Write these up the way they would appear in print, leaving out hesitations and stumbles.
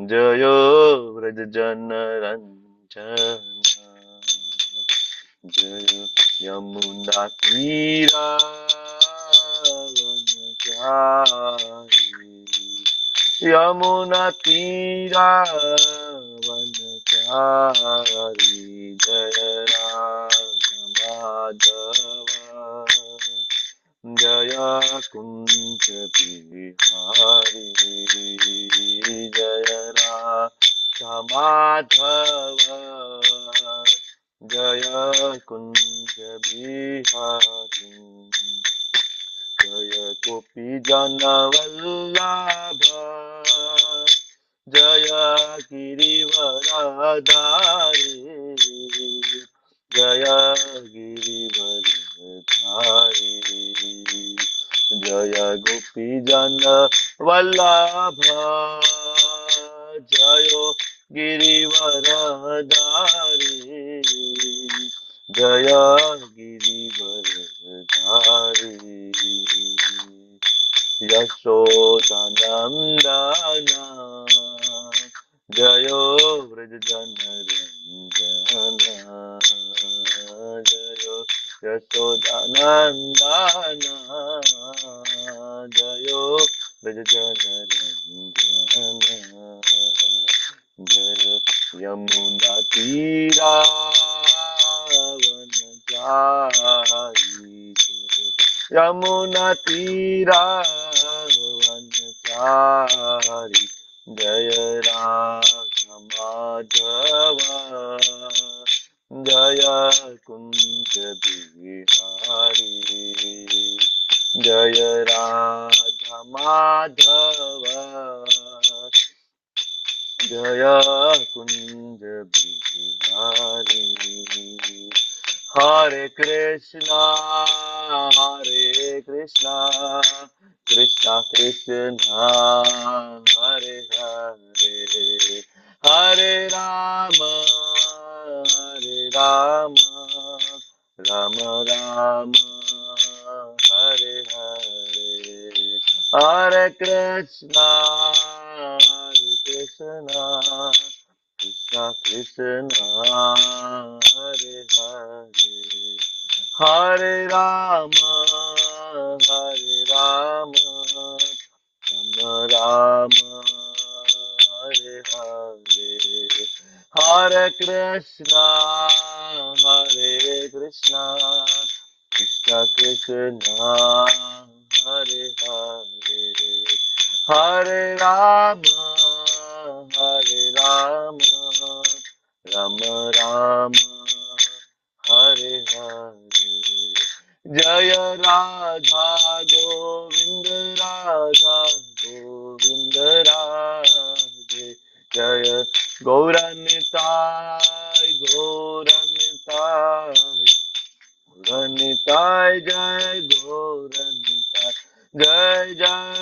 जयो व्रज जन रंजन जय यमुना तीरा वनचारी यमुना तीरा वनचारी जय राम माधव जय कुंज बिहारी जय राधा माधव जय कुंज बिहारी जय गोपी जन वल्लभ जय गिरिवरधारी जय गिरिवरधारी जय गोपी जन वल्लभ जय गिरिवरधारी जय गिरिवरधारी यशोदानंदन जयो व्रज जन रंजन जयो यशोदानंदन जयो व्रज जन रंजन जय यमुना तीरा वनचारी यमुना तीरा वनचारी जय राधा माधव जय कुंज बिहारी जय राधा माधव जय कुंज बिहारी हरे कृष्णा कृष्णा कृष्णा हरे हरे हरे राम राम राम हरे हरे हरे कृष्णा कृष्णा कृष्णा हरे हरे हरे राम राम राम हरे हरे हरे कृष्णा कृष्णा कृष्णा हरे हरे हरे राम राम राम हरे हरे जय राधा गोविंद राधे जय गौरनिताय गौरनिताय जय गौरनिताय जय जय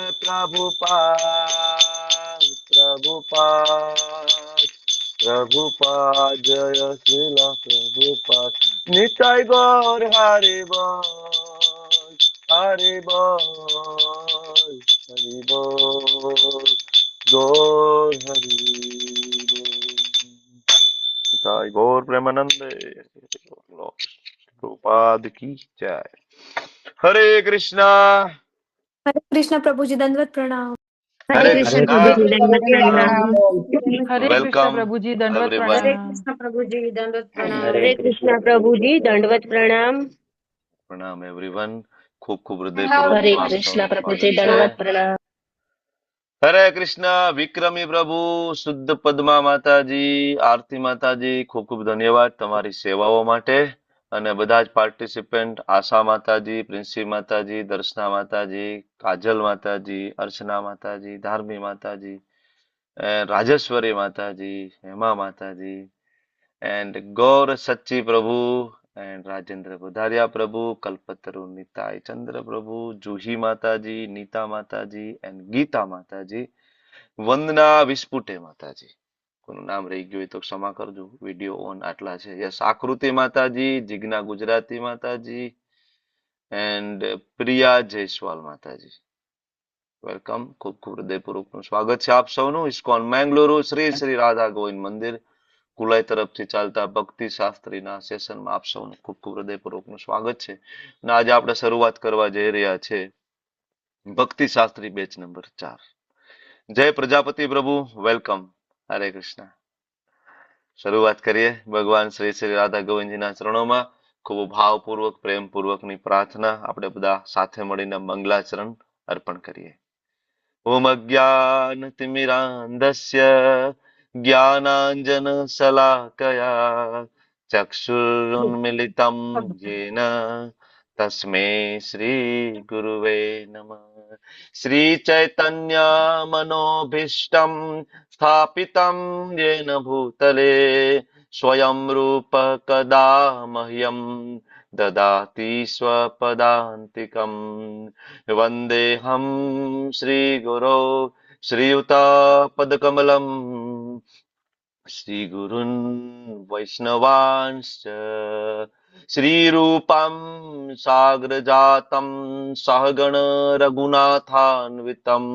प्रभुपाद जय श्रील प्रभुपाद निताय गौर हरि बोल हरि बोल हरि बोल गौर हरि बोल निताय गौर प्रेमानंदे प्रभुपाद की जय हरे कृष्णा हरे कृष्णा प्रभु जी दंडवत प्रणाम। हरे हरे कृष्ण कृष्णा प्रभु जी दंडवत प्रणाम। हरे कृष्ण वेलकम प्रभु जी दंडवत एवरीवन हरे प्रणाम। कृष्णा प्रभु जी दंडवत प्रणाम। हरे कृष्ण प्रभु जी दंडवत प्रणाम। प्रणाम एवरीवन खूब खूब हरे हृदयपूर्वक आप कृष्ण સૌનું प्रभु સ્વાગત जी છે दंडवत प्रणाम। હરે કૃષ્ણ વિક્રમી પ્રભુ શુદ્ધ પદ્મા માતાજી આરતી માતાજી ખૂબ ખૂબ ધન્યવાદ તમારી સેવાઓ માટે અને બધા જ પાર્ટિસિપન્ટ આશા માતાજી પ્રિન્સી માતાજી દર્શના માતાજી કાજલ માતાજી અર્ચના માતાજી ધાર્મી માતાજી રાજેશ્વરી માતાજી હેમા માતાજી and Gaur Sachi Prabhu and Rajendra Budharia Prabhu, Kalpataru Nitai Chandra Prabhu, Juhi Mataji, Nita Mataji and Geeta Mataji, વંદના વિસ્પુટે માતાજી કોનું નામ રહી ગયું હોય તો ક્ષમા કરજો વિડીયો ઓન આટલા છે યસ આકૃતિ માતાજી જીજ્ઞા ગુજરાતી માતાજી એન્ડ પ્રિયા જયસ્વાલ માતાજી વેલકમ. ખૂબ ખૂબ હૃદયપૂર્વકનું સ્વાગત છે આપ સૌનું ઇસ્કોન મેંગલુરુ શ્રી શ્રી રાધા ગોવિંદ મંદિર કુલાઈ તરફથી ચાલતા ભક્તિ શાસ્ત્રીના સેશનમાં આપ સૌનું ખૂબ ખૂબ હૃદયપૂર્વકનું સ્વાગત છે. અને આજે આપણે શરૂઆત કરવા જઈ રહ્યા છે ભક્તિ શાસ્ત્રી બેચ નંબર 4. જય પ્રજાપતિ પ્રભુ, વેલકમ. હરે કૃષ્ણ. શરૂઆત કરીએ ભગવાન શ્રી શ્રી રાધા ગોવિંદજીના ચરણોમાં ખૂબ ભાવપૂર્વક પ્રેમપૂર્વકની પ્રાર્થના આપણે બધા સાથે મળીને મંગલાચરણ અર્પણ કરીએ. ઓમ અજ્ઞાનતિમિરાન્ધસ્ય જ્ઞાનાંજનશલાકયા ચક્ષુરુન્મિલિतं येन તસ્મૈ શ્રી ગુરુવે નમઃ. શ્રી ચૈતન્ય મનોભીષ્ટં સ્થાપિतं येन ભૂતલે સ્વયં રૂપ કદા મહ્યં દદાતિ સ્વપદાન્તિકં. વંદેહમ શ્રીગુરો શ્રીયુતાપદકમલમ શ્રીગુરુन् વૈષ્ણવાંશ્ચ શ્રીરૂપં સાગ્રજાतं સહગણ રઘુનાથાન્વિतं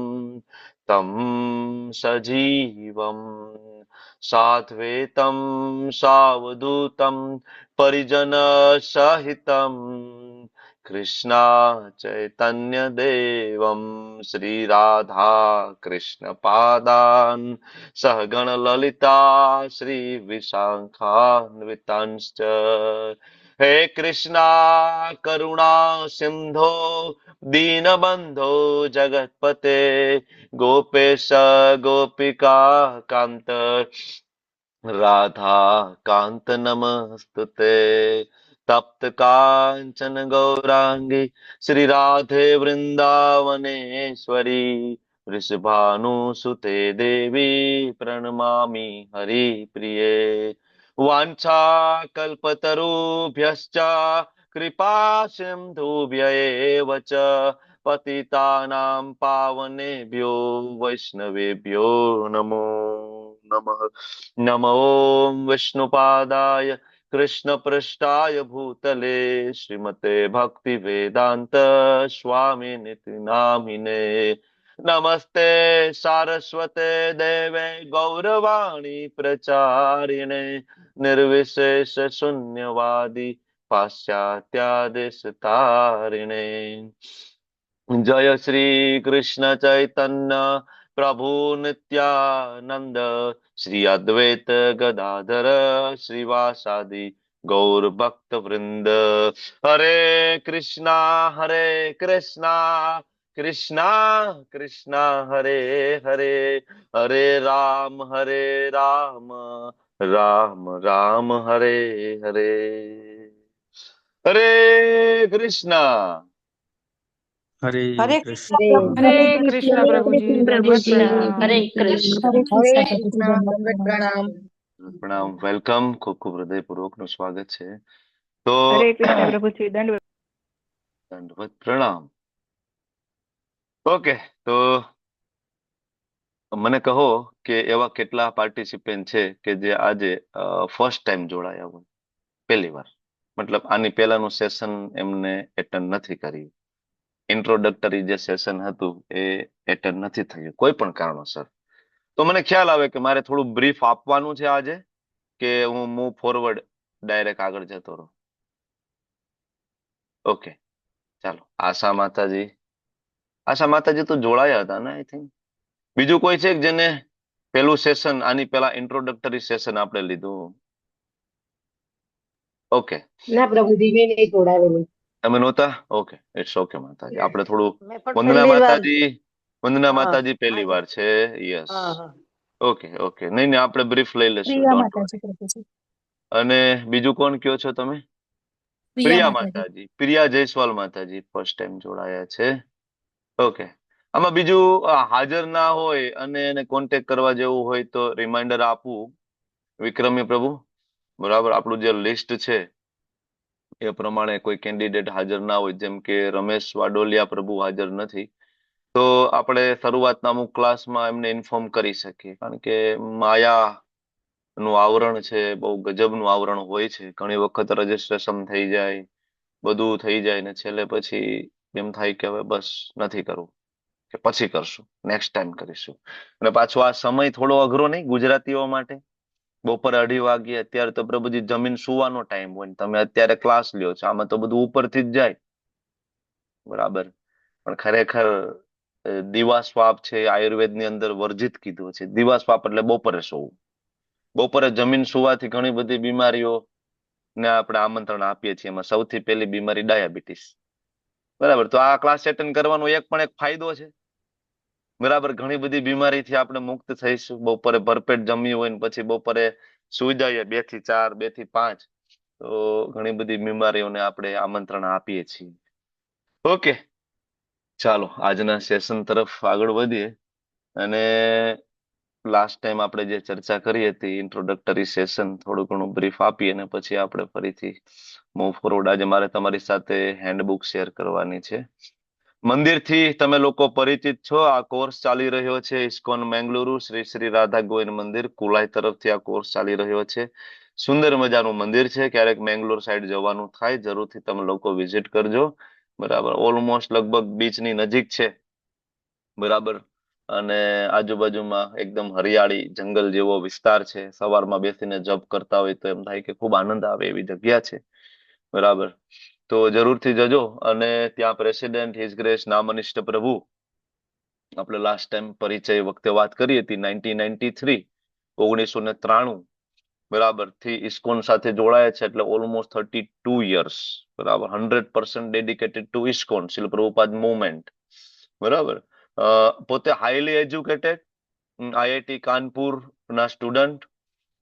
तं સજીવં સાદ્વૈतं સાવધૂतं પરિજન સહિतं કૃષ્ણા ચૈતન્ય દેવમ શ્રી રાધા કૃષ્ણ પાદાન સહગણ લલિતા શ્રી વિશાખાન્વિતાંશ્ચ. હે કૃષ્ણા કરુણા સિંધો દીનબંધો જગતપતે ગોપેશ ગોપિકા કાંત રાધા કાંત નમસ્તુતે. તપ્ત કાંચન ગૌરાંગી શ્રી રાધે વૃંદાવનેશ્વરી વૃષભાનુસુતે દેવી પ્રણમામી હરિપ્રિયે. વાંછા કલ્પતરુભ્યશ્ચ કૃપા સિંધુભ્ય એવ ચ પતિતાનાં પાવનેભ્યો વૈષ્ણવેભ્યો નમો નમઃ. નમો ઓમ વિષ્ણુપાદાય કૃષ્ણપૃષ્ઠાય ભૂતલે શ્રીમતે ભક્તિ વેદાંત સ્વામી નિતિ નામિને. નમસ્તે સારસ્વતે દેવે ગૌરવાણી પ્રચારિણે નિર્વિશેષ શૂન્યવાદી પાશ્ચાત્યાદેશ તારિણે. જય શ્રી કૃષ્ણ ચૈતન્ય પ્રભુ નિત્યાનંદ શ્રી અદ્વૈત ગદાધર શ્રીવાસાદિ ગૌર ભક્ત વૃંદ. હરે કૃષ્ણા કૃષ્ણા કૃષ્ણા હરે હરે હરે રામ રામ રામ હરે હરે. હરે કૃષ્ણ. હરે હરે કૃષ્ણ. હરે કૃષ્ણ પ્રભુજી, દંડવત પ્રભુજી, પ્રણામ. હરે કૃષ્ણ. હરે કૃષ્ણ દંડવત પ્રણામ. પ્રણામ. વેલકમ. ખૂબ ખૂબ હૃદયપૂર્વકનું સ્વાગત છે. તો હરે કૃષ્ણ પ્રભુજી, દંડવત. દંડવત પ્રણામ. ઓકે, તો મને કહો કે એવા કેટલા પાર્ટિસિપન્ટ છે કે જે આજે ફર્સ્ટ ટાઈમ જોડાયા હોય, પહેલી વાર, મતલબ આની પહેલાનું સેશન એમને એટેન્ડ નથી કર્યું, ઇન્ટ્રોડક્ટરી જે સેશન હતું એ એટેન્ડ નથી થયું કોઈ પણ કારણોસર. તો મને ખ્યાલ આવે કે મારે થોડું બ્રીફ આપવાનું છે આજે કે હું મૂવ ફોરવર્ડ ડાયરેક્ટ આગળ જતો રહું. ઓકે, ચાલો. આશા માતાજી તો જોડાયા હતા ને આઈ થિંક. બીજું કોઈ છે જેને પેલું સેશન આની પેલા ઇન્ટ્રોડક્ટરી સેશન આપણે લીધું? ઓકે, ના પ્રભુજી મેં નહીં જોડાવેલું. તમે નહોતા? ઓકે, ઇટ્સ ઓકે માતાજી. આપણે થોડું મેં પણ વંદના પહેલી વાર. વંદના હા. માતાજી પહેલી વાર છે. યસ. હા હા ઓકે ઓકે, નહીં નહીં, આપણે બ્રીફ લઈ લેશું. Don't worry. અને બીજું કોણ કયો છો તમે? પ્રિયા માતાજી. પ્રિયા જયસ્વાલ માતાજી ફર્સ્ટ ટાઈમ જોડાયા છે. ઓકે, આમાં બીજું હાજર ના હોય અને એને કોન્ટેક્ટ કરવા જેવું હોય તો રિમાઇન્ડર આપવું. વિક્રમી પ્રભુ, બરાબર, આપણું જે લિસ્ટ છે એ પ્રમાણે કોઈ કેન્ડિડેટ હાજર ના હોય, જેમ કે રમેશ વાડોલિયા પ્રભુ હાજર નથી, તો આપણે શરૂઆતના અમુક ક્લાસમાં એમને ઇન્ફોર્મ કરી શકીએ. કારણ કે માયા નું આવરણ છે, બહુ ગજબનું આવરણ હોય છે. ઘણી વખત રજીસ્ટ્રેશન થઈ જાય, બધું થઈ જાય ને છેલ્લે પછી એમ થાય કે હવે બસ નથી કરવું, કે પછી કરશું, નેક્સ્ટ ટાઈમ કરીશું. અને પાછો આ સમય થોડો અઘરો નહીં ગુજરાતીઓ માટે? બપોરે 2:30 વાગે, અત્યારે તો પ્રભુજી જમીન સુવાનો ટાઈમ હોય ને તમે અત્યારે ક્લાસ લ્યો છો, આમાં તો બધું ઉપરથી જ જાય. બરાબર. પણ ખરેખર દિવાસ્વાપ છે આયુર્વેદની અંદર વર્જિત કીધું છે. દિવાસ્વાપ એટલે બપોરે સોવું. બપોરે જમીન સુવાથી ઘણી બધી બીમારીઓ ને આપણે આમંત્રણ આપીએ છીએ. એમાં સૌથી પહેલી બીમારી ડાયાબિટીસ. બરાબર. તો આ ક્લાસ એટેન્ડ કરવાનો એક ફાયદો છે. બરાબર. ઘણી બધી બીમારીથી આપણે મુક્ત થઈશું. બપોરે ભરપેટ જમ્યું હોય ને પછી બપોરે સુઈ જઈએ 2 થી 4, 2 થી 5, તો ઘણી બધી બીમારીઓને આપણે આમંત્રણ આપીએ છીએ. ઓકે, ચાલો આજના સેશન તરફ આગળ વધીએ. અને લાસ્ટ ટાઈમ આપણે જે ચર્ચા કરી હતી ઇન્ટ્રોડક્ટરી સેશન, થોડું ઘણું બ્રીફ આપી અને પછી આપણે ફરીથી મૂવ ફોરવર્ડ. આજે મારે તમારી સાથે હેન્ડબુક શેર કરવાની છે. મંદિરથી તમે લોકો પરિચિત છો. આ કોર્સ ચાલી રહ્યો છે ઇસ્કોન મેંગલુરુ શ્રી શ્રી રાધા ગોવિંદ મંદિર કુલાઈ તરફથી આ કોર્સ ચાલી રહ્યો છે. સુંદર મજાનું મંદિર છે. ક્યારેક મેંગલોર સાઈડ જવાનું થાય, જરૂરથી તમે લોકો વિઝિટ કરજો. બરાબર. ઓલમોસ્ટ લગભગ બીચની નજીક છે. બરાબર. અને આજુબાજુમાં એકદમ હરિયાળી જંગલ જેવો વિસ્તાર છે. સવારમાં બેસીને જપ કરતા હોય તો એમ થાય કે ખૂબ આનંદ આવે એવી જગ્યા છે. બરાબર. તો જરૂરથી જજો. અને ત્યાં પ્રેસિડેન્ટ હિઝ ગ્રેસ નામનિષ્ઠ પ્રભુ, આપણે લાસ્ટ ટાઈમ પરિચય વખતે વાત કરી હતી, 1993 બરાબર થી ઇસ્કોન સાથે જોડાયા છે. એટલે ઓલમોસ્ટ 32 યર્સ. બરાબર. 100% dedicated two ISKCON, Srila Prabhupada movement. બરાબર. પોતે હાઈલી એજ્યુકેટેડ, આઈઆઈટી કાનપુર ના સ્ટુડન્ટ.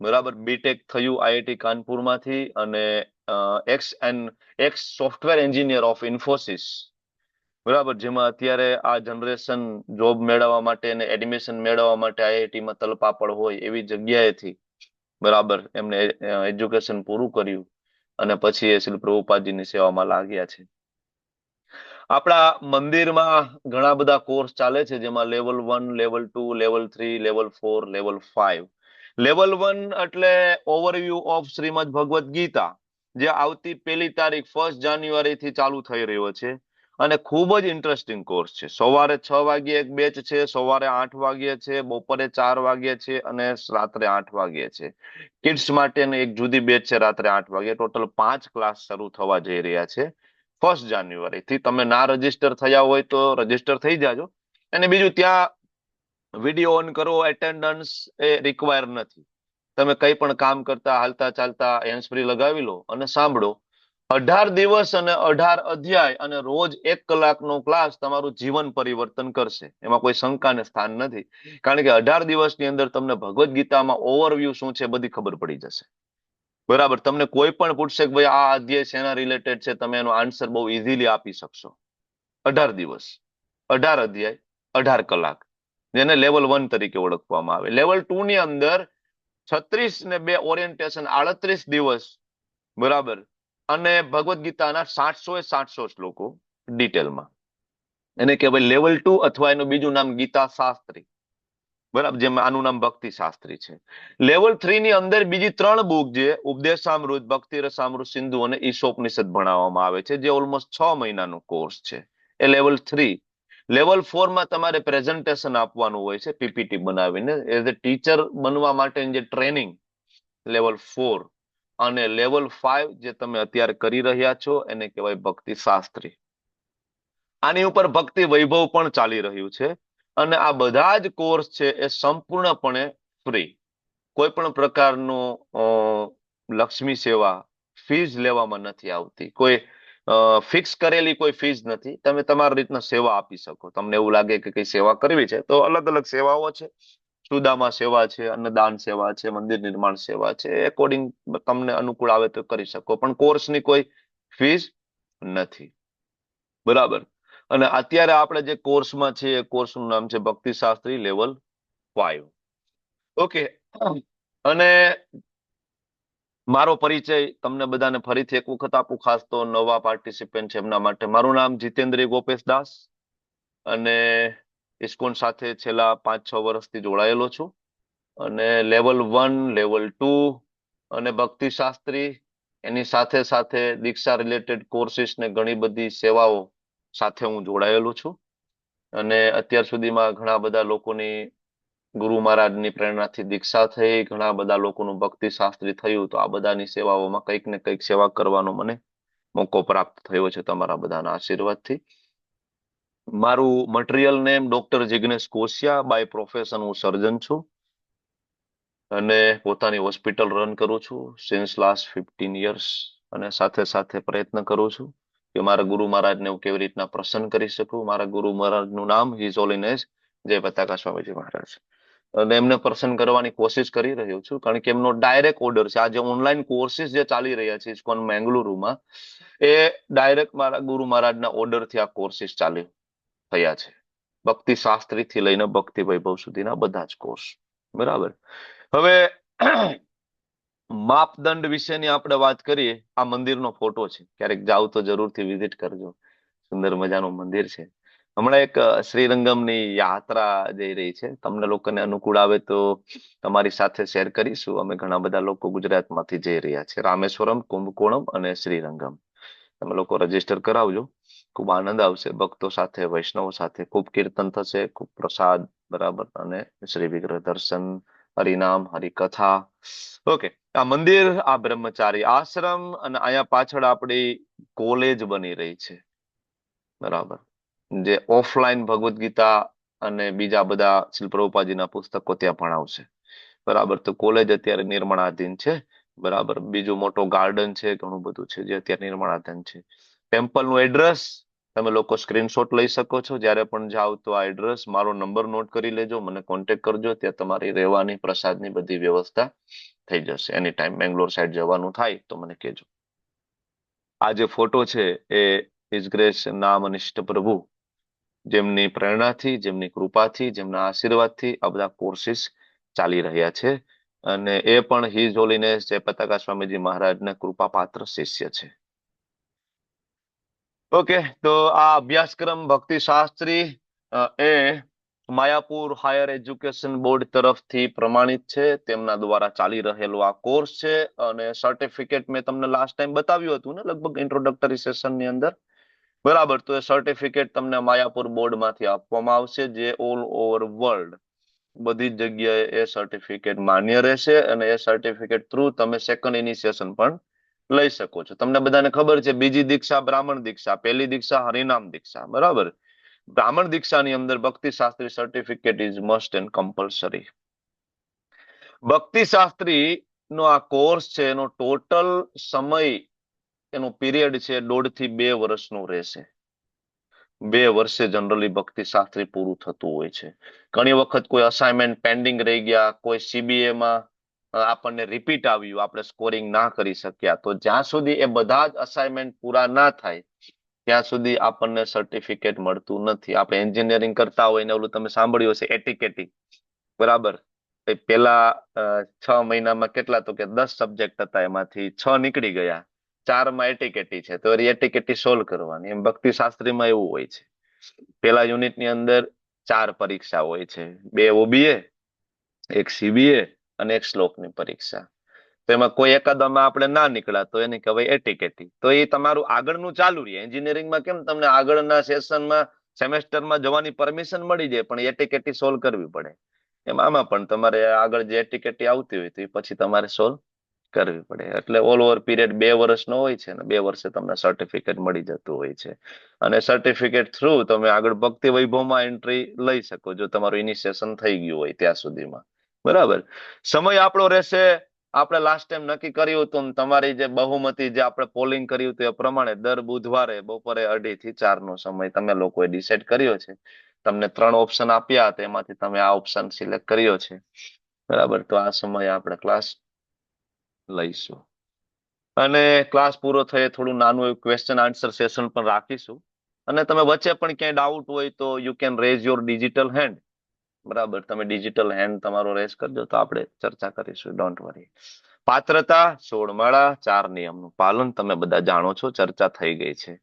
બરાબર. બીટેક થયું આઈઆઈટી કાનપુરમાંથી અને x software engineer of Infosys. બરાબર. જેમાં અત્યારે આ જનરેશન જોબ મેળવવા માટે અને એડમિશન મેળવવા માટે આઈઆઈટીમાં તલપાપડ હોય એવી જગ્યાએથી બરાબર એમને એજ્યુકેશન પૂરું કર્યું અને પછી એ શ્રી પ્રભુપાદજીની સેવામાં લાગ્યા છે. આપણા મંદિરમાં ઘણા બધા કોર્સ ચાલે છે, જેમાં level 1, level 2, level 3, level 4, level 5. Level 1 એટલે ઓવરવ્યુ ઓફ શ્રીમદ ભગવદ્ ગીતા, જે આવતી 1 તારીખ 1 જાન્યુઆરી થી ચાલુ થઈ રહ્યો છે. અને ખૂબ જ ઇન્ટરેસ્ટિંગ કોર્સ છે. સવારે 6 વાગ્યે એક બેચ છે, સવારે 8 વાગ્યે છે, બપોરે 4 વાગ્યે છે અને રાત્રે 8 વાગ્યે છે. કિડ્સ માટેની એક જુદી બેચ છે રાત્રે 8 વાગ્યે. ટોટલ 5 ક્લાસ શરૂ થવા જઈ રહ્યા છે 1 જાન્યુઆરી થી. તમે ના રજીસ્ટર થયા હોય તો રજીસ્ટર થઈ જાજો. અને બીજું, ત્યાં વિડીયો ઓન કરો, એટેન્ડન્સ એ રિક્વાયર નથી. તમે કંઈ પણ કામ કરતા હાલતા ચાલતા હેન્ડ ફ્રી લગાવી લો અને સાંભળો. 18 દિવસ અને 18 અધ્યાય અને રોજ 1 કલાકનો ક્લાસ તમારું જીવન પરિવર્તન કરશે. એમાં કોઈ શંકાને સ્થાન નથી. કારણ કે 18 દિવસની અંદર તમને ભગવદ્ ગીતામાં ઓવરવ્યુ શું છે બધી ખબર પડી જશે. બરાબર. તમને કોઈ પણ પૂછશે કે ભાઈ આ અધ્યાય શેના રિલેટેડ છે, તમે એનો આન્સર બહુ ઇઝીલી આપી શકશો. 18 દિવસ, 18 અધ્યાય, 18 કલાક, જેને લેવલ 1 તરીકે ઓળખવામાં આવે. લેવલ 2 ની અંદર 36 ને 2 ઓરિએન્ટેશન, 38 દિવસ. બરાબર. અને ભગવદ્ ગીતાના 700 શ્લોકો ડિટેલમાં. એને કહેવાય લેવલ 2, અથવા એનું બીજું નામ ગીતા શાસ્ત્રી. બરાબર. જેમાં આનું નામ ભક્તિ શાસ્ત્રી છે. લેવલ 3 ની અંદર બીજી 3 બુક, જે ઉપદેશામૃત, ભક્તિ રસામૃત સિંધુ અને ઈશોપનિષદ ભણાવવામાં આવે છે, જે ઓલમોસ્ટ 6 મહિનાનો કોર્સ છે. એ લેવલ 3. લેવલ 4 માં તમારે પ્રેઝન્ટેશન આપવાનું હોય છે, પીપીટી બનાવીને. એઝ અ ટીચર બનવા માટેની જે ટ્રેનિંગ, લેવલ 4. અને લેવલ 5 જે તમે અત્યારે કરી રહ્યા છો એને કહેવાય ભક્તિ શાસ્ત્રી. આની ઉપર ભક્તિ વૈભવ પણ ચાલી રહ્યું છે. અને આ બધા જ કોર્સ છે એ સંપૂર્ણપણે ફ્રી. કોઈ પણ પ્રકારનું લક્ષ્મી સેવા ફીસ લેવામાં નથી આવતી. કોઈ ફિક્સ કરેલી કોઈ ફીસ નથી. તમે તમારી રીતના સેવા આપી શકો. તમને એવું લાગે કે કઈ સેવા કરવી છે તો અલગ અલગ સેવાઓ છે. સુદામા સેવા છે, અન્નદાન સેવા છે, મંદિર નિર્માણ સેવા છે. એકોર્ડિંગ તમને અનુકૂળ આવે તો કરી શકો, પણ કોર્સની કોઈ ફીસ નથી. બરાબર. અને અત્યારે આપણે જે કોર્સમાં છે એ કોર્સનું નામ છે ભક્તિ શાસ્ત્રી લેવલ 5. ઓકે. અને મારો પરિચય તમને બધાને ફરીથી એક વખત આપું, ખાસ તો નવા પાર્ટિસિપન્ટ છે એમના માટે. મારું નામ જીતેન્દ્ર ગોપેશ દાસ અને ઇસ્કોન સાથે છેલ્લા 5-6 વર્ષથી જોડાયેલો છું. અને લેવલ 1, લેવલ 2 અને ભક્તિ શાસ્ત્રી, એની સાથે સાથે દીક્ષા રિલેટેડ કોર્સિસ ને ઘણી બધી સેવાઓ સાથે હું જોડાયેલો છું. અને અત્યાર સુધીમાં ઘણા બધા લોકોની ગુરુ મહારાજની પ્રેરણાથી દીક્ષા થઈ, ઘણા બધા લોકોનું ભક્તિ શાસ્ત્રી થયું. તો આ બધાની સેવાઓમાં કંઈક ને કંઈક સેવા કરવાનો મને મોકો પ્રાપ્ત થયો છે તમારા બધાના આશીર્વાદથી. મારું material name doctor Jignesh Koshiya. By profession હું સર્જન છું અને પોતાની હોસ્પિટલ રન કરું છું સિન્સ લાસ્ટ 15 years. અને સાથે સાથે પ્રયત્ન કરું છું કે મારા ગુરુ મહારાજને હું કેવી રીતના પ્રસન્ન કરી શકું. મારા ગુરુ મહારાજનું નામ હિઝ હોલીનેસ જય પતાકા સ્વામીજી મહારાજ, અને એમને પ્રસન્ન કરવાની કોશિશ કરી રહ્યો છું. કારણ કે એમનો ડાયરેક્ટ ઓર્ડર છે. આ જે ઓનલાઈન કોર્સિસ જે ચાલી રહ્યા છે ઇસ્કોન મેંગલુરુમાં, એ ડાયરેક્ટ મારા ગુરુ મહારાજના ઓર્ડરથી આ કોર્સિસ ચાલી થયા છે. ભક્તિ શાસ્ત્રીથી લઈને ભક્તિ વૈભવ સુધીના બધા જ કોર્સ. બરાબર. હવે માપદંડ વિશેની આપણે વાત કરીએ. આ મંદિરનો ફોટો છે, ક્યારેક જાવ તો જરૂરથી વિઝિટ કરજો. સુંદર મજાનું મંદિર છે. હમણાં એક શ્રીરંગમની યાત્રા જઈ રહી છે. તમને લોકોને અનુકૂળ આવે તો તમારી સાથે શેર કરીશું. અમે ઘણા બધા લોકો ગુજરાતમાંથી જઈ રહ્યા છે, રામેશ્વરમ, કુંભકોણમ અને શ્રીરંગમ. તમે લોકો રજીસ્ટર કરાવજો, ખૂબ આનંદ આવશે. ભક્તો સાથે, વૈષ્ણવો સાથે ખૂબ કીર્તન થશે, ખૂબ પ્રસાદ, બરાબર, અને શ્રી વિગ્રહ દર્શન, હરિનામ, હરિકથા. ઓકે. આ મંદિર, આ બ્રહ્મચારી આશ્રમ, અને અહીંયા પાછળ આપણી કોલેજ બની રહી છે. બરાબર. જે ઓફલાઈન ભગવદ્ ગીતા અને બીજા બધા શ્રીલ પ્રભુપાદજીના પુસ્તકો ત્યાં ભણાવશે. બરાબર. તો કોલેજ અત્યારે નિર્માણાધીન છે. બરાબર. બીજું મોટો ગાર્ડન છે, ઘણું બધું છે જે અત્યારે નિર્માણાધીન છે. ટેમ્પલનું એડ્રેસ તમે લોકો સ્ક્રીનશોટ લઈ શકો છો. જ્યારે પણ જાઓ તો આ એડ્રેસ, મારો નંબર નોટ કરી લેજો, મને કોન્ટેક્ટ કરજો. ત્યાં તમારી રહેવાની, પ્રસાદની બધી વ્યવસ્થા થઈ જશે. એની ટાઈમ બેંગ્લોર સાઈડ જવાનું થાય તો મને કહેજો. આ જે ફોટો છે એ હિઝ ગ્રેસ નામ અનિષ્ટ પ્રભુ, જેમની પ્રેરણાથી, જેમની કૃપાથી, જેમના આશીર્વાદથી આ બધા કોર્સિસ ચાલી રહ્યા છે. અને એ પણ હિઝ હોલીનેસ જય પતાકા સ્વામીજી મહારાજના કૃપાપાત્ર શિષ્ય છે. ઓકે. તો આ અભ્યાસક્રમ ભક્તિ શાસ્ત્રી એ માયાપુર હાયર એજ્યુકેશન બોર્ડ તરફથી પ્રમાણિત છે. તેમના દ્વારા ચાલી રહેલો આ કોર્સ છે. અને સર્ટિફિકેટ મેં તમને લાસ્ટ ટાઈમ બતાવ્યું હતું ને, લગભગ ઇન્ટ્રોડક્ટરી સેશનની અંદર. બરાબર. તો એ સર્ટિફિકેટ તમને માયાપુર બોર્ડમાંથી આપવામાં આવશે, જે ઓલ ઓવર વર્લ્ડ બધી જ જગ્યાએ એ સર્ટિફિકેટ માન્ય રહેશે. અને એ સર્ટિફિકેટ થ્રુ તમે સેકન્ડ ઇનિશિયેશન પણ લઈ શકો છો. તમને બધાને ખબર છે, બીજી દીક્ષા બ્રાહ્મણ દીક્ષા, પહેલી દીક્ષા હરિનામ દીક્ષા. બરાબર. બ્રાહ્મણ દીક્ષાની અંદર ભક્તિ Shastri certificate is must and compulsory. ભક્તિ શાસ્ત્રી નો આ કોર્સ છે, એનો ટોટલ સમય, એનો પીરિયડ છે 1.5 થી 2 વર્ષનું રહેશે. 2 વર્ષે જનરલી ભક્તિ શાસ્ત્રી પૂરું થતું હોય છે. ઘણી વખત કોઈ અસાઇનમેન્ટ પેન્ડિંગ રહી ગયા, કોઈ CBA માં આપણને રિપીટ આવ્યું, આપણે સ્કોરિંગ ના કરી શક્યા, તો જ્યાં સુધી એ બધા જ અસાઇનમેન્ટ પૂરા ના થાય ત્યાં સુધી આપણને સર્ટિફિકેટ મળતું નથી. આપણે એન્જિનિયરિંગ કરતા હોય ને, ઓલું તમે સાંભળ્યું હશે એટીકેટી. બરાબર. પેલા 6 મહિનામાં કેટલા, તો કે 10 સબ્જેક્ટ હતા, એમાંથી 6 નીકળી ગયા, 4માં એટીકેટી છે, તો એટીકેટી સોલ્વ કરવાની. એમ ભક્તિ શાસ્ત્રીમાં એવું હોય છે. પેલા યુનિટની અંદર 4 પરીક્ષા હોય છે, 2 OBA, 1 CBA અને 1 શ્લોકની પરીક્ષા. તો એમાં કોઈ એકાદમાં આપણે ના નીકળ્યા તો એને કહેવાય એટીકેટી. તો એ તમારું આગળનું ચાલુ રહે. એન્જિનિયરિંગમાં કેમ તમને આગળના સેશનમાં, સેમેસ્ટરમાં જવાની પરમિશન મળી જાય, પણ એટીકેટી સોલ્વ કરવી પડે. એમ આમાં પણ તમારે આગળ જે એટીકેટી આવતી હોય તો એ પછી તમારે સોલ્વ કરવી પડે. એટલે ઓલ ઓવર પીરિયડ 2 વર્ષનો હોય છે, ને 2 વર્ષે તમને સર્ટિફિકેટ મળી જતું હોય છે. અને સર્ટિફિકેટ થ્રુ તમે આગળ ભક્તિ વૈભવમાં એન્ટ્રી લઈ શકો, જો તમારું ઇનિશિયેશન થઈ ગયું હોય ત્યાં સુધીમાં. બરાબર. સમય આપણો રહેશે, આપણે લાસ્ટ ટાઈમ નક્કી કર્યું હતું, તમારી જે બહુમતી, જે આપણે પોલિંગ કર્યું હતું એ પ્રમાણે દર બુધવારે બપોરે 2:30 થી 4 નો સમય તમે લોકોએ ડિસાઈડ કર્યો છે. તમને 3 ઓપ્શન આપ્યા હતા, એમાંથી તમે આ ઓપ્શન સિલેક્ટ કર્યો છે. બરાબર. તો આ સમયે આપણે ક્લાસ લઈશું. અને ક્લાસ પૂરો થયે થોડું નાનું એવું ક્વેશ્ચન આન્સર સેશન પણ રાખીશું. અને તમે વચ્ચે પણ ક્યાંય ડાઉટ હોય તો you can rays your digital hand. બરાબર. તમે ડિજિટલ હેન્ડ તમારો રેઝ કરજો તો આપણે ચર્ચા કરીશું. Don't worry. પાત્રતા, 16 માળા, 4 નિયમનું પાલન તમે બધા જાણો છો, ચર્ચા થઈ ગઈ છે.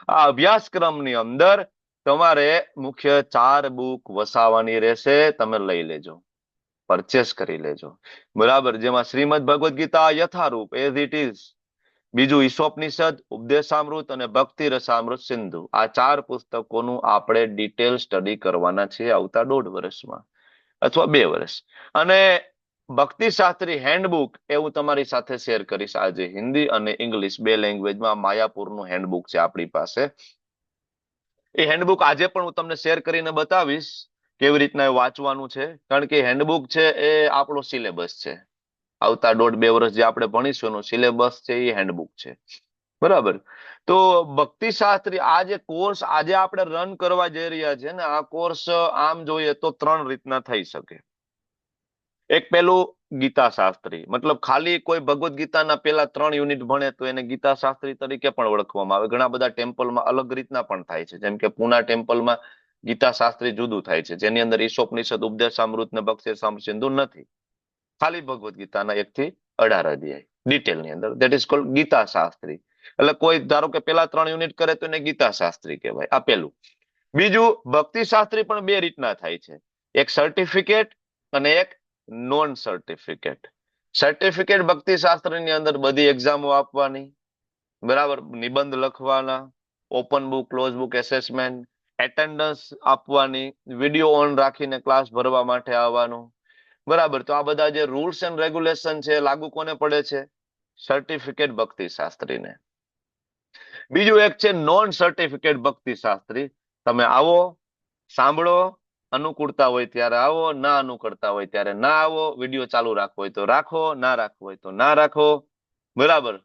આ અભ્યાસક્રમની અંદર તમારે મુખ્ય 4 બુક વસાવવાની રહેશે. તમે લઈ લેજો, પરચેસ કરી લેજો. બરાબર. જેમાં Shrimad Bhagavad Gita Yatharup, as it is, બીજું ઈશોપનિષદ, ઉપદેશામૃત અને ભક્તિ રસામૃત સિંધુ. આ 4 પુસ્તકોનું આપણે ડિટેલ સ્ટડી કરવાના છીએ આવતા 1.5 વર્ષમાં અથવા 2 વર્ષ. અને ભક્તિ શાસ્ત્રી હેન્ડબુક એ હું તમારી સાથે શેર કરીશ આજે. હિન્દી અને ઇંગ્લિશ 2 લેંગ્વેજમાં માયાપુરનું હેન્ડબુક છે આપણી પાસે. એ હેન્ડબુક આજે પણ હું તમને શેર કરીને બતાવીશ કેવી રીતના એ વાંચવાનું છે, કારણ કે હેન્ડબુક છે એ આપણો સિલેબસ છે. આવતા 1.5-2 વર્ષ જે આપણે ભણીશું એનો સિલેબસ છે એ હેન્ડબુક છે. બરાબર. તો ભક્તિ શાસ્ત્રી આ જે કોર્સ આજે આપણે રન કરવા જઈ રહ્યા છે ને, આ કોર્સ આમ જોઈએ તો 3 રીતના થઈ શકે. એક પેલું ગીતા શાસ્ત્રી, મતલબ ખાલી કોઈ ભગવદ્ ગીતાના પેલા 3 યુનિટ ભણે તો એને ગીતા શાસ્ત્રી તરીકે પણ ઓળખવામાં આવે. ઘણા બધા ટેમ્પલમાં અલગ રીતના પણ થાય છે, જેમ કે પૂના ટેમ્પલમાં ગીતા શાસ્ત્રી જુદું થાય છે, જેની અંદર ઈશોપનિષદ, ઉપદેશામૃત ને ભક્તિ રસામૃત સિંધુ નથી. ખાલી ભગવદ્ ગીતાના 1 થી 18 અધ્યાય ડિટેલની અંદર, that is called Gita Shastri. એટલે કોઈ ધારો કે પેલા 3 યુનિટ કરે તો એને ગીતા શાસ્ત્રી કહેવાય. આ પેલું. બીજું, ભક્તિ શાસ્ત્રી પણ 2 રીતના થાય છે, એક સર્ટિફિકેટ અને એક નોન સર્ટિફિકેટ. સર્ટિફિકેટ ભક્તિ શાસ્ત્રની અંદર બધી એક્ઝામો આપવાની, બરાબર, નિબંધ લખવાના, open book, close book assessment, attendance આપવાની, વિડીયો ઓન રાખીને ક્લાસ ભરવા માટે આવવાનું, બરાબર. તો આ બધા જે રૂલ્સ એન્ડ રેગ્યુલેશન છે લાગુ કોને પડે છે? સર્ટિફિકેટ ભક્તિ શાસ્ત્રીને. બીજું એક છે નોન સર્ટિફિકેટ ભક્તિ શાસ્ત્રી. તમે આવો, સાંભળો, અનુકૂળતા હોય ત્યારે આવો, ના અનુકૂળતા હોય ત્યારે ના આવો, વિડીયો ચાલુ રાખવો હોય તો રાખો, ના રાખવો હોય તો ના રાખો, બરાબર.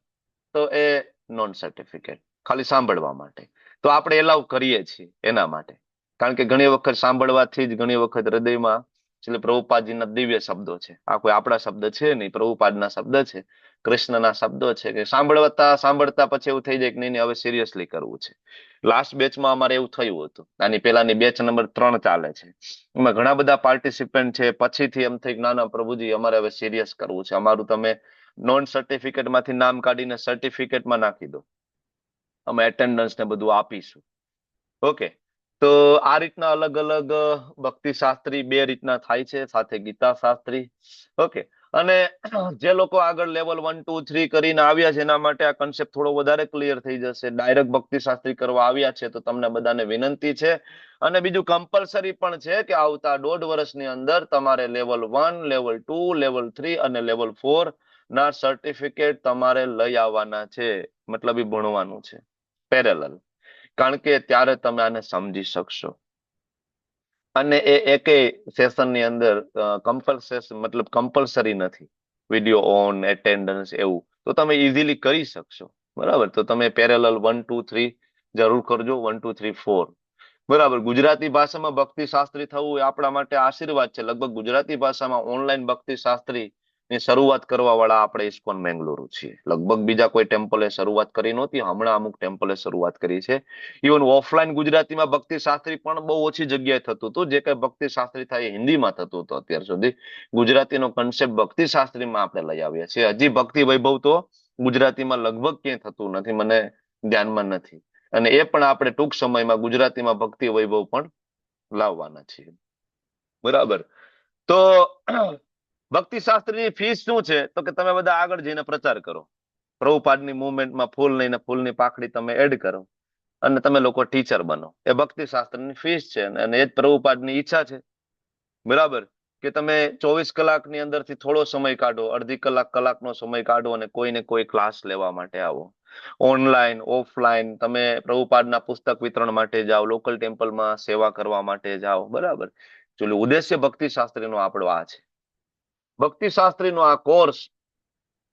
તો એ નોન સર્ટિફિકેટ, ખાલી સાંભળવા માટે. તો આપણે એલાવ કરીએ છીએ એના માટે, કારણ કે ઘણી વખત સાંભળવાથી જ ઘણી વખત હૃદયમાં એટલે પ્રભુપાદજીના દિવ્ય શબ્દો છે. આ કોઈ આપણા શબ્દ છે નહીં, પ્રભુપાદના શબ્દ છે, કૃષ્ણના શબ્દો છે, કે સાંભળતા પછી એવું થઈ જાય કે નહીં હવે સિરિયસલી કરવું છે. લાસ્ટ બેચમાં અમારે એવું થયું હતું. આની પેલાની બેચ નંબર 3 ચાલે છે, એમાં ઘણા બધા પાર્ટિસિપન્ટ છે. પછીથી એમ થઈ ના ના પ્રભુજી અમારે હવે સિરિયસ કરવું છે, અમારું તમે નોન સર્ટિફિકેટ માંથી નામ કાઢીને સર્ટિફિકેટમાં નાખી દો, અમે એટેન્ડન્સ ને બધું આપીશું. ઓકે. તો આ રીતના અલગ અલગ ભક્તિ શાસ્ત્રી 2 રીતના થાય છે, સાથે ગીતા શાસ્ત્રી. ઓકે. અને જે લોકો આગળ લેવલ 1, 2, 3 કરીને આવ્યા છે એના માટે આ કન્સેપ્ટ થોડો વધારે ક્લિયર થઈ જશે. ડાયરેક્ટ ભક્તિ શાસ્ત્રી કરવા આવ્યા છે તો તમને બધાને વિનંતી છે. અને બીજું કમ્પલસરી પણ છે કે આવતા 1.5 વર્ષની અંદર તમારે લેવલ 1, લેવલ 2, લેવલ 3 અને લેવલ 4 ના સર્ટિફિકેટ તમારે લઈ આવવાના છે. મતલબ એ ભણવાનું છે પેરેલલ, કારણ કે ત્યારે તમે આને સમજી શકશો. અને એ એકેય સેશનની અંદર કમ્પલસરી નથી વિડીયો ઓન, એટેન્ડન્સ એવું, તો તમે ઇઝીલી કરી શકશો. બરાબર. તો તમે પેરેલલ 1, 2, 3 જરૂર કરજો. 1, 2, 3, 4. બરાબર. ગુજરાતી ભાષામાં ભક્તિ શાસ્ત્રી થવું એ આપણા માટે આશીર્વાદ છે. લગભગ ગુજરાતી ભાષામાં ઓનલાઈન ભક્તિ શાસ્ત્રી ની શરૂઆત કરવા વાળા આપણે ઇસ્કોન મેંગલુરુ છીએ. લગભગ બીજા કોઈ ટેમ્પલે શરૂઆત કરી નહોતી, હમણાં અમુક ટેમ્પલે શરૂઆત કરી છે. ઇવન ઓફલાઈન ગુજરાતીમાં ભક્તિ શાસ્ત્રી પણ બહુ ઓછી જગ્યાએ થતું હતું. જે કઈ ભક્તિ શાસ્ત્રી થાય હિન્દીમાં થતું હતું અત્યાર સુધી. ગુજરાતીનો કન્સેપ્ટ ભક્તિ શાસ્ત્રીમાં આપણે લઈ આવ્યા છીએ. હજી ભક્તિ વૈભવ તો ગુજરાતીમાં લગભગ ક્યાંય થતું નથી, મને ધ્યાનમાં નથી. અને એ પણ આપણે ટૂંક સમયમાં ગુજરાતીમાં ભક્તિ વૈભવ પણ લાવવાના છીએ. બરાબર. તો ભક્તિ શાસ્ત્રીની ફીસ શું છે? તો કે તમે બધા આગળ જઈને પ્રચાર કરો, પ્રભુપાદની મુવમેન્ટમાં ફૂલ લઈને ફૂલની પાખડી તમે એડ કરો અને તમે લોકો ટીચર બનો. એ ભક્તિ શાસ્ત્રની ફીસ છે અને એ જ પ્રભુપાદની ઈચ્છા છે. બરાબર. કે તમે 24 કલાકની અંદરથી થોડો સમય કાઢો, અડધી કલાક, કલાકનો સમય કાઢો અને કોઈને કોઈ ક્લાસ લેવા માટે આવો. ઓનલાઈન, ઓફલાઈન, તમે પ્રભુપાદના પુસ્તક વિતરણ માટે જાઓ, લોકલ ટેમ્પલમાં સેવા કરવા માટે જાઓ. બરાબર. ચલો, ઉદ્દેશ્ય ભક્તિ શાસ્ત્રીનો આપણો આ છે. ભક્તિ શાસ્ત્રીનો આ કોર્સ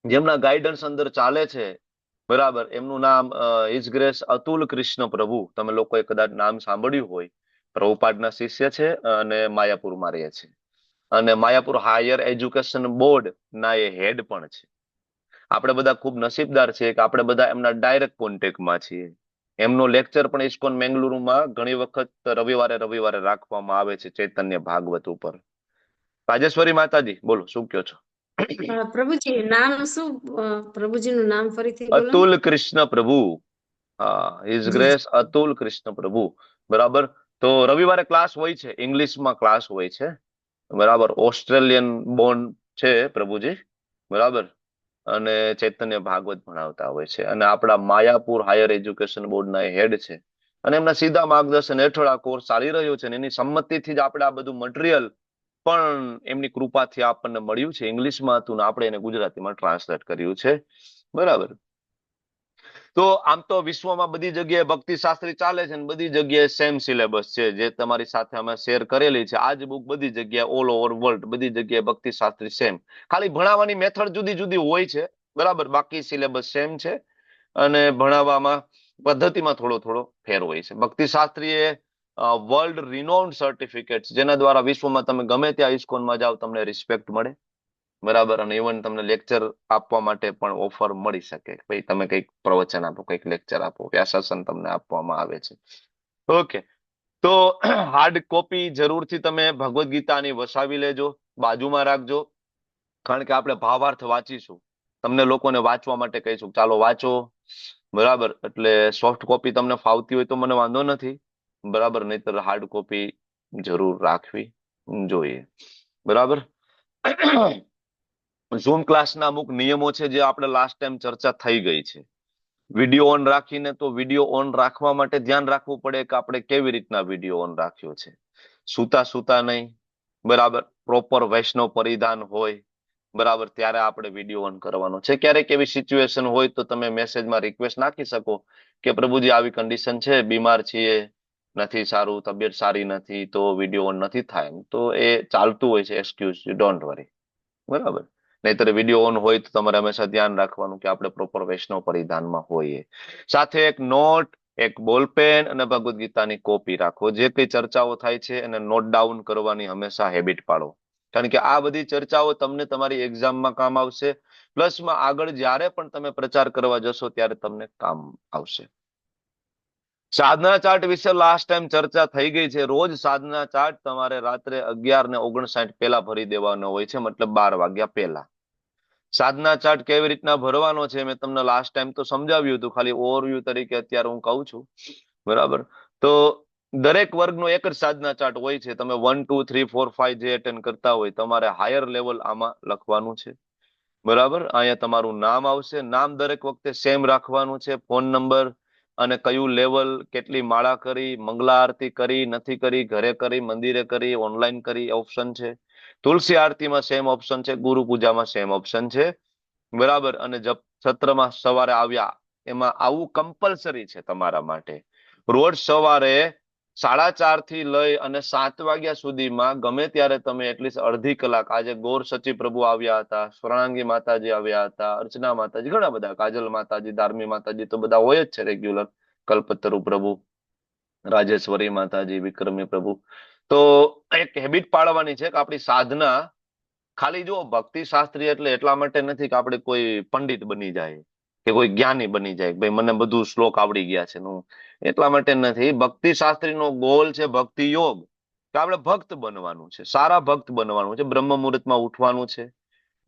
જેમના ગાઈડન્સ અંદર ચાલે છે, બરાબર, એમનું નામ હિઝ ગ્રેસ અતુલ કૃષ્ણ પ્રભુ. તમે લોકોએ કદાચ નામ સાંભળ્યું હોય. પ્રભુપાદના શિષ્ય છે અને માયાપુરમાં રહે છે. અને માયાપુર હાયર એજ્યુકેશન બોર્ડ ના એ હેડ પણ છે. આપણે બધા ખૂબ નસીબદાર છીએ કે આપણે બધા એમના ડાયરેક્ટ કોન્ટેક્ટમાં છીએ. એમનો લેક્ચર પણ ઇસ્કોન મેંગલુરુમાં ઘણી વખત રવિવારે રાખવામાં આવે છે, ચૈતન્ય ભાગવત ઉપર. રાજેશ્વરી માતાજી, બોલો શું કહો છો? પ્રભુજી નામ શું? પ્રભુજીનું નામ ફરીથી બોલો. અતુલ કૃષ્ણ પ્રભુ. હા, હિઝ ગ્રેસ અતુલ કૃષ્ણ પ્રભુ. બરાબર. તો રવિવારે ક્લાસ હોય છે, ઇંગ્લિશમાં ક્લાસ હોય છે. બરાબર. ઓસ્ટ્રેલિયન બોર્ન છે પ્રભુજી. બરાબર. અને ચૈતન્ય ભાગવત ભણાવતા હોય છે અને આપણા માયાપુર હાયર એજ્યુકેશન બોર્ડના હેડ છે અને એમના સીધા માર્ગદર્શન હેઠળ આ કોર્સ ચાલી રહ્યો છે અને એની સંમતિથી જ આપણે આ બધું મટીરિયલ પણ એમની કૃપાથી આપણને મળ્યું છે. ઇંગ્લિશમાં હતું ને આપણે એને ગુજરાતીમાં ટ્રાન્સલેટ કર્યું છે. બરાબર. તો આમ તો વિશ્વમાં બધી જગ્યાએ ભક્તિ શાસ્ત્રી ચાલે છે અને બધી જગ્યાએ સેમ સિલેબસ છે જે તમારી સાથે અમે શેર કરેલી છે. આ જ બુક બધી જગ્યાએ ઓલ ઓવર વર્લ્ડ બધી જગ્યાએ ભક્તિ શાસ્ત્રી સેમ, ખાલી ભણાવવાની મેથડ જુદી જુદી હોય છે. બરાબર. બાકી સિલેબસ સેમ છે અને ભણાવવામાં પદ્ધતિમાં થોડો થોડો ફેર હોય છે. ભક્તિ શાસ્ત્રી એ વર્લ્ડ રિનોન્ડ સર્ટિફિકેટ જેના દ્વારા વિશ્વમાં તમે ગમે ત્યાં ઇસ્કોનમાં જાઓ તમને રિસ્પેક્ટ મળે. બરાબર. અને ઇવન તમને લેક્ચર આપવા માટે પણ ઓફર મળી શકે. ભાઈ તમે કંઈક પ્રવચન આપો, કંઈક લેક્ચર આપો, વ્યાસાસન તમને આપવામાં આવે છે. ઓકે. તો હાર્ડ કોપી જરૂરથી તમે ભગવદ્ ગીતાની વસાવી લેજો, બાજુમાં રાખજો, કારણ કે આપણે ભાવાર્થ વાંચીશું. તમને લોકોને વાંચવા માટે કહીશું ચાલો વાંચો. બરાબર. એટલે સોફ્ટ કોપી તમને ફાવતી હોય તો મને વાંધો નથી. બરાબર. નહીતર હાર્ડ કોપી જરૂર રાખવી જોઈએ. બરાબર. ઝૂમ ક્લાસના અમુક નિયમો છે જે આપણે લાસ્ટ ટાઈમ ચર્ચા થઈ ગઈ છે. વિડીયો ઓન રાખીને તો વિડીયો ઓન રાખવા માટે ધ્યાન રાખવું પડે કે આપણે કેવી રીતના વિડીયો ઓન રાખ્યો છે. સૂતા નહીં. બરાબર. પ્રોપર વૈષ્ણવ પરિધાન હોય. બરાબર. ત્યારે આપણે વિડીયો ઓન કરવાનો છે. ક્યારેક એવી સિચ્યુએશન હોય તો તમે મેસેજમાં રિક્વેસ્ટ નાખી શકો કે પ્રભુજી આવી કન્ડિશન છે, બીમાર છીએ, નથી સારું, તબિયત સારી નથી, તો વિડીયો ઓન નથી થાય. તો એ ચાલતું હોય છે એક્સક્યુઝ, યુ ડોન્ટ વરી. બરાબર. નહીતર વિડીયો ઓન હોય તો તમારે હંમેશા ધ્યાન રાખવાનું કે આપણે પ્રોપર વૈષ્ણવ પરિધાનમાં હોઈએ. સાથે એક નોટ, એક બોલપેન અને ભગવદ્ ગીતાની કોપી રાખો. જે કઈ ચર્ચાઓ થાય છે એને નોટ ડાઉન કરવાની હંમેશા હેબિટ પાડો, કારણ કે આ બધી ચર્ચાઓ તમને તમારી એક્ઝામમાં કામ આવશે. પ્લસમાં આગળ જ્યારે પણ તમે પ્રચાર કરવા જશો ત્યારે તમને કામ આવશે. સાધના ચાર્ટ વિશે લાસ્ટ ટાઈમ ચર્ચા થઈ ગઈ છે. રોજ સાધના ચાર્ટ તમારે રાત્રે 11:59 પહેલા ભરી દેવાનો હોય છે, મતલબ 12 વાગ્યા પહેલા. સાધના ચાર્ટ કેવી રીતના ભરવાનો છે મેં તમને લાસ્ટ ટાઈમ તો સમજાવ્યું હતું, ખાલી ઓવરવ્યુ તરીકે અત્યારે હું કહું છું. બરાબર. તો દરેક વર્ગનો એક જ સાધના ચાર્ટ હોય છે. તમે 1, 2, 3, 4, 5 જે એટેન્ડ કરતા હોય તમારે હાયર લેવલ આમાં લખવાનું છે. બરાબર. અહીંયા તમારું નામ આવશે. નામ દરેક વખતે સેમ રાખવાનું છે. ફોન નંબર અને કયું લેવલ, કેટલી માળા કરી, મંગલા આરતી કરી, નથી કરી, ઘરે કરી, મંદિરે કરી, ઓનલાઈન કરી, ઓપ્શન છે. તુલસી આરતીમાં સેમ ઓપ્શન છે. ગુરુ પૂજામાં સેમ ઓપ્શન છે. બરાબર. અને જપ સત્રમાં સવારે આવ્યા એમાં આવું કમ્પલસરી છે તમારા માટે. રોજ સવારે 4:30 થી લઈ અને 7 વાગ્યા સુધીમાં ગમે ત્યારે તમે એટલીસ્ટ અડધી કલાક, આજે ગૌર સચી પ્રભુ આવ્યા હતા, સ્વર્ણાંગી માતાજી આવ્યા હતા, અર્ચના માતાજી, ઘણા બધા, કાજલ માતાજી, ધાર્મી માતાજી તો બધા હોય જ છે રેગ્યુલર, કલ્પતરુ પ્રભુ, રાજેશ્વરી માતાજી, વિક્રમી પ્રભુ. તો એક હેબિટ પાડવાની છે કે આપણી સાધના ખાલી જો ભક્તિ શાસ્ત્રી એટલે એટલા માટે નથી કે આપણે કોઈ પંડિત બની જાય કે કોઈ જ્ઞાની બની જાય, ભાઈ મને બધું શ્લોક આવડી ગયા છે, એટલા માટે નથી. ભક્તિ શાસ્ત્રીનો ગોલ છે ભક્તિ યોગ, કે આપણે ભક્ત બનવાનું છે, સારા ભક્ત બનવાનું છે. બ્રહ્મ મુહૂર્તમાં ઉઠવાનું છે.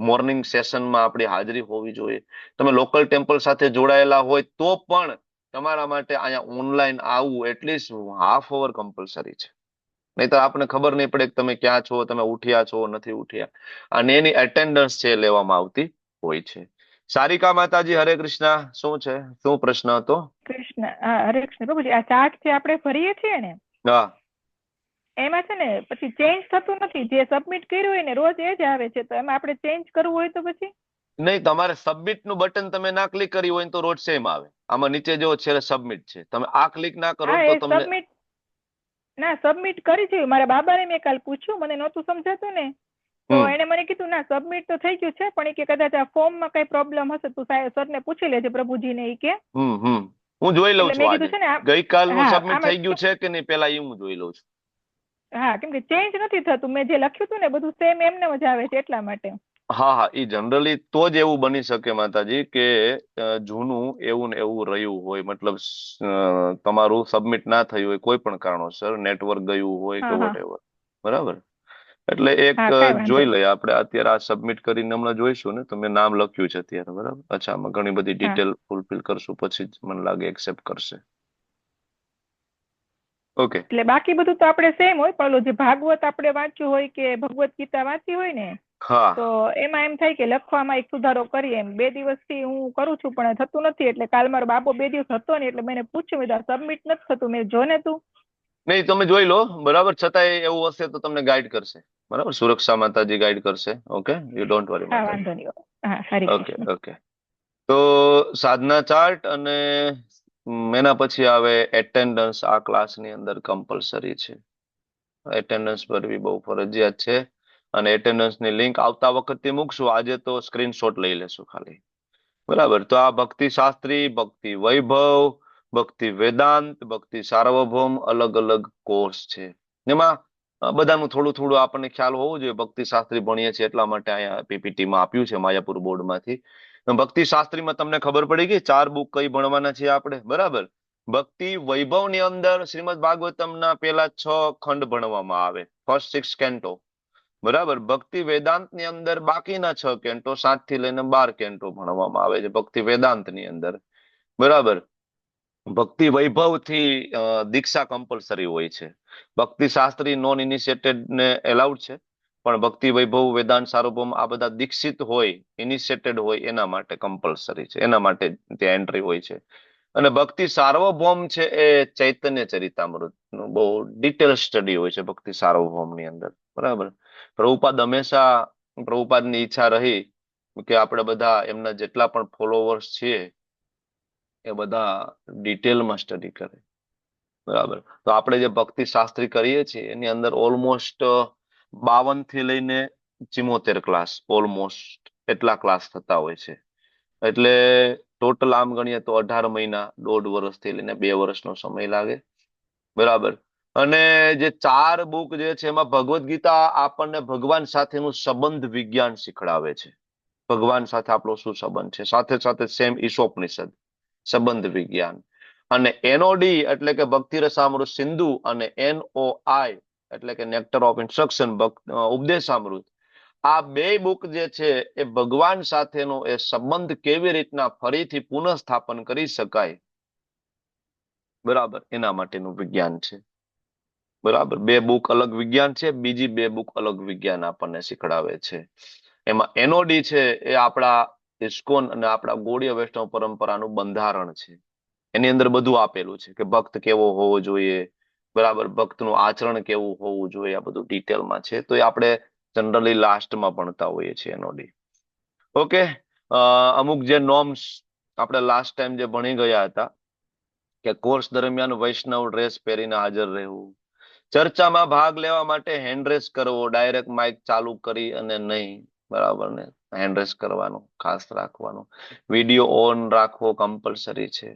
મોર્નિંગ સેશનમાં આપણી હાજરી હોવી જોઈએ. તમે લોકલ ટેમ્પલ સાથે જોડાયેલા હોય તો પણ તમારા માટે અહીંયા ઓનલાઈન આવવું એટલીસ્ટ હાફ અવર કમ્પલસરી છે. નહીતર આપણને ખબર નહીં પડે કે તમે ક્યાં છો, તમે ઉઠ્યા છો, નથી ઉઠ્યા. અને એની એટેન્ડન્સ છે લેવામાં આવતી હોય છે. સારિકા માતાજી, હરે કૃષ્ણ. શું છે, શું પ્રશ્ન હતો? કૃષ્ણ હરે કૃષ્ણ પ્રભુજી. આ ચાર્ટ જે આપણે ભરીએ છીએ ને, હા, એમાં છે ને પછી ચેન્જ થતું નથી. જે સબમિટ કર્યું હોય ને રોજ એ જ આવે છે, તો એમાં આપણે ચેન્જ કરવું હોય તો પછી નહીં, તમારે સબમિટ નું બટન તમે ના ક્લિક કર્યું હોય તો રોજ સેમ આવે. આમાં નીચે જો છે સબમિટ છે, તમે આ ક્લિક ના કરો હા તો એ તમને સબમિટ ના સબમિટ કરી છે. મારા બાબાને મેં કાલ પૂછ્યું, મને નહોતું સમજાતું ને, તો એને મને કીધું ના સબમિટ તો થઈ ગયું છે, પણ એ કે કદાચ આ ફોર્મમાં કઈ પ્રોબ્લેમ હશે તો સરને પૂછી લેજે પ્રભુજીને. એ કે હું જોઈ લઉં એટલે છું મેં આજે કીધું છે ને ગઈકાલનું હા સબમિટ થઈ ગયું છે કે નહીં પેલા એ હું જોઈ લઉં છું. હા, કેમ કે ચેન્જ નથી થતું. મેં જે લખ્યું હતું ને બધું સેમ એમને જ આવે છે એટલા માટે. હા, એ જનરલી તો જ એવું બની શકે માતાજી કે જૂનું એવું ને એવું રહ્યું હોય, મતલબ તમારું સબમિટ ના થયું હોય કોઈ પણ કારણોસર, નેટવર્ક ગયું હોય કે વોટેવર. બરાબર. એટલે એક જોઈ લઈએ આપણે. અત્યારે આ સબમિટ કરીને હમણાં જોઈશું ને, તો મેં નામ લખ્યું છે અત્યારે. બરાબર. અચ્છા, આમાં ઘણી બધી ડિટેલ ફૂલફિલ કરશું પછી જ મને લાગે એક્સેપ્ટ કરશે. ઓકે. એટલે બાકી બધું તો આપણે સેમ હોય, પણ જે ભાગવત આપણે વાંચ્યું હોય કે ભગવત ગીતા વાંચી હોય ને, હા તો એમાં એમ થાય કે લખવામાં એક સુધારો કરીએ એમ. 2 દિવસથી હું કરું છું પણ થતું નથી. એટલે કાલ મારો બાબો 2 દિવસ હતો ને એટલે મેં એને પૂછ્યું, મેં સબમિટ નથી થતું. મેં જો ને તું. નહીં, તમે જોઈ લો, બરાબર. છતાંય એવું હશે તો તમને ગાઈડ કરશે, બરાબર. સુરક્ષા માતાજી ગાઈડ કરશે. ઓકે, યુ ડોન્ટ વરી હા, માતાજી. વાંધો નહીં. હા, હરે ઓકે કૃષ્ણ. ઓકે. તો સાધના ચાર્ટ અને એના પછી આવે એટેન્ડન્સ. આ ક્લાસની અંદર કમ્પલસરી છે. એટેન્ડન્સ ભરવી બહુ ફરજિયાત છે. અને એટેન્ડન્સની લિંક આવતા વખતે મૂકશું. આજે તો સ્ક્રીનશોટ લઈ લેશું ખાલી, બરાબર. તો આ ભક્તિ શાસ્ત્રી, ભક્તિ વૈભવ, ભક્તિ વેદાંત, ભક્તિ સાર્વભૌમ અલગ અલગ કોર્સ છે. એમાં બધાનું થોડું થોડું આપણને ખ્યાલ હોવો જોઈએ. ભક્તિ શાસ્ત્રી ભણીએ છીએ એટલા માટે અહીંયા પીપીટીમાં આપ્યું છે માયાપુર બોર્ડમાંથી. ભક્તિ શાસ્ત્રીમાં તમને ખબર પડી ગઈ 4 બુક કઈ ભણવાના છીએ આપણે, બરાબર. ભક્તિ વૈભવની અંદર શ્રીમદ ભાગવતમના પેલા 6 ખંડ ભણવામાં આવે, ફર્સ્ટ 6 કેન્ટો, બરાબર. ભક્તિ વેદાંત ની અંદર બાકીના 6 કેન્ટો, 7 થી લઈને 12 કેન્ટો ભણવામાં આવે છે ભક્તિ વેદાંત ની અંદર, બરાબર. ભક્તિ વૈભવ થી દીક્ષા કમ્પલસરી હોય છે. ભક્તિ શાસ્ત્રી નોન ઇનિશિયેટેડ ને એલાઉડ છે, પણ ભક્તિ વૈભવ, વેદાંત, સાર્વભૌમ આ બધા દીક્ષિત હોય, ઇનિશિયેટેડ હોય એના માટે કમ્પલસરી છે. એના માટે ત્યાં એન્ટ્રી હોય છે. અને ભક્તિ સાર્વભૌમ છે એ ચૈતન્ય ચરિતામૃત નું બહુ ડિટેલ સ્ટડી હોય છે ભક્તિ સાર્વભૌમ ની અંદર, બરાબર. પ્રભુપાદ હંમેશા, પ્રભુપાદની ઈચ્છા રહી કે આપણે બધા એમના જેટલા પણ ફોલોવર્સ છીએ એ બધા ડિટેલમાં સ્ટડી કરે, બરાબર. તો આપણે જે ભક્તિ શાસ્ત્રી કરીએ છીએ એની અંદર ઓલમોસ્ટ 52 થી લઈને 74 ક્લાસ, ઓલમોસ્ટ એટલા ક્લાસ થતા હોય છે. એટલે ટોટલ આમ ગણીએ તો 18 મહિના, 1.5 વર્ષથી લઈને 2 વર્ષનો સમય લાગે, બરાબર. અને જે 4 બુક જે છે એમાં ભગવદ્ ગીતા આપણને ભગવાન સાથેનું સંબંધ વિજ્ઞાન શીખડાવે છે. ભગવાન સાથે આપણો શું સંબંધ છે, સાથે સાથે સેમ ઈશોપનિષદ સંબંધ વિજ્ઞાન. અને એનઓડી એટલે કે ભક્તિ રસામૃત સિંધુ, અને એનઓઆઈ એટલે કે નેક્ટર ઓફ ઇન્સ્ટ્રક્શન ઉપદેશામૃત, આ 2 બુક જે છે એ ભગવાન સાથેનો એ સંબંધ કેવી રીતના ફરીથી પુનઃસ્થાપન કરી શકાય, બરાબર, એના માટેનું વિજ્ઞાન છે, બરાબર. 2 બુક અલગ વિજ્ઞાન છે, બીજી 2 બુક અલગ વિજ્ઞાન આપણને શીખડાવે છે. એમાં એનઓડી છે એ આપણા ઇસ્કોન અને આપણા ગૌડીય વૈષ્ણવ પરંપરાનું બંધારણ છે. એની અંદર બધું આપેલું છે કે ભક્ત કેવો હોવો જોઈએ, બરાબર, ભક્તનું આચરણ કેવું હોવું જોઈએ, આ બધું ડિટેલમાં છે. તો એ આપણે જનરલી લાસ્ટમાં ભણતા હોઈએ છીએ એનઓડી. ઓકે. અમુક જે નોર્મ્સ આપણે લાસ્ટ ટાઈમ જે ભણી ગયા હતા કે કોર્સ દરમિયાન વૈષ્ણવ ડ્રેસ પહેરીને હાજર રહેવું, ચર્ચામાં ભાગ લેવા માટે હેન્ડ રેસ કરવો, ડાયરેક્ટ માઇક ચાલુ કરી અને નહીં, બરાબર ને, હેન્ડ રેસ કરવાનું ખાસ રાખવાનું, વિડીયો ઓન રાખવો કમ્પલસરી છે.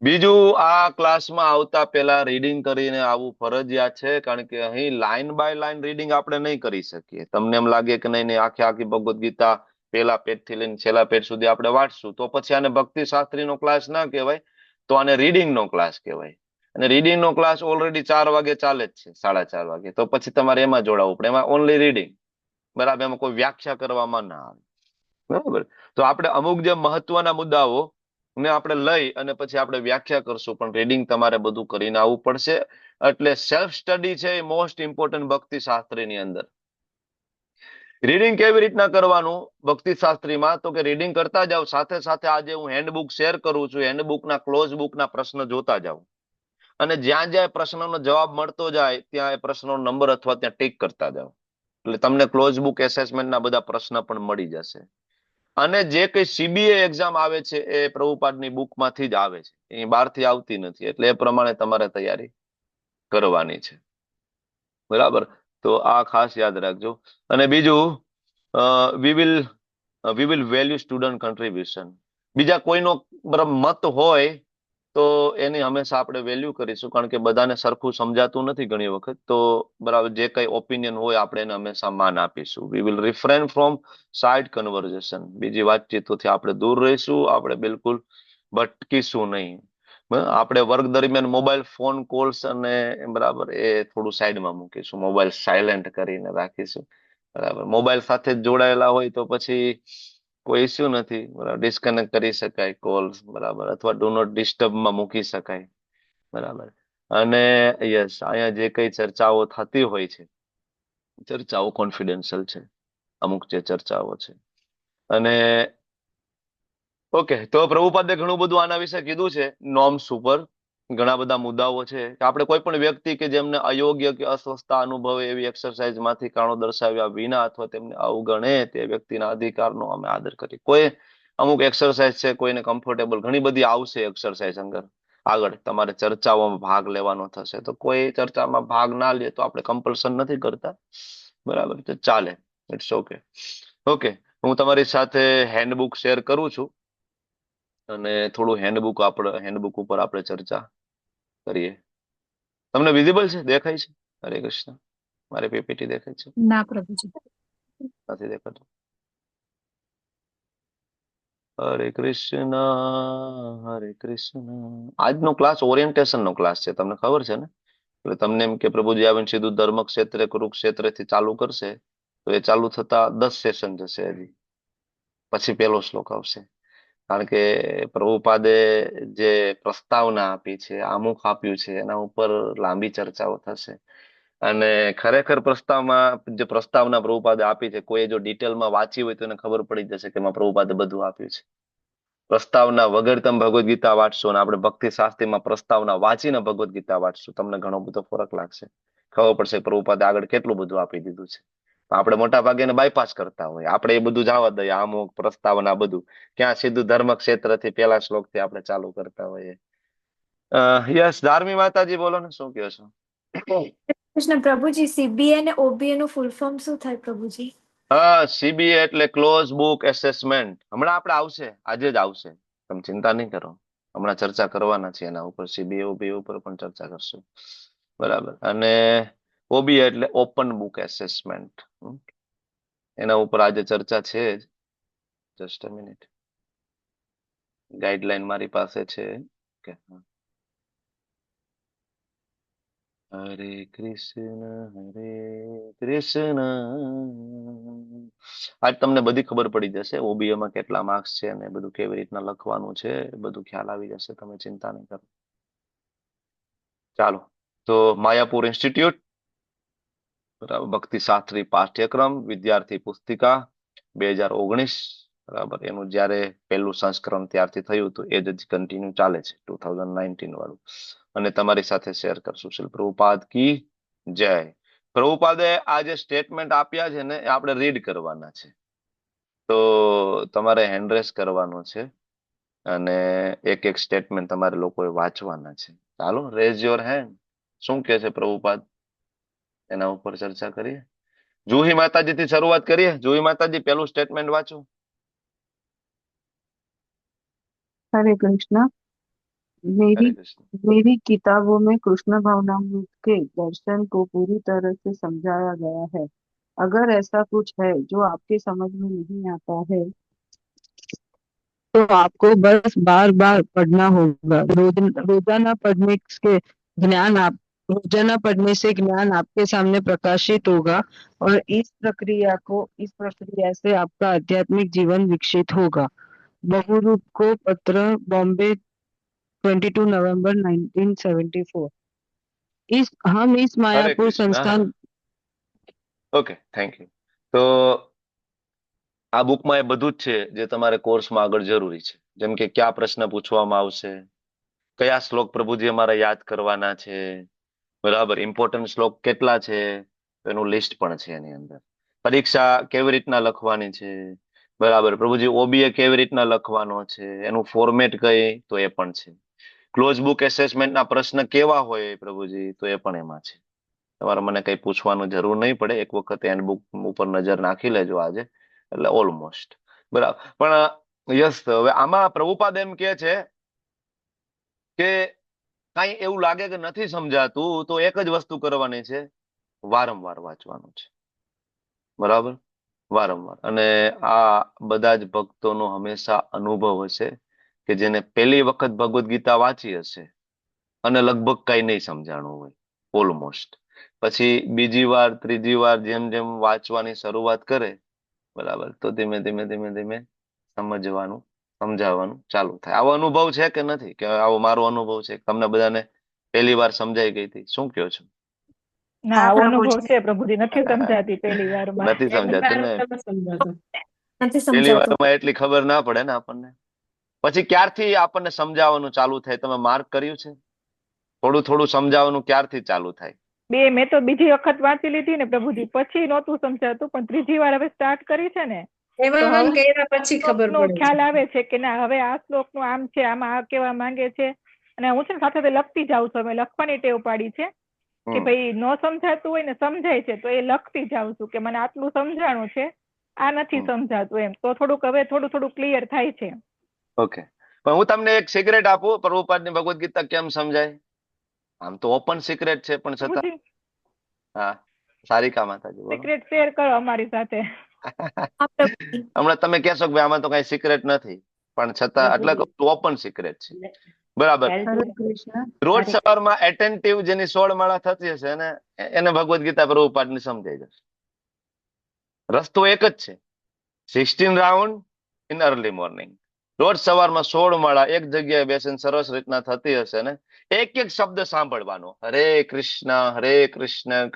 બીજું, આ ક્લાસમાં આવતા પહેલા રીડિંગ કરીને આવવું ફરજિયાત છે, કારણ કે અહીં લાઈન બાય લાઈન રીડિંગ આપણે નહીં કરી શકીએ. તમને એમ લાગે કે નહીં આખી આખી ભગવદ્ ગીતા પહેલા પેજથી લઈને છેલ્લા પેજ સુધી આપણે વાંચશું તો પછી આને ભક્તિ શાસ્ત્રીનો ક્લાસ ના કહેવાય, તો આને રીડિંગનો ક્લાસ કહેવાય. અને રીડિંગનો ક્લાસ ઓલરેડી 4 વાગે ચાલે જ છે, 4:30 વાગે, તો પછી તમારે એમાં જોડાવવું પડે. એમાં ઓનલી રીડિંગ, બરાબર. એમાં કોઈ વ્યાખ્યા કરવામાં ના આવે, બરાબર. તો આપણે અમુક જે મહત્વના મુદ્દાઓ ને આપણે લઈ અને પછી આપણે વ્યાખ્યા કરશું, પણ રીડિંગ તમારે બધું કરીને આવવું પડશે. એટલે સેલ્ફ સ્ટડી છે એ મોસ્ટ ઇમ્પોર્ટન્ટ ભક્તિ શાસ્ત્રીની અંદર. રીડિંગ કેવી રીતના કરવાનું ભક્તિ શાસ્ત્રીમાં, તો કે રીડિંગ કરતા જાવ, સાથે સાથે આજે હું હેન્ડબુક શેર કરું છું, હેન્ડબુકના ક્લોઝ બુકના પ્રશ્ન જોતા જાવ, અને જ્યાં જ્યાં પ્રશ્નનો જવાબ મળતો જાય ત્યાં એ પ્રશ્નનો નંબર અથવા ત્યાં ટીક કરતા જાવ, એટલે તમને ક્લોઝ બુક એસેસમેન્ટના બધા પ્રશ્ન પણ મળી જશે. અને જે કઈ સીબીએ એક્ઝામ આવે છે એ પ્રભુપાદની બુકમાંથી જ આવે છે, એ બહારથી આવતી નથી. એટલે એ પ્રમાણે તમારે તૈયારી કરવાની છે, બરાબર. તો આ ખાસ યાદ રાખજો. અને બીજું, we will value student contribution. બીજા કોઈનો મત હોય તો એની હંમેશા આપણે વેલ્યુ કરીશું, કારણ કે બધાને સરખું સમજાતું નથી ઘણી વખત. તો બરાબર, જે કઈ ઓપિનિયન હોય આપણે એને હંમેશા માન આપીશું. We will refrain from side conversation. બીજી વાતચીતોથી આપણે દૂર રહીશું, આપણે બિલકુલ ભટકીશું નહીં. આપણે વર્ગ દરમિયાન મોબાઈલ ફોન કોલ્સ અને બરાબર એ થોડું સાઈડમાં મૂકીશું, મોબાઈલ સાયલેન્ટ કરીને રાખીશું, બરાબર. મોબાઈલ સાથે જ જોડાયેલા હોય તો પછી કોઈ ઇસ્યુ નથી, બરાબર, ડિસ્કનેક્ટ કરી શકાય કોલ્સ, બરાબર, અથવા ડુ નોટ ડિસ્ટર્બમાં મૂકી શકાય, બરાબર. અને યસ, અહીંયા જે કઈ ચર્ચાઓ થતી હોય છે, ચર્ચાઓ કોન્ફિડેન્શિયલ છે, અમુક જે ચર્ચાઓ છે. અને ઓકે, તો પ્રભુપાદે ઘણું બધું આના વિશે કીધું છે. નોર્મ્સ ઉપર ઘણા બધા મુદ્દાઓ છે કે આપણે કોઈ પણ વ્યક્તિ કે જેમને અયોગ્ય કે અસ્વસ્થતા અનુભવે એવી એક્સરસાઇઝ માંથી કારણો દર્શાવ્યા વિના અથવા તેમને અવગણે તે વ્યક્તિના અધિકારનો અમે આદર કરી. કોઈ અમુક એક્સરસાઇઝ છે, કોઈને કમ્ફર્ટેબલ, ઘણી બધી આવશે એક્સરસાઇઝ આગળ તમારે ચર્ચાઓમાં ભાગ લેવાનો થશે, તો કોઈ ચર્ચામાં ભાગ ના લે તો આપણે કમ્પલ્શન નથી કરતા, બરાબર, તો ચાલે, ઇટ્સ ઓકે. ઓકે, હું તમારી સાથે હેન્ડબુક શેર કરું છું અને થોડું હેન્ડબુક ઉપર આપણે ચર્ચા કરીએ. તમને વિઝિબલ છે, દેખાય છે? હરે કૃષ્ણ. મારી પીપીટી દેખાય છે? ના પ્રભુજી. નથી દેખાતું. હરે કૃષ્ણ, હરે કૃષ્ણ. આજનો ક્લાસ ઓરિએન્ટેશન નો ક્લાસ છે, તમને ખબર છે ને? એટલે તમને એમ કે પ્રભુજી આવીને સીધું ધર્મ ક્ષેત્રે કુરુક્ષેત્રથી ચાલુ કરશે તો એ ચાલુ થતા 10 સેશન જશે હજી, પછી પહેલો શ્લોક આવશે. કારણ કે પ્રભુપાદે જે પ્રસ્તાવના આપી છે, આમુખ આપ્યું છે, એના ઉપર લાંબી ચર્ચાઓ થશે. અને ખરેખર જે પ્રસ્તાવના પ્રભુપાદે આપી છે, કોઈ જો ડિટેલમાં વાંચી હોય તો એને ખબર પડી જશે કે એમાં પ્રભુપાદે બધું આપ્યું છે. પ્રસ્તાવના વગર તમે ભગવદ્ ગીતા વાંચશો અને આપણે ભક્તિ શાસ્ત્રીમાં પ્રસ્તાવના વાંચીને ભગવદ્ ગીતા વાંચશું, તમને ઘણો બધો ફરક લાગશે. ખબર પડશે પ્રભુપાદે આગળ કેટલું બધું આપી દીધું છે. આપણે મોટા ભાગે એને બાયપાસ કરતા હોય, આપણે એ બધું જવા દઈએ, આમુખ પ્રસ્તાવના બધું, ક્યાં સીધું ધર્મ ક્ષેત્રથી પહેલા શ્લોકથી આપણે ચાલુ કરતા હોઈએ. યસ, ધાર્મી માતાજી, બોલો ને, શું કહો છો? કૃષ્ણ પ્રભુજી, સીબીએ અને ઓબીએ નું ફૂલ ફોર્મ શું થાય પ્રભુજી? હા, સીબીએ એટલે ક્લોઝ બુક એસેસમેન્ટ. હમણાં આપણે આવશે, આજે જ આવશે, તમે ચિંતા નહીં કરો. હમણાં ચર્ચા કરવાના છે એના ઉપર, સીબીએ ઓબીએ ઉપર પણ ચર્ચા કરશું, બરાબર. અને ઓબીએ એટલે ઓપન બુક એસેસમેન્ટ, એના ઉપર આજે ચર્ચા છે જ. જસ્ટ અ મિનિટ, ગાઈડલાઈન મારી પાસે છે કે હરે કૃષ્ણ, હરે કૃષ્ણ. આજ તમને બધી ખબર પડી જશે, ઓબીએમાં કેટલા માર્ક્સ છે અને બધું કેવી રીતના લખવાનું છે, બધું ખ્યાલ આવી જશે, તમે ચિંતા નહીં કરો. ચાલો, તો માયાપુર ઇન્સ્ટિટ્યૂટ, બરાબર, ભક્તિ શાસ્ત્રી પાઠ્યક્રમ વિદ્યાર્થી પુસ્તિકા 2019, બરાબર, એનું જયારે પહેલું સંસ્કરણ ત્યારથી થયું હતું એ જ કન્ટિન્યુ ચાલે છે, 2019 વાળું. અને તમારી સાથે શેર કરશું. શ્રી પ્રભુપાદ કી જય. પ્રભુપાદે આ જે સ્ટેટમેન્ટ આપ્યા છે ને એ આપણે રીડ કરવાના છે, તો તમારે હેન્ડ રેસ કરવાનો છે અને એક એક સ્ટેટમેન્ટ તમારે લોકોએ વાંચવાના છે. ચાલો, રેઝ યોર હેન્ડ. શું કે છે પ્રભુપાદ, એના ઉપર ચર્ચા કરીએ. જુહી માતાજી થી શરૂઆત કરીએ. જુહી માતાજી, પહેલું સ્ટેટમેન્ટ વાંચો. हरे कृष्णा। હરે मेरी કૃષ્ણ. मेरी किताबों में कृष्ण भावनामृत के दर्शन को पूरी तरह से समझाया गया है। अगर ऐसा कुछ है जो आपके समझ में नहीं आता है तो आपको बस बार बार पढ़ना होगा। रोजाना पढ़ने के ज्ञान आप रोजाना पढ़ने से ज्ञान आपके सामने प्रकाशित होगा और इस प्रक्रिया से आपका आध्यात्मिक जीवन विकसित होगा। बहुरूप को पत्र, बॉम्बे, 22 नवंबर 1974। हम इस હરે मायापुर કૃષ્ણ. संस्थान ઓકે, થેન્ક યુ. તો આ બુકમાં એ બધું જ છે જે તમારે કોર્સમાં આગળ જરૂરી છે. જેમ કે કયા પ્રશ્ન પૂછવામાં આવશે, કયા શ્લોક પ્રભુજી અમારે યાદ કરવાના છે, બરાબર, ઇમ્પોર્ટન્ટ શ્લોક કેટલા છે એનું લિસ્ટ પણ છે એની અંદર. પરીક્ષા કેવી રીતના લખવાની છે, બરાબર, પ્રભુજી ઓબીએ કેવી રીતના લખવાનો છે, એનું ફોર્મેટ કઈ, તો એ પણ છે. ક્લોઝ બુક એસેસમેન્ટના પ્રશ્ન કેવા હોય પ્રભુજી, તો એ પણ એમાં છે. તમારે મને કઈ પૂછવાનું જરૂર નહીં પડે, એક વખત હેન્ડબુક ઉપર નજર નાખી લેજો આજે, એટલે ઓલમોસ્ટ બરાબર. પણ યસ, હવે આમાં પ્રભુપાદ એમ કે છે કે કઈ એવું લાગે કે નથી સમજાતું તો એક જ વસ્તુ કરવાની છે, વારંવાર વાંચવાનું છે, બરાબર, વારંવાર. અને આ બધા જ ભક્તોનો હંમેશા અનુભવ હશે કે જેને પહેલી વખત ભગવદ્ ગીતા વાંચી હશે અને લગભગ કઈ નહીં સમજાણું હોય, ઓલમોસ્ટ. પછી બીજી વાર, ત્રીજી વાર જેમ જેમ વાંચવાની શરૂઆત કરે, બરાબર, તો ધીમે ધીમે ધીમે ધીમે સમજાવવાનું ચાલુ થાય. આવો અનુભવ છે કે નથી? કે આવો મારો અનુભવ છે, તમને બધાને પહેલી વાર સમજાઈ ગઈ હતી? શું કહો છો? ના હા, આવો પ્રભુજી. અનુભવ છે પ્રભુજી, નથી સમજાતી પહેલી વારમાં. નથી સમજાતું ને તમે સમજાતો. નથી પહેલી સમજાતું. વારમાં એટલી ખબર ના પડે ને આપણને. પછી ક્યારથી આપણને સમજાવવાનું ચાલુ થાય? તમે માર્ક કર્યું છે? થોડું થોડું સમજાવવાનું ક્યારથી ચાલુ થાય? મેં તો બીજી વખત વાંચી લીધી ને પ્રભુજી, પછી નહોતું સમજાતું, પણ ત્રીજી વાર હવે સ્ટાર્ટ કરી છે ને એમાં તો એમ કર્યા પછી ખબર શ્લોકનો પડે ખ્યાલ છે. આવે છે કે ના હવે આ શ્લોકનું આમ છે, આમાં આ કહેવા માંગે છે. અને હું છે ને સાથે સાથે લખતી જાઉં છું. અમે લખવાની ટેવ પાડી છે કે હમ. ભાઈ ન સમજાતું હોય ને સમજાય છે તો એ લખતી જાઉં છું કે મને આટલું સમજાણું છે, આ નથી સમજાતું એમ, તો થોડુંક હવે થોડું થોડું ક્લિયર થાય છે. ઓકે, પણ હું તમને એક સિક્રેટ આપું, પ્રભુપાદની ભગવદ ગીતા કેમ સમજાય? આમ તો ઓપન સિક્રેટ છે, પણ છતાં. પ્રભુજી હા, સારિકા માતાજી બોલો. સિક્રેટ શેર કરો અમારી સાથે. હા પ્રભુજી. હમણાં તમે કહેશો કે ભાઈ આમાં તો કઈ સિક્રેટ નથી, પણ છતાં એટલે ઓપન સિક્રેટ છે. બરાબર. હરે કૃષ્ણ. રોજ સવારમાં એટેન્ટિવ જેની 16 માળા થતી હશે ને એને ભગવદ ગીતા પ્રભુપાદની સમજાઈ જશે. રસ્તો એક જ છે, 16 રાઉન્ડ ઇન અર્લી મોર્નિંગ. રોજ સવારમાં 16 માળા એક જગ્યાએ બેસીને સરસ રીતના થતી હશે ને, એક એક શબ્દ સાંભળવાનો, હરે કૃષ્ણ કૃષ્ણ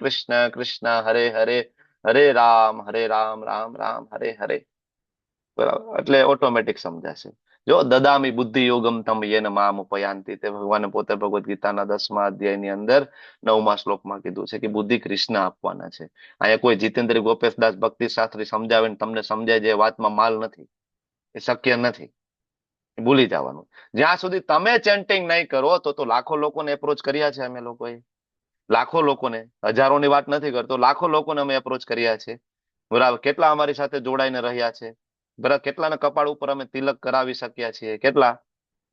કૃષ્ણ હરે હરે, હરે રામ રામ રામ હરે હરે. બરાબર, એટલે ઓટોમેટિક સમજાશે. જો દદામી બુદ્ધિ યોગમ તમ યેન મામ ઉપયાંતિ, તે ભગવાને પોતે ભગવદ ગીતાના 10મા અધ્યાયની અંદર 9મા શ્લોકમાં કીધું છે કે બુદ્ધિ કૃષ્ણ આપવાના છે. અહીંયા કોઈ જીતેન્દ્ર ગોપેશદાસ ભક્તિ શાસ્ત્રી સમજાવે ને તમને સમજાય જે વાતમાં માલ નથી, એ શક્ય નથી. ભૂલી જવાનું. જ્યાં સુધી તમે ચેન્ટિંગ નહીં કરો તો લાખો લોકોને એપ્રોચ કર્યા છે અમે લોકોએ, લાખો લોકોને, હજારોની વાત નથી કરતો, લાખો લોકોને અમે એપ્રોચ કર્યા છે. બરાબર, કેટલા અમારી સાથે જોડાઈને રહ્યા છે. બરાબર, કેટલાના કપાળ ઉપર અમે તિલક કરાવી શક્યા છીએ, કેટલા?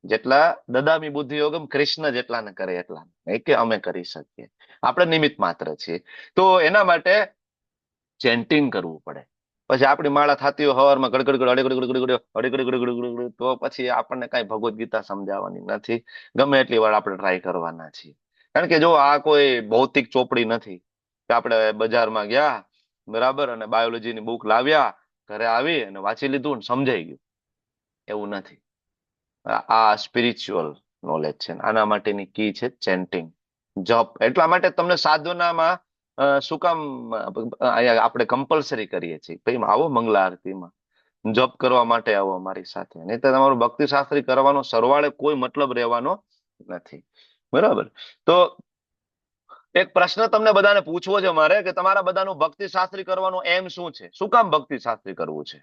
જેટલા દદામી બુદ્ધિ યોગમ કૃષ્ણ જેટલાને કરે એટલા, નહીં કે અમે કરી શકીએ. આપણે નિમિત્ત માત્ર છીએ. તો એના માટે ચેન્ટિંગ કરવું પડે. પછી આપણી માળા થતી હોય હવારમાં ગડગડ, તો પછી આપણને કઈ ભગવદ ગીતા સમજાવવાની નથી. ગમે એટલી વાર આપણે ટ્રાય કરવાના છીએ. કારણ કે જો આ કોઈ ભૌતિક ચોપડી નથી કે આપણે બજારમાં ગયા, બરાબર, અને બાયોલોજીની બુક લાવ્યા, ઘરે આવી અને વાંચી લીધું ને સમજાઈ ગયું, એવું નથી. આ સ્પિરિચ્યુઅલ નોલેજ છે. આના માટેની કી છે ચેન્ટિંગ, જપ. એટલા માટે તમને સાધનામાં શું કામ અહીંયા આપણે કમ્પલસરી કરીએ છીએ, ભાઈ આવો મંગલા આરતીમાં જપ કરવા માટે આવો અમારી સાથે, નહીં તો તમારું ભક્તિ શાસ્ત્રી કરવાનો સરવાળે કોઈ મતલબ રહેવાનો નથી. બરાબર. તો એક પ્રશ્ન તમને બધાને પૂછવો છે મારે કે તમારા બધાનું ભક્તિ શાસ્ત્રી કરવાનો એમ શું છે? શું કામ ભક્તિ શાસ્ત્રી કરવું છે?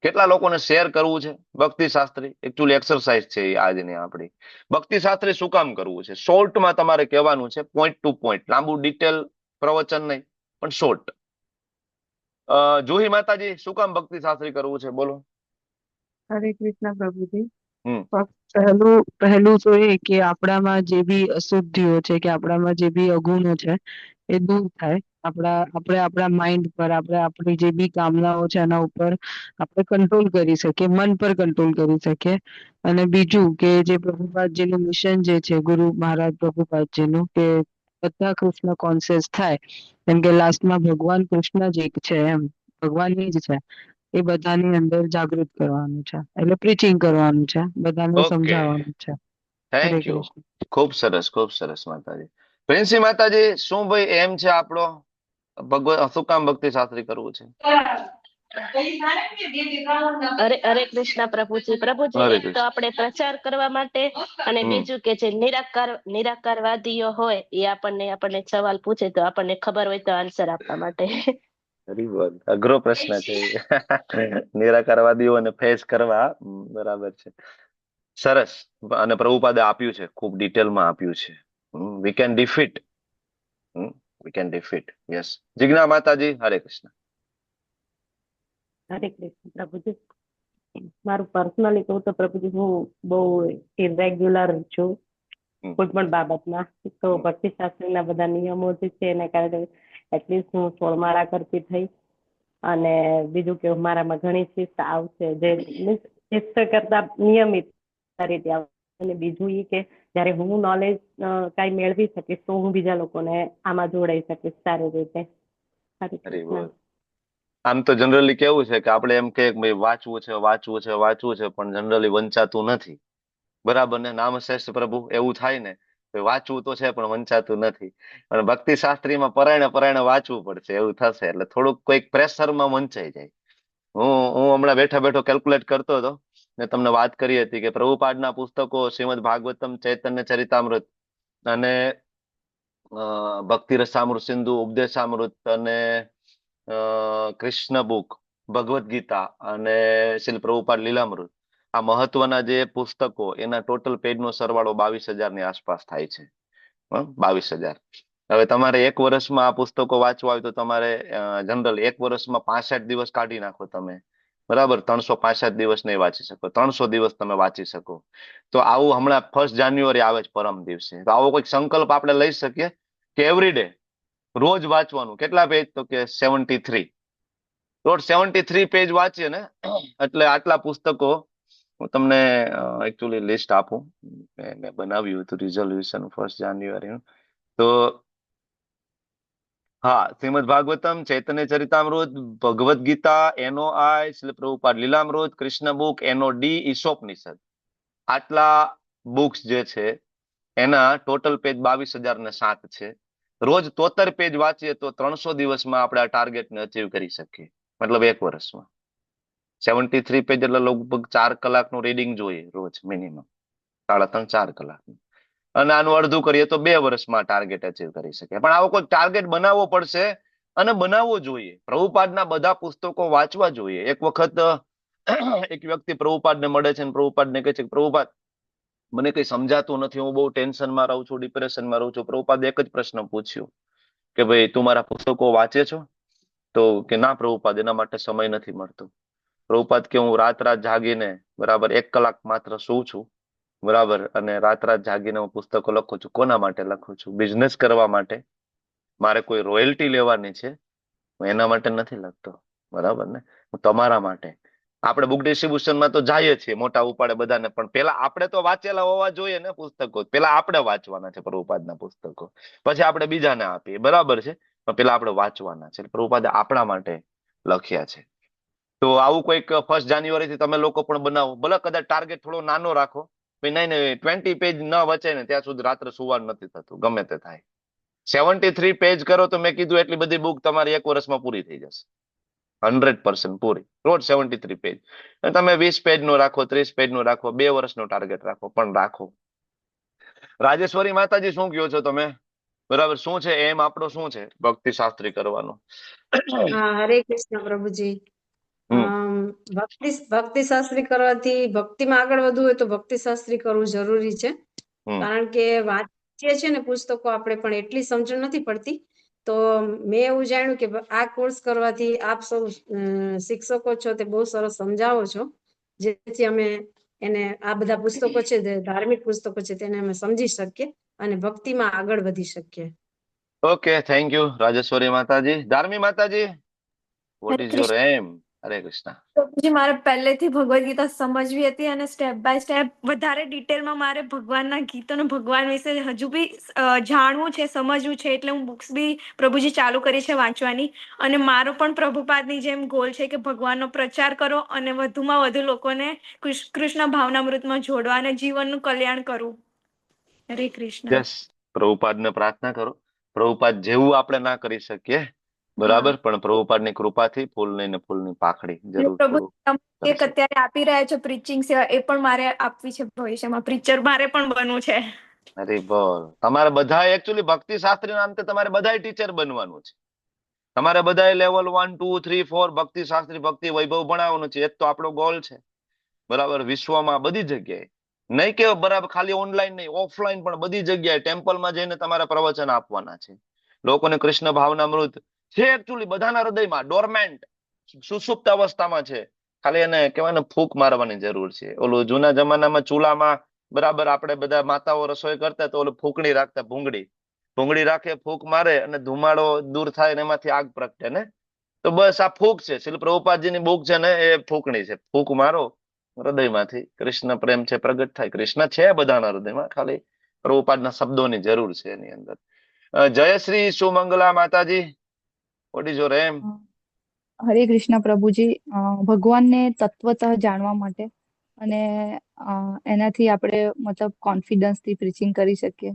કેટલા લોકોને શેર કરવું છે ભક્તિ શાસ્ત્રી? એકચ્યુઅલી એક્સરસાઇઝ છે આજની આપણી. ભક્તિ શાસ્ત્રી શું કામ કરવું છે? શોર્ટમાં તમારે કહેવાનું છે, પોઈન્ટ ટુ પોઈન્ટ, લાંબુ ડિટેલ પ્રવચન નહીં, પણ શોર્ટ. જુહી માતાજી, શું કામ ભક્તિ શાસ્ત્રી કરવું છે? બોલો. હરે કૃષ્ણ પ્રભુજી. હમ. પહેલું તો એ કે આપણામાં જે બી અશુદ્ધિઓ છે કે આપણામાં જે બી અગુણો છે એ દૂર થાય. આપણા માઇન્ડ પર આપણી જે બી કામનાઓ છે એના ઉપર આપણે કંટ્રોલ કરી શકીએ, મન પર કંટ્રોલ કરી શકીએ. અને બીજું કે જે પ્રભુપાદજીનું મિશન જે છે, ગુરુ મહારાજ પ્રભુપાદજીનું, કે બધા કૃષ્ણ કોન્શિયસ થાય. કેમ કે લાસ્ટમાં ભગવાન કૃષ્ણ જ એક છે, એમ ભગવાનની જ છે. એ બધાની અંદર જાગૃત કરવાનું છે, એટલે પ્રીચિંગ કરવાનું છે, બધાને ઓકે, સમજાવવાનું છે. હરે થેન્ક યુ. કૃષ્ણ. ખૂબ સરસ, ખૂબ સરસ માતાજી. પ્રિન્સી માતાજી, શું ભાઈ એમ છે આપણો શું કામ ભક્તિ શાસ્ત્રી કરવું છે? હરે કૃષ્ણ પ્રભુજી. પ્રભુજી, હરે એક તો કૃષ્ણ. આપણે પ્રચાર કરવા માટે, અને હમ. બીજું કે જે નિરાકારવાદીઓ હોય એ આપણને સવાલ પૂછે તો આપણને ખબર હોય તો આન્સર આપવા માટે. અઘરો પ્રશ્ન છે. નિરાકારવાદીઓને ફેસ કરવા. બરાબર છે, સરસ. અને પ્રભુપાદે આપ્યું છે, ખૂબ ડિટેલમાં આપ્યું છે. We can defeat, we can defeat. Yes. Jigna માતાજી, હરે કૃષ્ણ. હરે કૃષ્ણ પ્રભુજી. મારું પર્સનલી કહું તો પ્રભુજી, હું બહુ ઇરેગ્યુલર છું કોઈ પણ બાબતમાં. તો ભક્તિ શાસ્ત્રીના બધા નિયમો જે છે એના કારણે એટલીસ્ટ હું 16 માળા કરતી થઈ. અને બીજું કે મારામાં ઘણી શિસ્ત આવશે, જે શિસ્ત કરતા નિયમિત રીતે આવશે. અને બીજું એ કે જ્યારે હું નોલેજ કાંઈ મેળવી શકીશ તો હું બીજા લોકોને આમાં જોડાઈ શકીશ સારી રીતે. હરે કૃષ્ણ. આમ તો જનરલી કેવું છે કે આપણે એમ કે ભાઈ વાંચવું છે, પણ જનરલી વંચાતું નથી. બરાબર ને? નામ શ્રેષ્ઠ પ્રભુ એવું થાય ને વાંચવું તો છે પણ વંચાતું નથી. અને ભક્તિ શાસ્ત્રીમાં પરાયણે વાંચવું પડશે એવું થશે, એટલે થોડુંક કોઈક પ્રેશરમાં વંચાઈ જાય. હું હમણાં બેઠો કેલ્ક્યુલેટ કરતો હતો ને તમને વાત કરી હતી કે પ્રભુપાદના પુસ્તકો શ્રીમદ ભાગવતમ, ચૈતન્ય ચરિતામૃત અને ભક્તિ રસામૃત સિંધુ, ઉપદેશામૃત અને કૃષ્ણ બુક, ભગવદ્ ગીતા અને શ્રી પ્રભુપાદ લીલામૃત, આ મહત્વના જે પુસ્તકો એના ટોટલ પેજનો સરવાળો 22,000 ની આસપાસ થાય છે. 22,000. હવે તમારે એક વર્ષમાં આ પુસ્તકો વાંચવા હોય તો તમારે જનરલ એક વર્ષમાં 65 દિવસ કાઢી નાખો તમે, બરાબર. 365 દિવસ નહીં વાંચી શકો, 300 દિવસ તમે વાંચી શકો. તો આવું હમણાં 1 જાન્યુઆરી આવે છે પરમ દિવસે, તો આવો કોઈક સંકલ્પ આપણે લઈ શકીએ કે એવરીડે રોજ વાંચવાનું. કેટલા પેજ? તો કે 73. રોજ 73 પેજ વાંચીએ ને એટલે આટલા પુસ્તકો. હું તમને એકચ્યુઅલી લિસ્ટ આપું, મેં બનાવ્યું હતું રિઝોલ્યુશન 1 જાન્યુઆરી. તો હા, Shrimad Bhagavatam, Chaitanya Charitamrita, Bhagavad Gita, NOI, Shri Prabhupada Lilamrita, Krishna book, NOD, Ishopanishad, આટલા બુક્સ જે છે એના ટોટલ પેજ 22,007 છે. રોજ 73 પેજ વાંચીએ તો 300 દિવસમાં આપણે આ ટાર્ગેટને અચીવ કરી શકીએ, મતલબ એક વર્ષમાં. 73 પેજ એટલે લગભગ 4 કલાકનું રીડિંગ જોઈએ રોજ મિનિમમ, 3.5-4 કલાકનું. અને આનું અડધું કરીએ તો 2 વર્ષમાં ટાર્ગેટ અચીવ કરી શકે. પણ આવો કોઈ ટાર્ગેટ બનાવવો પડશે અને બનાવવો જોઈએ. પ્રભુપાદના બધા પુસ્તકો વાંચવા જોઈએ. એક વખત એક વ્યક્તિ પ્રભુપાદને મળે છે અને પ્રભુપાદને કહે છે કે પ્રભુપાદ, મને કઈ સમજાતું નથી, હું બહુ ટેન્શનમાં રહું છું, ડિપ્રેશનમાં રહું છું. પ્રભુપાદે એક જ પ્રશ્ન પૂછ્યો કે ભાઈ તું મારા પુસ્તકો વાંચે છો? તો કે ના પ્રભુપાદ, એના માટે સમય નથી મળતો. પ્રભુપાદ કે હું રાત જાગીને બરાબર 1 કલાક માત્ર સૂઉં છું, બરાબર, અને રાત જાગીને હું પુસ્તકો લખું છું. કોના માટે લખું છું? બિઝનેસ કરવા માટે, મારે કોઈ રોયલ્ટી લેવાની છે, હું એના માટે નથી લખતો, બરાબર ને, હું તમારા માટે. આપણે બુક ડિસ્ટ્રીબ્યુશનમાં તો જઈએ છીએ મોટા ઉપાડે બધાને, પણ પેલા આપણે તો વાંચેલા હોવા જોઈએ ને પુસ્તકો. પેલા આપણે વાંચવાના છે પ્રભુપાદના પુસ્તકો, પછી આપણે બીજાને આપીએ, બરાબર છે, પણ પેલા આપણે વાંચવાના છે. પ્રભુપાદે આપણા માટે લખ્યા છે. તો આવું કોઈક 1 જાન્યુઆરી થી તમે લોકો પણ બનાવો. ભલે કદાચ ટાર્ગેટ થોડો નાનો રાખો, નહીં 20 પેજ ન વચે ને ત્યાં સુધી રાત્રે સુવાનું નથી થતું, ગમે તે થાય. 73 પેજ કરો તો મેં કીધું એટલી બધી બુક તમારી એક વર્ષમાં પૂરી થઈ જશે, 100% પૂરી. રોજ 73 પેજ. અને તમે 20 પેજનો રાખો, 30 પેજનો રાખો, 2 વર્ષનો ટાર્ગેટ રાખો, પણ રાખો. રાજેશ્વરી માતાજી, શું કહો છો તમે? બરાબર, શું છે એમ આપણો? શું છે ભક્તિ શાસ્ત્રી કરવાનો? હા, હરે કૃષ્ણ પ્રભુજી. ભક્તિ શાસ્ત્રી કરવાથી, ભક્તિમાં આગળ વધવું હોય તો ભક્તિ શાસ્ત્રી કરવું જરૂરી છે. કારણ કે વાંચીએ છીએ ને પુસ્તકો આપણે, પણ એટલી સમજણ નથી પડતી. તો મેં એવું જાણ્યું કે આ કોર્સ કરવાથી આપ સૌ શિક્ષકો છો તે બહુ સરસ સમજાવો છો, જેથી અમે એને આ બધા પુસ્તકો છે, ધાર્મિક પુસ્તકો છે, તેને અમે સમજી શકીએ અને ભક્તિમાં આગળ વધી શકીએ. ઓકે, થેન્ક યુ રાજેશ્વરી માતાજી. ધાર્મી માતાજી, વોટ ઇઝ યોર એમ? હરે કૃષ્ણ. પ્રભુજી, મારે પહેલેથી ભગવદ્ ગીતા સમજવી હતી અને સ્ટેપ બાય સ્ટેપ વધારે ડિટેલમાં મારે ભગવાનના ગીતોને ભગવાન વિશે હજુ બી જાણવું છે, સમજવું છે. એટલે હું બુક્સ બી પ્રભુજી ચાલુ કરી છે વાંચવાની. અને મારો પણ પ્રભુપાદની જેમ ગોલ છે કે ભગવાનનો પ્રચાર કરો અને વધુમાં વધુ લોકોને કૃષ્ણ ભાવનામૃતમાં જોડવા અને જીવનનું કલ્યાણ કરવું. હરે કૃષ્ણ. યસ, પ્રભુપાદને પ્રાર્થના કરો. પ્રભુપાદ જેવું આપણે ના કરી શકીએ, બરાબર, પણ પ્રભુપાદની કૃપાથી ફૂલની ને ફૂલની પાખડી જરૂર પ્રભુ થોડું. એક અત્યારે આપી રહ્યા છો પ્રીચિંગ સેવા, એ પણ મારે આપવી છે ભવિષ્યમાં. પ્રીચર મારે પણ બનવું છે. અરે બોલ, તમારે બધા એકચ્યુઅલી ભક્તિ શાસ્ત્રીના અંતે તમારે બધા ટીચર બનવાનું છે. તમારે બધા લેવલ 1, 2, 3, 4 ભક્તિ શાસ્ત્રી, ભક્તિ વૈભવ ભણાવવાનું છે. એ જ તો આપણો ગોલ છે, બરાબર. વિશ્વમાં બધી જગ્યાએ, નહીં કે બરાબર ખાલી ઓનલાઈન નહીં, ઓફલાઈન પણ બધી જગ્યાએ ટેમ્પલમાં જઈને તમારે પ્રવચન આપવાના છે. લોકોને કૃષ્ણ ભાવનામૃત છે એકચ્યુઅલી બધાના હૃદયમાં, ડોરમેન્ટ, સુષુપ્ત અવસ્થામાં છે. ખાલી એને કહેવાય ને ફૂંક મારવાની જરૂર છે. ઓલું જૂના જમાનામાં ચૂલામાં બરાબર આપણે બધા માતાઓ રસોઈ કરતા તો ઓલું ફૂંકણી રાખતા, ભૂંગળી રાખે, ફૂંક મારે અને ધુમાડો દૂર થાય ને એમાંથી આગ પ્રગટે ને. તો બસ આ ફૂંક છે. શ્રી પ્રભુપાદજીની બુક છે ને એ ફૂંકણી છે. ફૂંક મારો, હૃદયમાંથી કૃષ્ણ પ્રેમ છે પ્રગટ થાય. કૃષ્ણ છે બધાના હૃદયમાં, ખાલી પ્રભુપાદના શબ્દોની જરૂર છે એની અંદર. જયશ્રી સુમંગલા માતાજી, વોટ ઇઝ યોર એમ? હરે કૃષ્ણ પ્રભુજી. ભગવાનને તત્વતઃ જાણવા માટે અને એનાથી આપણે મતલબ કોન્ફિડન્સથી પ્રીચિંગ કરી શકીએ.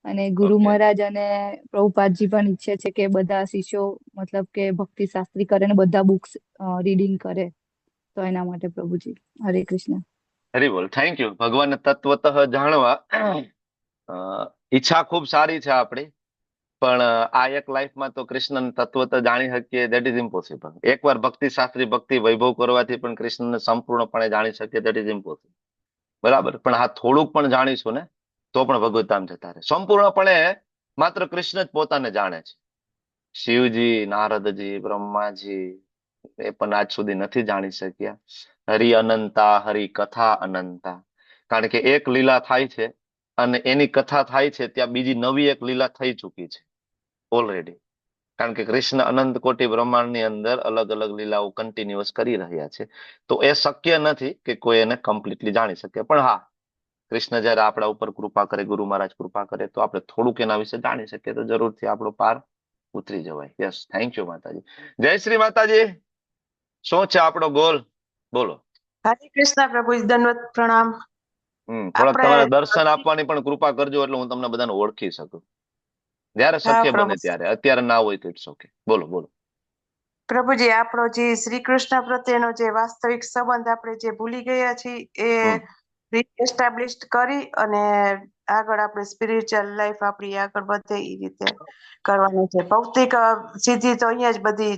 અને ગુરુ ઓકે. મહારાજ અને પ્રભુપાદજી પણ ઈચ્છે છે કે બધા શિષ્યો મતલબ કે ભક્તિ શાસ્ત્રી કરે ને બધા બુક્સ રીડિંગ કરે, તો એના માટે પ્રભુજી. હરે કૃષ્ણ. હરી બોલ. Thank you. ભગવાનને તત્વતઃ જાણવા ઈચ્છા ખૂબ સારી છે આપણી, પણ આ એક લાઈફમાં તો કૃષ્ણને તત્વતઃ જાણી શકીએ દેટ ઇઝ ઇમ્પોસિબલ. એકવાર ભક્તિ શાસ્ત્રી ભક્તિ વૈભવ કરવાથી પણ કૃષ્ણને સંપૂર્ણપણે જાણી શકીએ દેટ ઇઝ ઇમ્પોસિબલ. બરાબર. પણ આ થોડુંક પણ જાણીશું ને તો પણ ભગવત ધામ જતા રહે. સંપૂર્ણપણે માત્ર કૃષ્ણ જ પોતાને જાણે છે. શિવજી, નારદજી, બ્રહ્માજી એ પણ આજ સુધી નથી જાણી શક્યા. હરિ અનંતા, હરિ કથા અનંતા. કારણ કે એક લીલા થાય છે અને એની કથા થાય છે ત્યાં બીજી નવી એક લીલા થઈ ચૂકી છે ઓલરેડી. કારણ કે કૃષ્ણ અનંત કોટી બ્રહ્માંડની અંદર અલગ અલગ લીલાઓ કન્ટિન્યુઅસ કરી રહ્યા છે. તો એ શક્ય નથી કે કોઈ એને કમ્પ્લીટલી જાણી શકે. પણ હા, કૃષ્ણ જયારે આપણા ઉપર કૃપા કરે, ગુરુ મહારાજ કૃપા કરે, તો આપણે થોડુંક એના વિશે જાણી શકીએ તો જરૂરથી આપણો પાર ઉતરી જવાય. યસ, થેન્ક યુ માતાજી. જય શ્રી માતાજી. શું છે આપણો ગોલ? બોલો. હરે કૃષ્ણ પ્રભુજી, દંડવત પ્રણામ. થોડાક તમારા આપણે દર્શન આપવાની પણ કૃપા કરજો એટલે હું તમને બધાને ઓળખી શકું જયારે હા શક્ય પ્રભુ. બને ત્યારે. અત્યારે ના હોય તો ઇટ્સ ઓકે. બોલો બોલો. પ્રભુજી, આપણો જે શ્રી કૃષ્ણ પ્રત્યેનો જે વાસ્તવિક સંબંધ આપણે જે ભૂલી ગયા છીએ હમ એ રીએસ્ટાબ્લિશ કરી અને આગળ આપણે સ્પિરિચ્યુઅલ લાઈફ આપણી આગળ વધે એ રીતે કરવાનું છે. ભૌતિક સિદ્ધિ તો અહીંયા જ બધી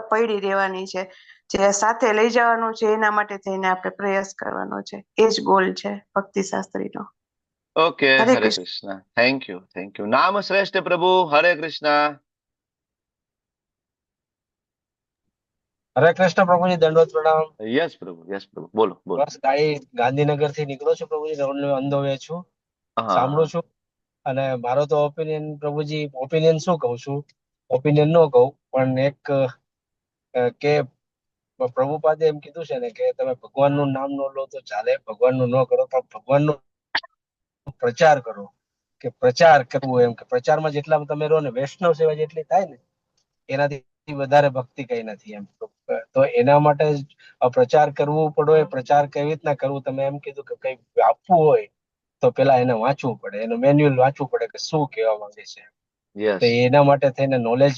પડી રહેવાની છે. જે સાથે લઈ જવાનું છે એના માટે થઈને આપણે પ્રયાસ કરવાનો છે. એ જ ગોલ છે ભક્તિ શાસ્ત્રીનો. Okay. Hare Hare Krishna. Krishna. Thank you. Thank you. નામ શ્રેષ્ઠ પ્રભુ. હરે કૃષ્ણ. હરે કૃષ્ણ પ્રભુજી, દંડવત પ્રણામ. યસ પ્રભુ. યસ પ્રભુ. બોલો બોલો. બસ ગાંધીનગર થી નીકળો છું પ્રભુજી, ઓન ધ વે છું, હા સાંભળું છું. અને મારો તો ઓપિનિયન પ્રભુજી, ઓપિનિયન શું કહું છું, ઓપિનિયન ન કહું પણ એક કે પ્રભુપાદે એમ કીધું છે ને કે તમે ભગવાનનું નામ ન લો તો ચાલે, ભગવાનનું ન કરો પણ ભગવાનનો પ્રચાર કરો. કે પ્રચાર કરવું એમ કે પ્રચારમાં જેટલા તમે રહો ને, વૈષ્ણવ સેવા જેટલી થાય ને એનાથી વધારે ભક્તિ કઈ નથી એમ. તો એના માટે પ્રચાર કરવું પડે. પ્રચાર કેવી રીતના કરવું, તમે એમ કીધું કે કઈ આપવું હોય તો પેલા એને વાંચવું પડે, એનું મેન્યુઅલ વાંચવું પડે કે શું કહેવા માંગે છે. તો યસ. એના માટે થઈને નોલેજ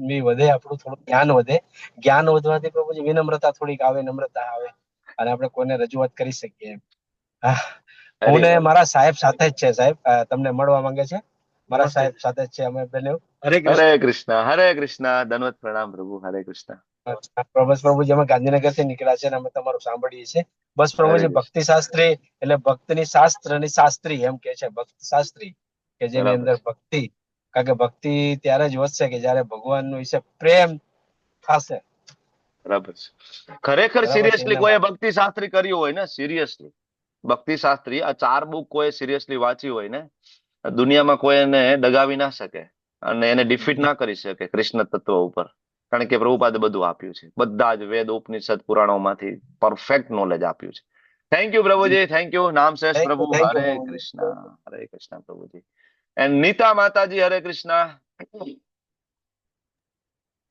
બી વધે, આપણું થોડું જ્ઞાન વધે. જ્ઞાન વધવાથી પછી વિનમ્રતા થોડીક આવે, નમ્રતા આવે અને આપણે કોઈને રજૂઆત કરી શકીએ. હું હરી ને બોલ. મારા સાહેબ સાથે જ છે. સાહેબ તમને મળવા માંગે છે. મારા સાહેબ સાથે જ છે, અમે બંને. હરે હરે કૃષ્ણ. કૃષ્ણ. હરે કૃષ્ણ. દંડવત પ્રણામ પ્રભુ. હરે કૃષ્ણ. બસ પ્રભુજી, અમે ગાંધીનગર થી નીકળ્યા છે અને અમે તમારું સાંભળીએ છીએ. બસ હરે પ્રભુજી, કૃષ્ણ. ભક્તિ શાસ્ત્રી એટલે ભક્તની શાસ્ત્રની શાસ્ત્રી એમ કે છે. ભક્ત શાસ્ત્રી કે જેની બરાબર અંદર છે. ભક્તિ, કારણ કે ભક્તિ ત્યારે જ વધશે કે જયારે ભગવાન વિશે પ્રેમ થશે. બરાબર છે. ખરેખર બરાબર છે, સિરિયસલી એના કોઈ માટે. ભક્તિ શાસ્ત્રી કર્યું હોય ને, સિરિયસલી ભક્તિ શાસ્ત્રી આ 4 બુક કોઈ સિરિયસલી વાંચી હોય ને, દુનિયામાં કોઈ એને ડગાવી ના શકે અને એને ડિફીટ ના કરી શકે કૃષ્ણ તત્વ ઉપર. કારણ કે પ્રભુપાદે બધું આપ્યું છે. બધા જ વેદ, ઉપનિષદ, પુરાણોમાંથી પરફેક્ટ નોલેજ આપ્યું છે. થેન્ક યુ પ્રભુજી. Thank you. નામ શેષ પ્રભુ. થેન્ક યુ હરે પ્રભુજી. કૃષ્ણ. હરે કૃષ્ણ પ્રભુજી. એન્ડ નીતા માતાજી. હરે કૃષ્ણ.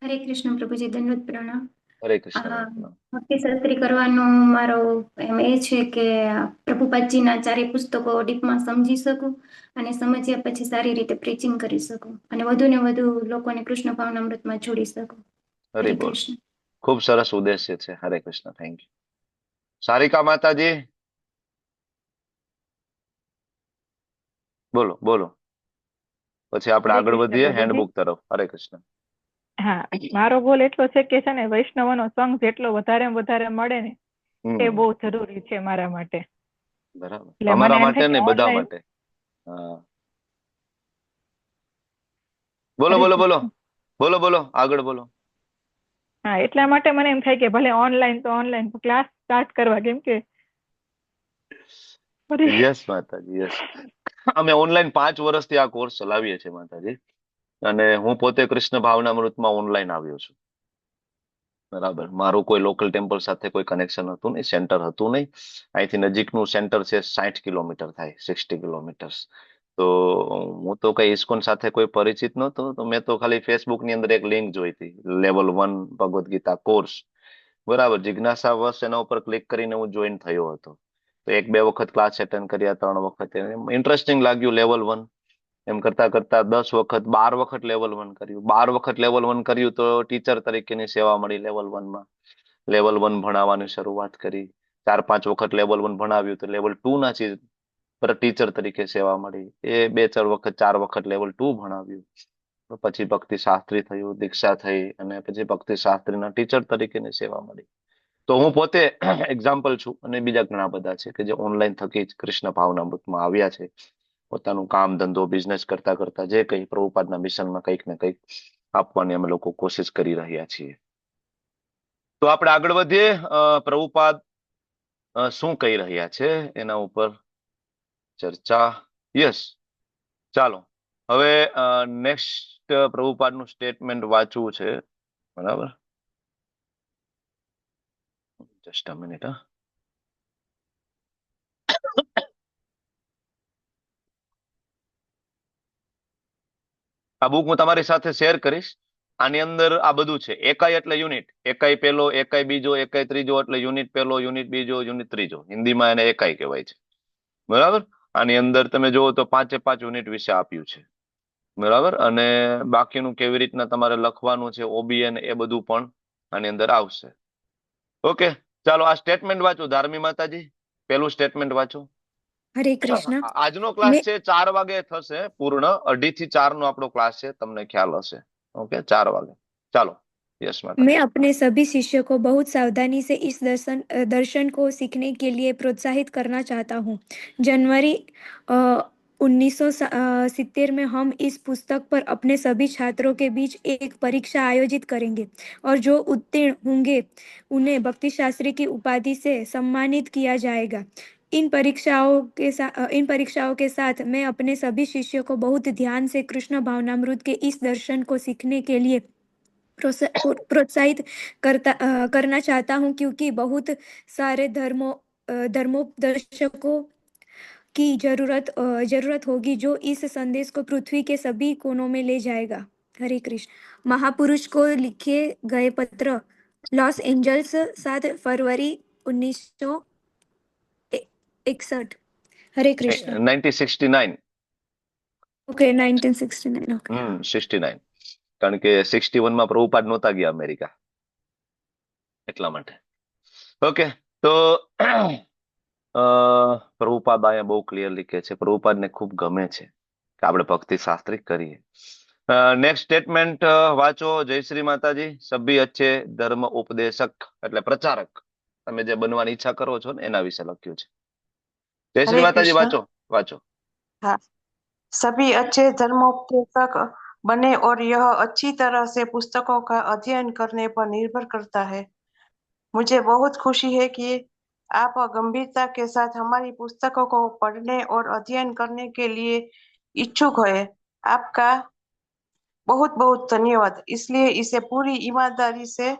હરે કૃષ્ણ પ્રભુજી, દંડવત પ્રણામ. હરે કૃષ્ણ. આ હરે કૃષ્ણ. ભક્તિ શાસ્ત્રી કરવાનો મારો એમ એ છે કે પ્રભુપાદજીના 4 પુસ્તકો ડીપમાં સમજી શકું અને સમજ્યા પછી સારી રીતે પ્રીચિંગ કરી શકું અને વધુ ને વધુ લોકોને કૃષ્ણ ભાવનામૃતમાં જોડી શકું. હરે હરે બોલ. કૃષ્ણ. ખૂબ સરસ ઉદ્દેશ્ય છે. હરે કૃષ્ણ. Thank you. સારિકા માતાજી. બોલો બોલો. પછી આપણે હરે આગળ કૃષ્ણ વધીએ પ્રભુજી. હેન્ડબુક તરફ. હરે કૃષ્ણ. હા, મારો ગોલ એટલો છે કે છે ને વૈષ્ણવનો સંઘ જેટલો વધારે વધારે મળે ને એ બહુ જરૂરી છે મારા માટે. બરાબર. એટલે મને અમારા એમ માટે થાય કે ને બધા ઓનલાઈન. માટે. હા. બોલો હરે બોલો બોલો. કૃષ્ણ. બોલો બોલો. આગળ બોલો. હા, એટલા માટે મને એમ થાય કે ભલે ઓનલાઈન તો ઓનલાઈન ક્લાસ સ્ટાર્ટ કરવા, કેમ કે યસ માતાજી. યસ. અમે ઓનલાઈન 5 વર્ષથી આ કોર્સ ચલાવીએ છીએ માતાજી. અને હું પોતે કૃષ્ણ ભાવનામૃતમાં ઓનલાઈન આવ્યો છું. બરાબર. મારું કોઈ લોકલ ટેમ્પલ સાથે કોઈ કનેક્શન હતું નહીં, સેન્ટર હતું નહીં. અહીંથી નજીકનું સેન્ટર છે 60 કિલોમીટર થાય, 60 કિલોમીટર્સ. તો હું તો કઈ ઇસ્કોન સાથે કોઈ પરિચિત નહોતો. તો મેં તો ખાલી ફેસબુક ની અંદર એક લિંક જોઈ હતી, લેવલ 1 ભગવદ્ ગીતા કોર્સ. બરાબર. જિજ્ઞાસાવશ એના ઉપર ક્લિક કરીને હું જોઈન થયો હતો. તો 1-2 વખત ક્લાસ એટેન્ડ કર્યા, 3 વખત. ઇન્ટરેસ્ટિંગ લાગ્યું લેવલ 1. એમ કરતા કરતા 10 વખત 12 વખત લેવલ 1 કર્યું, 12 વખત લેવલ 1 કર્યું તો ટીચર તરીકેની સેવા મળી લેવલ 1 માં. લેવલ 1 ભણાવવાની શરૂઆત કરી. 4-5 વખત લેવલ 1 ભણાવ્યું તો લેવલ 2 ના ટીચર તરીકે સેવા મળી. એ 2-4 વખત 4 વખત લેવલ 2 ભણાવ્યું. પછી ભક્તિ શાસ્ત્રી થયું, દીક્ષા થઈ, અને પછી ભક્તિ શાસ્ત્રીના ટીચર તરીકેની સેવા મળી. તો હું પોતે એક્ઝામ્પલ છું, અને બીજા ઘણા બધા છે કે જે ઓનલાઈન થકી જ કૃષ્ણ ભાવનામૃતમાં આવ્યા છે. પોતાનું કામ ધંધો બિઝનેસ કરતા કરતા જે કંઈ પ્રભુપાદના મિશનમાં કંઈક ને કંઈક આપવાની અમે લોકો કોશિશ કરી રહ્યા છીએ. તો આપણે આગળ વધીએ. પ્રભુપાદ શું કહી રહ્યા છે એના ઉપર ચર્ચા. યસ, ચાલો હવે નેક્સ્ટ પ્રભુપાદનું સ્ટેટમેન્ટ વાંચવું છે. બરાબર, જસ્ટ અ મિનિટ. આ બુક હું તમારી સાથે શેર કરીશ. આની અંદર આ બધું છે. એકાઈ એટલે યુનિટ. એકાઈ પહેલો, એકાઈ બીજો, એકાઈ ત્રીજો એટલે યુનિટ પહેલો, યુનિટ બીજો, યુનિટ ત્રીજો. હિન્દીમાં એને એકાઈ કહેવાય છે. બરાબર. આની અંદર તમે જુઓ તો 5 યુનિટ વિશે આપ્યું છે. બરાબર. અને બાકીનું કેવી રીતના તમારે લખવાનું છે, ઓબીએન, એ બધું પણ આની અંદર આવશે. ઓકે, ચાલો આ સ્ટેટમેન્ટ વાંચો. ધાર્મી માતાજી, પેલું સ્ટેટમેન્ટ વાંચો. હરે કૃષ્ણ. આજનો ક્લાસ છે 4 વાગે થશે પૂર્ણ. 2:30 થી 4 નો આપણો ક્લાસ છે, તમને ખ્યાલ હશે. ओके, 4 वाले. चलो, यस माता। मैं अपने सभी शिष्यों को बहुत सावधानी से इस दर्शन को सीखने के लिए प्रोत्साहित करना चाहता हूँ। जनवरी 1970 में हम इस पुस्तक पर अपने सभी छात्रों के बीच एक परीक्षा आयोजित करेंगे और जो उत्तीर्ण होंगे उन्हें भक्ति शास्त्री की उपाधि से सम्मानित किया जाएगा। इन परीक्षाओं के साथ मैं अपने सभी शिष्यों को बहुत ध्यान से कृष्ण भावनामृत के इस दर्शन को सीखने के लिए प्रोत्साहित करना चाहता हूँ, क्योंकि बहुत सारे धर्मोपदेशकों की जरूरत होगी जो इस संदेश को पृथ्वी के सभी कोनों में ले जाएगा। हरे कृष्ण। महापुरुष को लिखे गए पत्र, लॉस एंजल्स, 7 फरवरी 1961। हरे कृष्ण। 1969. ओके, 1969. ओके, 69. કારણ કે 61 માં પ્રભુપાદ નહોતા ગયા અમેરિકા, એટલા માટે. ઓકે, તો પ્રભુપાદ અહીંયા બહુ ક્લિયરલી કહે છે, પ્રભુપાદને ખૂબ ગમે છે કે આપણે ભક્તિ શાસ્ત્રી કરીએ. નેક્સ્ટ સ્ટેટમેન્ટ વાંચો. જયશ્રી માતાજી. સભી અચ્છે ધર્મ ઉપદેશક એટલે પ્રચારક, તમે જે બનવાની ઈચ્છા કરો છો ને એના વિશે લખ્યું છે. જયશ્રી हरे માતાજી, कृष्ण। વાંચો. हाँ, सभी अच्छे धर्मोपदेशक बने और यह अच्छी तरह से पुस्तकों का अध्ययन करने पर निर्भर करता है। मुझे बहुत खुशी है कि आप गंभीरता के साथ हमारी पुस्तकों को पढ़ने और अध्ययन करने के लिए इच्छुक हैं। आपका बहुत बहुत धन्यवाद। इसलिए इसे पूरी ईमानदारी से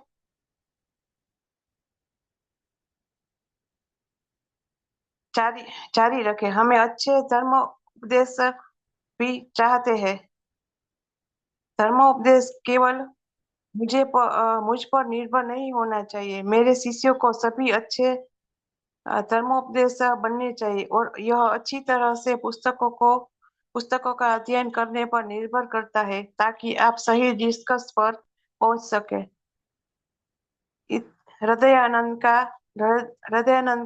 जारी रखें। हमें अच्छे धर्मोपदेश भी चाहते हैं। धर्मोपदेश केवल मुझ पर निर्भर नहीं होना चाहिए। मेरे शिष्यों को सभी अच्छे धर्मोपदेश बनने चाहिए और यह अच्छी तरह से पुस्तकों का अध्ययन करने पर निर्भर करता है, ताकि आप सही निष्कर्ष पर पहुंच सके। हृदयानंद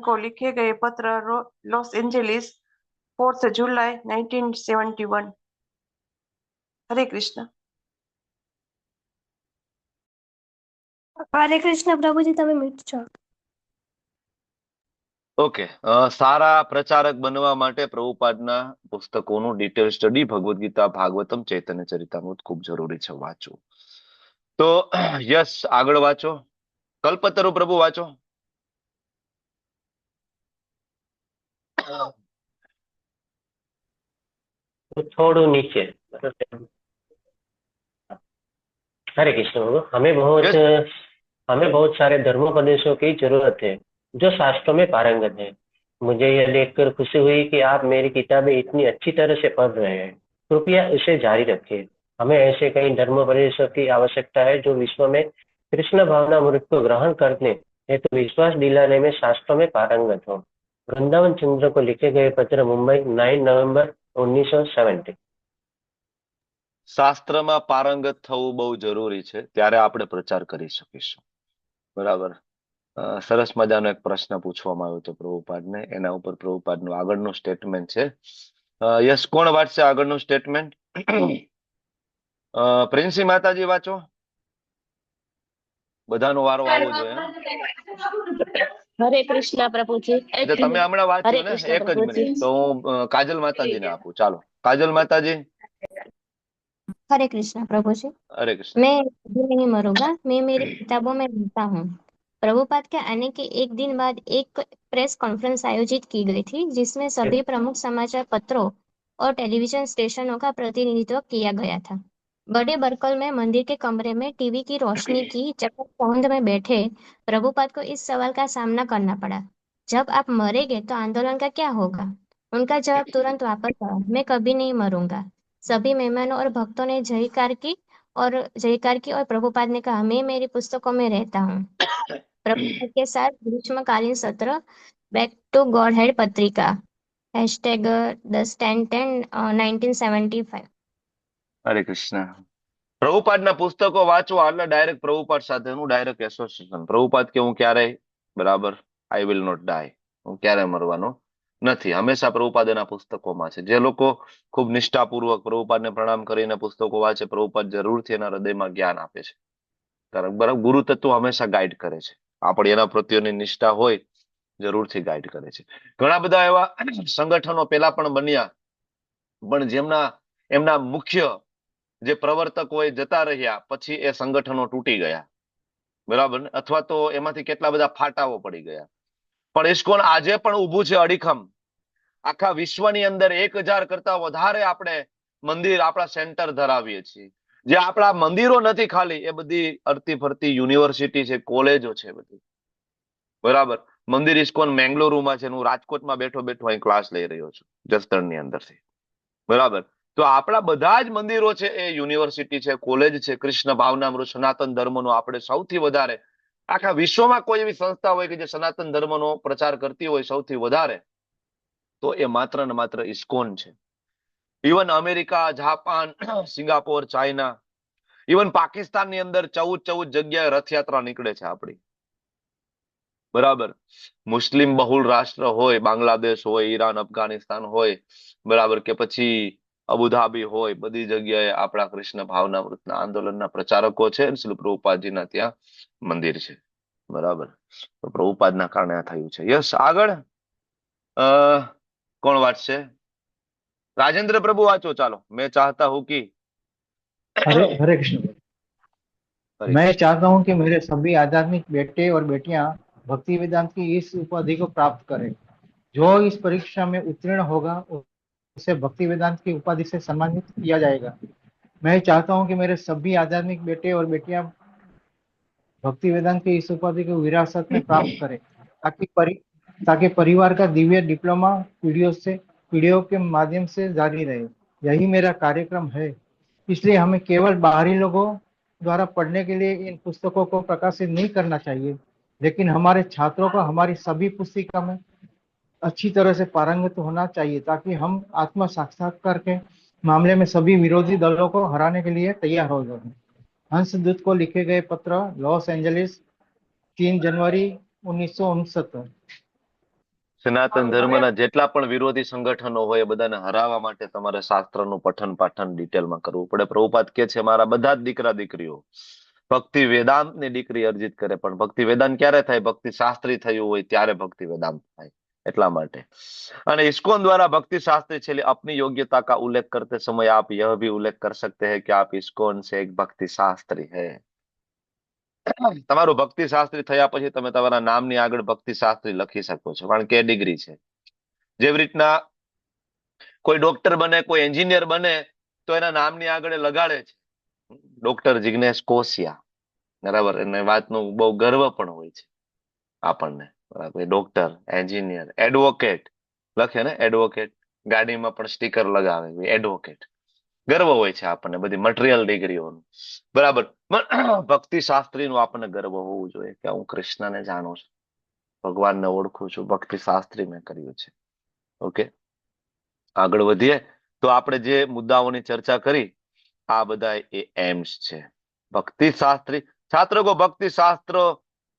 को लिखे गए पत्र, लॉस एंजलिस, 4 जुलाई 1971। हरे कृष्ण। हरे कृष्ण प्रभुजी, તમે મીટ છો. ઓકે, સારા પ્રચારક બનવા માટે પ્રભુપાદના પુસ્તકોનું ડિટેલ સ્ટડી, ભગવદ્ ગીતા, ભાગવતમ, ચૈતન્ય ચરિતામૃત ખૂબ જરૂરી છે, વાંચવું. તો યસ, આગળ વાંચો. કલ્પતરુ પ્રભુ વાંચો. થોડું નીચે. हरे कृष्ण। हमें बहुत सारे धर्मोपदेशों की जरूरत है जो शास्त्रों में पारंगत है। मुझे यह देखकर खुशी हुई कि आप मेरी किताबें इतनी अच्छी तरह से पढ़ रहे हैं। कृपया इसे जारी रखें। हमें ऐसे कई धर्मोपदेशों की आवश्यकता है जो विश्व में कृष्ण भावनामृत को ग्रहण करने हेतु विश्वास दिलाने में शास्त्रों में पारंगत हो। वृंदावन चंद्र को लिखे गए पत्र, मुंबई, 9 नवंबर 1970। શાસ્ત્રમાં પારંગત થવું બહુ જરૂરી છે, ત્યારે આપણે પ્રચાર કરી શકીશું. બરાબર. સરસ મજાનો એક પ્રશ્ન પૂછવામાં આવ્યો હતો પ્રભુપાદને, એના ઉપર પ્રભુપાદનું આગળનું સ્ટેટમેન્ટ છે. યસ, કોણ વાંચશે આગળનું સ્ટેટમેન્ટ? પ્રિન્સી માતાજી વાંચો. બધાનો વારો આવવો જોઈએ. હરે કૃષ્ણ પ્રભુજી. તમે હમણાં વાંચ્યું ને, એક જ મિનિટ. તો હું કાજલ માતાજીને આપું. ચાલો, કાજલ માતાજી. हरे कृष्णा प्रभु जी। हरे कृष्ण। मैं कभी नहीं मरूंगा, मैं मेरी किताबों में लिखता हूँ। प्रभुपाद के आने के एक दिन बाद एक प्रेस कॉन्फ्रेंस आयोजित की गई थी, जिसमें सभी प्रमुख समाचार पत्रों और टेलीविजन स्टेशनों का प्रतिनिधित्व किया गया था। बड़े बरकल में मंदिर के कमरे में टीवी की रोशनी की चकाचौंध में बैठे प्रभुपाद को इस सवाल का सामना करना पड़ा, जब आप मरेंगे तो आंदोलन का क्या होगा? उनका जवाब तुरंत वापस आया, मैं कभी नहीं मरूंगा। सभी मेहमानों और भक्तों ने जयकार की और प्रभुपाद ने कहा, मैं मेरी पुस्तकों में रहता हूँ। प्रभुपाद के साथ ग्रीष्मकालीन सत्र बैक टू गॉड हेड पत्रिका #10/10/1975। હરે કૃષ્ણ. પ્રભુપાદના પુસ્તકો વાંચવા એટલે ડાયરેક્ટ પ્રભુપાદ સાથેનું ડાયરેક્ટ એસોસિએશન. પ્રભુપાદ કે હું ક્યારેય, બરાબર, આઈ વિલ નોટ ડાય, હું ક્યારેય મરવાનો નથી, હંમેશા પ્રભુપાદના પુસ્તકોમાં છે. જે લોકો ખૂબ નિષ્ઠાપૂર્વક પ્રભુપાદને પ્રણામ કરીને પુસ્તકો વાંચે, પ્રભુપાદ જરૂરથી એના હૃદયમાં જ્ઞાન આપે છે. બરાબર, ગુરુ તત્વ હંમેશા ગાઈડ કરે છે. આપણી એના પ્રત્યેની નિષ્ઠા હોય, જરૂરથી ગાઈડ કરે છે. ઘણા બધા એવા સંગઠનો પેલા પણ બન્યા, પણ એમના મુખ્ય જે પ્રવર્તક હોય જતા રહ્યા, પછી એ સંગઠનો તૂટી ગયા. બરાબર, અથવા તો એમાંથી કેટલા બધા ફાટાઓ પડી ગયા. પણ ઇસ્કોન આજે પણ ઊભું છે અડીખમ. આખા વિશ્વની અંદર 1000 કરતા વધારે આપણે મંદિર, આપણા સેન્ટર ધરાવીએ છીએ. જે આપણા મંદિરો નથી ખાલી, એ બધી અરતી ફરતી યુનિવર્સિટી છે, કોલેજો છે બધી. બરાબર, મંદિર ઇસ્કોન મેંગલુરુમાં છે, હું રાજકોટમાં બેઠો અહીં ક્લાસ લઈ રહ્યો છું જસદણની અંદરથી. બરાબર, તો આપણા બધા જ મંદિરો છે એ યુનિવર્સિટી છે, કોલેજ છે. કૃષ્ણ ભાવનામૃત સનાતન ધર્મનો આપણે સૌથી વધારે, આખા વિશ્વમાં કોઈ એવી સંસ્થા હોય કે જે સનાતન ધર્મનો પ્રચાર કરતી હોય સૌથી વધારે, તો એ માત્ર ને માત્ર ઇસ્કોન છે. Even America, Japan, Singapore, China, even પાકિસ્તાનની અંદર 14 જગ્યાએ રથયાત્રા નીકળે છે આપણી. બરાબર, મુસ્લિમ બહુલ રાષ્ટ્ર હોય, બાંગ્લાદેશ હોય, ઈરાન, અફઘાનિસ્તાન હોય, બરાબર, કે પછી અબુધાબી હોય, બધી જગ્યાએ આપણા કૃષ્ણ ભાવનામૃતના આંદોલનના પ્રચારકો છે. શ્રી પ્રભુપાદજીના ત્યાં મંદિર છે. બરાબર, તો પ્રભુપાદના કારણે આ થયું છે. યસ, આગળ કોણ વાંચશે? राजेंद्र प्रभु वाचो. चलो, मैं चाहता हूँ कि हरे कृष्ण। मैं चाहता हूँ कि मेरे सभी आध्यात्मिक बेटे और बेटियां भक्ति वेदांत की इस उपाधि को प्राप्त करें। जो इस परीक्षा में उत्तीर्ण होगा उसे भक्ति वेदांत की उपाधि से सम्मानित किया जाएगा। मैं चाहता हूँ कि मेरे सभी आध्यात्मिक बेटे और बेटियां भक्ति वेदांत की इस उपाधि को विरासत में प्राप्त करें, ताकि परिवार का दिव्य डिप्लोमा पीढ़ियों के माध्यम से जारी रहे। यही मेरा कार्यक्रम है। इसलिए हमें केवल बाहरी लोगों द्वारा पढ़ने के लिए इन पुस्तकों को प्रकाशित नहीं करना चाहिए, लेकिन हमारे छात्रों को हमारी सभी पुस्तिका में अच्छी तरह से पारंगत होना चाहिए, ताकि हम आत्म साक्षात्कार के मामले में सभी विरोधी दलों को हराने के लिए तैयार हो जाए। हंसदूत को लिखे गए पत्र, लॉस एंजलिस, 3 जनवरी 1969। સનાતન ધર્મના જેટલા પણ વિરોધી સંગઠનો હોય એ બધાને હરાવવા માટે તમારે શાસ્ત્રનું પઠન પાઠન ડિટેલમાં કરવું પડે. પ્રભુપાદ કે છે મારા બધા જ દીકરા દીકરીઓ ભક્તિ વેદાંતની ડિગ્રી અર્જિત કરે, પણ ભક્તિ વેદાંત ક્યારે થાય? ભક્તિ શાસ્ત્રી થયું હોય ત્યારે ભક્તિ વેદાંત થાય. એટલા માટે અને ઇસ્કોન द्वारा भक्ति शास्त्री छे अपनी योग्यता का उल्लेख करते समय आप यह भी उल्लेख कर सकते हैं कि आप इस्कोन से एक भक्ति शास्त्री है। તમારું ભક્તિ શાસ્ત્રી થયા પછી તમે તમારા નામની આગળ ભક્તિ શાસ્ત્રી લખી શકો છો, કારણ કે એ ડિગ્રી છે. જેવી રીતના કોઈ ડોક્ટર બને, કોઈ એન્જિનિયર બને તો એના નામની આગળ લગાડે છે ડોક્ટર જિગ્નેશ કોશિયા. બરાબર, એને વાતનું બહુ ગર્વ પણ હોય છે આપણને. બરાબર, ડોક્ટર, એન્જિનિયર, એડવોકેટ લખે ને, એડવોકેટ ગાડીમાં પણ સ્ટીકર લગાવે એડવોકેટ. ગર્વ હોય છે આપણને બધી મટીરિયલ ડિગ્રીઓનું. બરાબર, ભક્તિ શાસ્ત્રીનું આપણને ગર્વ હોવું જોઈએ કે હું કૃષ્ણને જાણું છું, ભગવાનને ઓળખું છું, ભક્તિ શાસ્ત્રી મેં કર્યું છે. ઓકે, આગળ વધીએ તો આપણે જે મુદ્દાઓની ચર્ચા કરી આ બધા એ એમ્સ છે। भक्ति शास्त्री छात्रों को भक्ति शास्त्र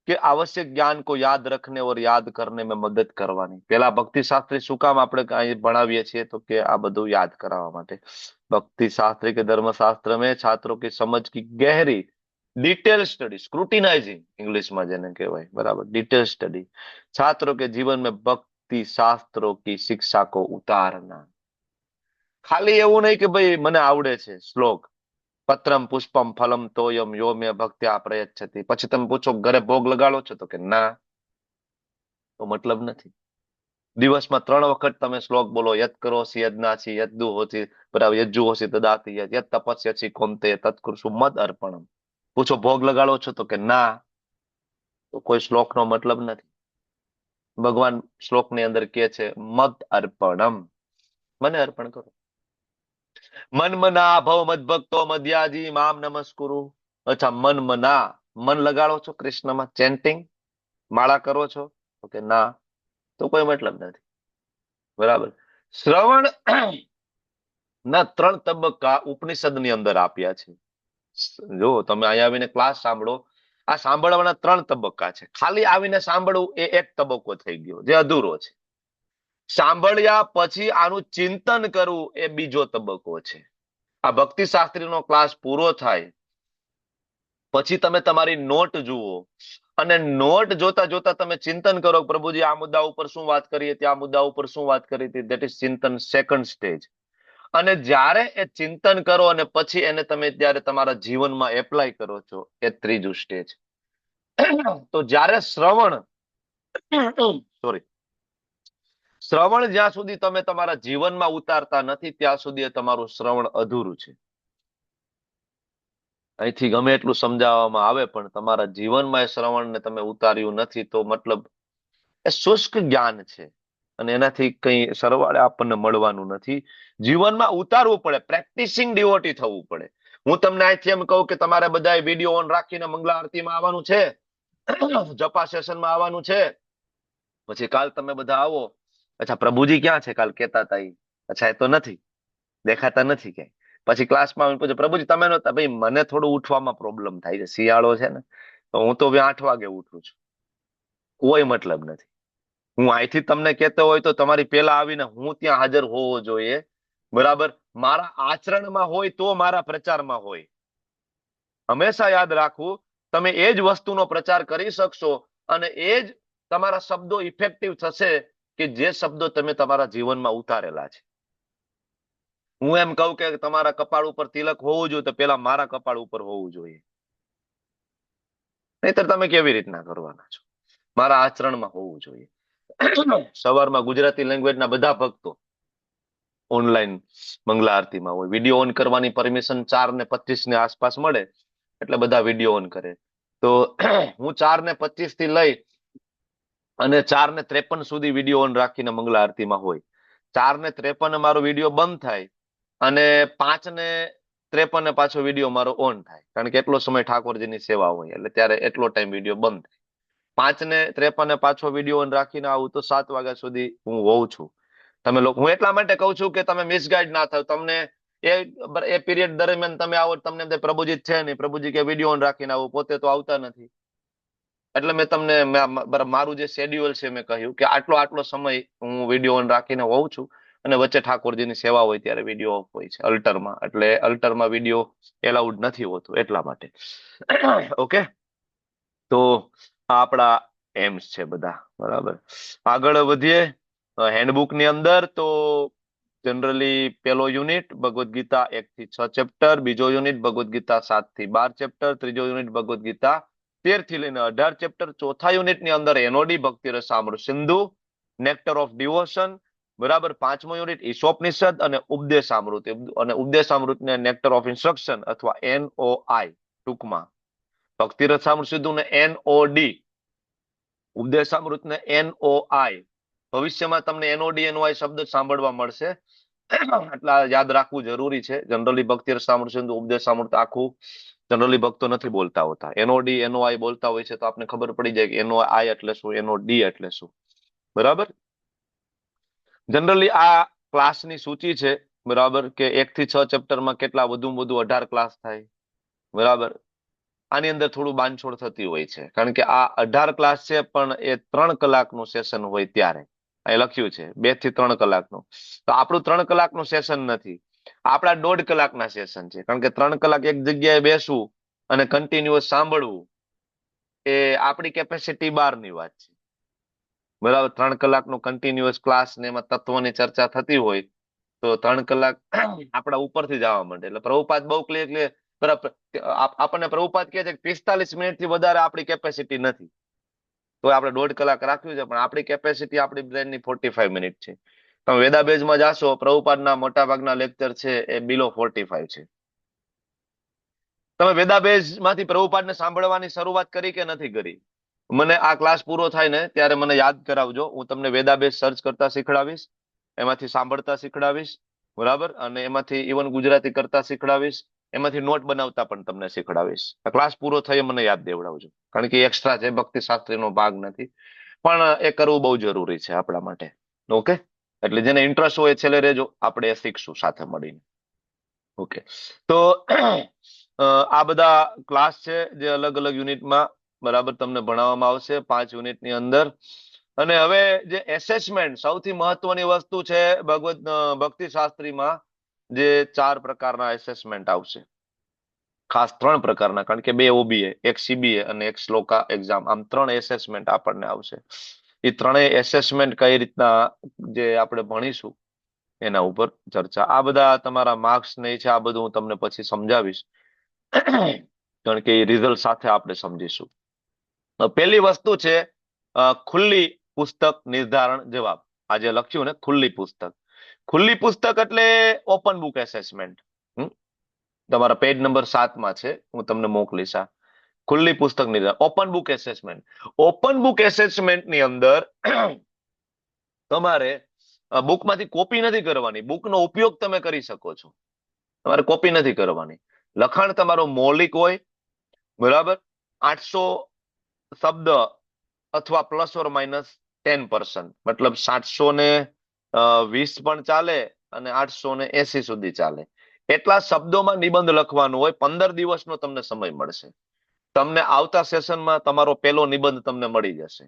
के आवश्यक ज्ञान को याद रखने और याद करने में मदद करवानी। પેલા ભક્તિ શાસ્ત્રી શું કામ આપણે અહીં ભણાવીએ છીએ તો કે આ બધું યાદ કરાવવા માટે। भक्ति शास्त्री के धर्मशास्त्र में छात्रों की समझ की गहरी डिटेल स्टडी, स्क्रूटिनाइजिंग इंग्लिश में જેને કહેવાય, બરાબર, डिटेल स्टडी छात्रों के जीवन में भक्ति शास्त्रों की शिक्षा को उतारना। ખાલી એવું નહીં કે ભાઈ મને આવડે છે શ્લોક, પત્રમ પુષ્પમ ફલમ તોયમ યો મે ભક્ત્યા પ્રયચ્છતિ, પછી તમે પૂછો ઘરે ભોગ લગાડો છો તો કે ના, તો મતલબ નથી। દિવસમાં 3 વખત તમે શ્લોક બોલો, યત કરોસि યજ્ઞાસि યદ્દુ હોસि, બરાબર, યજ્જુ હોસि દદાતિ યત તપસ્યસि કોંતે તત્કૃષુ મદ અર્પણમ, પૂછો ભોગ લગાડો છો તો કે ના, તો કોઈ શ્લોકનો મતલબ નથી। ભગવાન શ્લોકની અંદર કહે છે મદ અર્પણમ, મને અર્પણ કરો। મન મના ભવ મદ ભક્તો મધ્યાજી મામ નમસ્કુરુ। અચ્છા, મન મના, મન લગાડો છો કૃષ્ણમાં, ચેન્ટિંગ, માળા કરો છો તો કે ના, તો કોઈ મતલબ નથી, બરાબર। શ્રવણ ના 3 તબક્કા ઉપનિષદની અંદર આપ્યા છે। જો તમે અહીંયા આવીને ક્લાસ સાંભળો, આ સાંભળવાના 3 તબક્કા છે। ખાલી આવીને સાંભળવું એ એક તબક્કો થઈ ગયો જે અધૂરો છે। સાંભળ્યા પછી આનું ચિંતન કરવું એ બીજો તબક્કો છે। આ ભક્તિ શાસ્ત્રીનો ક્લાસ પૂરો થાય પછી તમે તમારી નોટ જુઓ અને નોટ જોતા જોતા તમે ચિંતન કરો, પ્રભુજી આ મુદ્દા ઉપર શું વાત કરી હતી, આ મુદ્દા ઉપર શું વાત કરી હતી, that is Chintan, second stage. અને જ્યારે એ ચિંતન કરો અને પછી એને તમે ત્યારે તમારા જીવનમાં એપ્લાય કરો છો એ ત્રીજું સ્ટેજ। તો જ્યારે શ્રવણ શ્રવણ જ્યાં સુધી તમે તમારા જીવનમાં ઉતારતા નથી ત્યાં સુધી એ તમારું શ્રવણ અધૂરું છે। અહીંથી ગમે એટલું સમજાવવામાં આવે પણ તમારા જીવનમાં એ શ્રવણને તમે ઉતાર્યું નથી તો મતલબ એ શુષ્ક જ્ઞાન છે અને એનાથી કંઈ સરવાળે આપણને મળવાનું નથી। જીવનમાં ઉતારવું પડે, પ્રેક્ટિસિંગ ડિવોટી થવું પડે। હું તમને અહીંથી એમ કહું કે તમારે બધાએ વિડીયો ઓન રાખીને મંગલા આરતીમાં આવવાનું છે, જપા સેશનમાં આવવાનું છે, પછી કાલ તમે બધા આવો, અચ્છા પ્રભુજી ક્યાં છે કાલ કહેતા હતા, અચ્છા એ તો નથી દેખાતા, નથી ક્યાંય। પછી ક્લાસમાં આવીને પૂછે પ્રભુજી તમે નહોતા, ભાઈ મને થોડું ઉઠવામાં પ્રોબ્લેમ થાય છે, શિયાળો છે ને તો હું તો 8 વાગે ઉઠું છું, કોઈ મતલબ નથી। હું અહીંથી તમને કહેતો હોય તો તમારી પહેલા આવીને હું ત્યાં હાજર હોવો જોઈએ, બરાબર। મારા આચરણમાં હોય તો મારા પ્રચારમાં હોય। હંમેશા યાદ રાખવું, તમે એ જ વસ્તુનો પ્રચાર કરી શકશો અને એ જ તમારા શબ્દો ઇફેક્ટિવ થશે કે જે શબ્દો તમે તમારા જીવનમાં ઉતારેલા છે। હું એમ કહું કે તમારા કપાળ ઉપર તિલક હોવું જોઈએ તો પેલા મારા કપાળ ઉપર હોવું જોઈએ, નહીતર તમે કેવી રીતના કરવાના છો? મારા આચરણમાં હોવું જોઈએ। સવારમાં ગુજરાતી લેંગ્વેજના બધા ભક્તો ઓનલાઈન મંગલા આરતીમાં હોય, વિડીયો ઓન કરવાની પરમિશન 4:25 ની આસપાસ મળે એટલે બધા વિડીયો ઓન કરે। તો હું 4:25 થી લઈ અને 4:53 સુધી વિડીયો ઓન રાખીને મંગલા આરતીમાં હોય। 4:53 મારો વિડીયો બંધ થાય અને 5:53 પાછો વિડીયો મારો ઓન થાય, કારણ કે એટલો સમય ઠાકોરજીની સેવા હોય એટલે ત્યારે એટલો ટાઈમ વિડીયો બંધ થાય। 5:53 પાછો વિડીયો ઓન રાખીને આવું તો 7 વાગ્યા સુધી હું હોઉં છું। તમે લોકો, હું એટલા માટે કહું છું કે તમે મિસગાઈડ ના થાવ। તમને એ પીરિયડ દરમિયાન તમે આવો તમને પ્રભુજી છે નહીં, પ્રભુજી કે વિડીયો ઓન રાખીને આવું, પોતે તો આવતા નથી। એટલે મેં તમને મારું જે શેડ્યુલ છે મેં કહ્યું કે આટલો સમય હું વિડીયો ઓન રાખીને હોઉં છું અને વચ્ચે ઠાકોરજીની સેવા હોય ત્યારે વિડીયો ઓફ હોય છે અલ્ટરમાં, એટલે અલ્ટરમાં વિડીયો એલાઉડ નથી હોતું એટલા માટે। ઓકે, તો આપણા એમ્સ છે બધા, બરાબર। આગળ વધીએ હેન્ડબુક ની અંદર તો જનરલી પહેલો યુનિટ ભગવદ્ ગીતા 1 થી 6 ચેપ્ટર, બીજો યુનિટ ભગવદ્ ગીતા 7 થી 12 ચેપ્ટર, ત્રીજો યુનિટ ભગવદ્ ગીતા 13 થી લઈને 18 ચેપ્ટર, ચોથા યુનિટની અંદર એનઓડી ભક્તિ રસામૃત સિંધુ, નેક્ટર ઓફ ડિવોશન, બરાબર। પાંચમો યુનિટ ઈશોપનિષદ અને ઉપદેશામૃત, અને ઉપદેશામૃતને નેક્ટર ઓફ ઇન્સ્ટ્રક્શન અથવા NOI ટૂંકમાં, ભક્તિ રસામૃત સિંધુ ને NOD, ઉપદેશામૃતને NOI। ભવિષ્યમાં તમને NOD NOI શબ્દ સાંભળવા મળશે એટલે યાદ રાખવું જરૂરી છે। જનરલી ભક્તિ રસામૃત સિંધુ ઉપદેશામૃત આખું જનરલી ભક્તો નથી બોલતા હોતા, NOD NOI બોલતા હોય છે તો આપને ખબર પડી જાય કે NOI એટલે શું, NOD એટલે શું, બરાબર। જનરલી આ ક્લાસની સૂચિ છે બરાબર, કે 1 થી 6 ચેપ્ટરમાં કેટલા વધુમાં વધુ 18 ક્લાસ થાય, બરાબર. આની અંદર થોડું બાંધછોડ થતી હોય છે, કારણ કે આ 18 ક્લાસ છે, પણ એ 3 કલાકનું સેશન હોય ત્યારે અહીં લખ્યું છે 2 થી 3 કલાકનું. તો આપણું 3 કલાકનું સેશન નથી, આપણા 1.5 કલાકના સેશન છે, કારણ કે 3 કલાક એક જગ્યાએ બેસવું અને કન્ટિન્યુઅસ સાંભળવું એ આપણી કેપેસિટી બહારની વાત છે, બરાબર. 3 કલાકનું કન્ટિન્યુઅસ ક્લાસ ને એમાં તત્વોની ચર્ચા થતી હોય તો 3 કલાક આપણા ઉપરથી જવા માંડે. એટલે પ્રભુપાદ બહુ ક્લિયર બરાબર આપણને પ્રભુપાદ કહે છે કે 45 મિનિટથી વધારે આપણી કેપેસિટી નથી, તો આપણે 1.5 કલાક રાખ્યું છે, પણ આપણી કેપેસિટી આપણી બ્રેનની 45 મિનિટ છે. તમે વેદાબેઝમાં જાશો, પ્રભુપાદના મોટા ભાગના લેક્ચર છે એ બિલો 45 છે. તમે વેદાબેઝમાંથી પ્રભુપાદને સાંભળવાની શરૂઆત કરી કે નથી કરી? મને આ ક્લાસ પૂરો થાય ને ત્યારે મને યાદ કરાવજો, હું તમને વેદાબેઝ સર્ચ કરતા શીખડાવીશ, એમાંથી સાંભળતા શીખડાવીશ, બરાબર, અને એમાંથી ઇવન ગુજરાતી કરતા શીખડાવીશ, એમાંથી નોટ બનાવતા પણ તમને શીખડાવીશ. આ ક્લાસ પૂરો થઈ મને યાદ દેવડાવજો, કારણ કે એક્સ્ટ્રા છે, ભક્તિ શાસ્ત્રીનો ભાગ નથી, પણ એ કરવું બહુ જરૂરી છે આપણા માટે. ઓકે, એટલે જેને ઇન્ટરેસ્ટ હોય છેલ્લે રહેજો, આપણે એ શીખશું સાથે મળીને. ઓકે, તો આ બધા ક્લાસ છે જે અલગ અલગ યુનિટમાં બરાબર તમને ભણાવવામાં આવશે 5 યુનિટની અંદર. અને હવે જે એસેસમેન્ટ, સૌથી મહત્વની વસ્તુ છે ભક્તિ શાસ્ત્રીમાં, જે 4 પ્રકારના એસેસમેન્ટ આવશે, ખાસ 3 પ્રકારના, કારણ કે 2 OBA, 1 CBA અને 1 શ્લોકા એક્ઝામ, આમ 3 એસેસમેન્ટ આપણને આવશે. એ 3 એસેસમેન્ટ કઈ રીતના જે આપણે ભણીશું એના ઉપર ચર્ચા. આ બધા તમારા માર્ક્સ નહીં છે, આ બધું હું તમને પછી સમજાવીશ, કારણ કે એ રિઝલ્ટ સાથે આપણે સમજીશું. પહેલી વસ્તુ છે ખુલ્લી પુસ્તક નિર્ધારણ જવાબ. આ જે લખ્યું ને ખુલ્લી પુસ્તક, ખુલ્લી પુસ્તક એટલે ઓપન બુક એસેસમેન્ટ. તમારા પેજ નંબર 7માં છે, હું તમને મોકલીશ. આ ખુલ્લી પુસ્તક નિર્ધારણ, open book assessment. Open book એસેસમેન્ટની અંદર તમારે બુકમાંથી કોપી નથી કરવાની, બુકનો ઉપયોગ તમે કરી શકો છો, તમારે કોપી નથી કરવાની. લખાણ તમારું મૌલિક હોય, બરાબર, 800 શબ્દ અથવા ±10%, મતલબ 720 પણ ચાલે અને 880 સુધી ચાલે, એટલા શબ્દોમાં નિબંધ લખવાનું હોય. 15 દિવસનો તમને સમય મળશે. તમને આવતા સેશનમાં તમારો પહેલો નિબંધ તમને મળી જશે.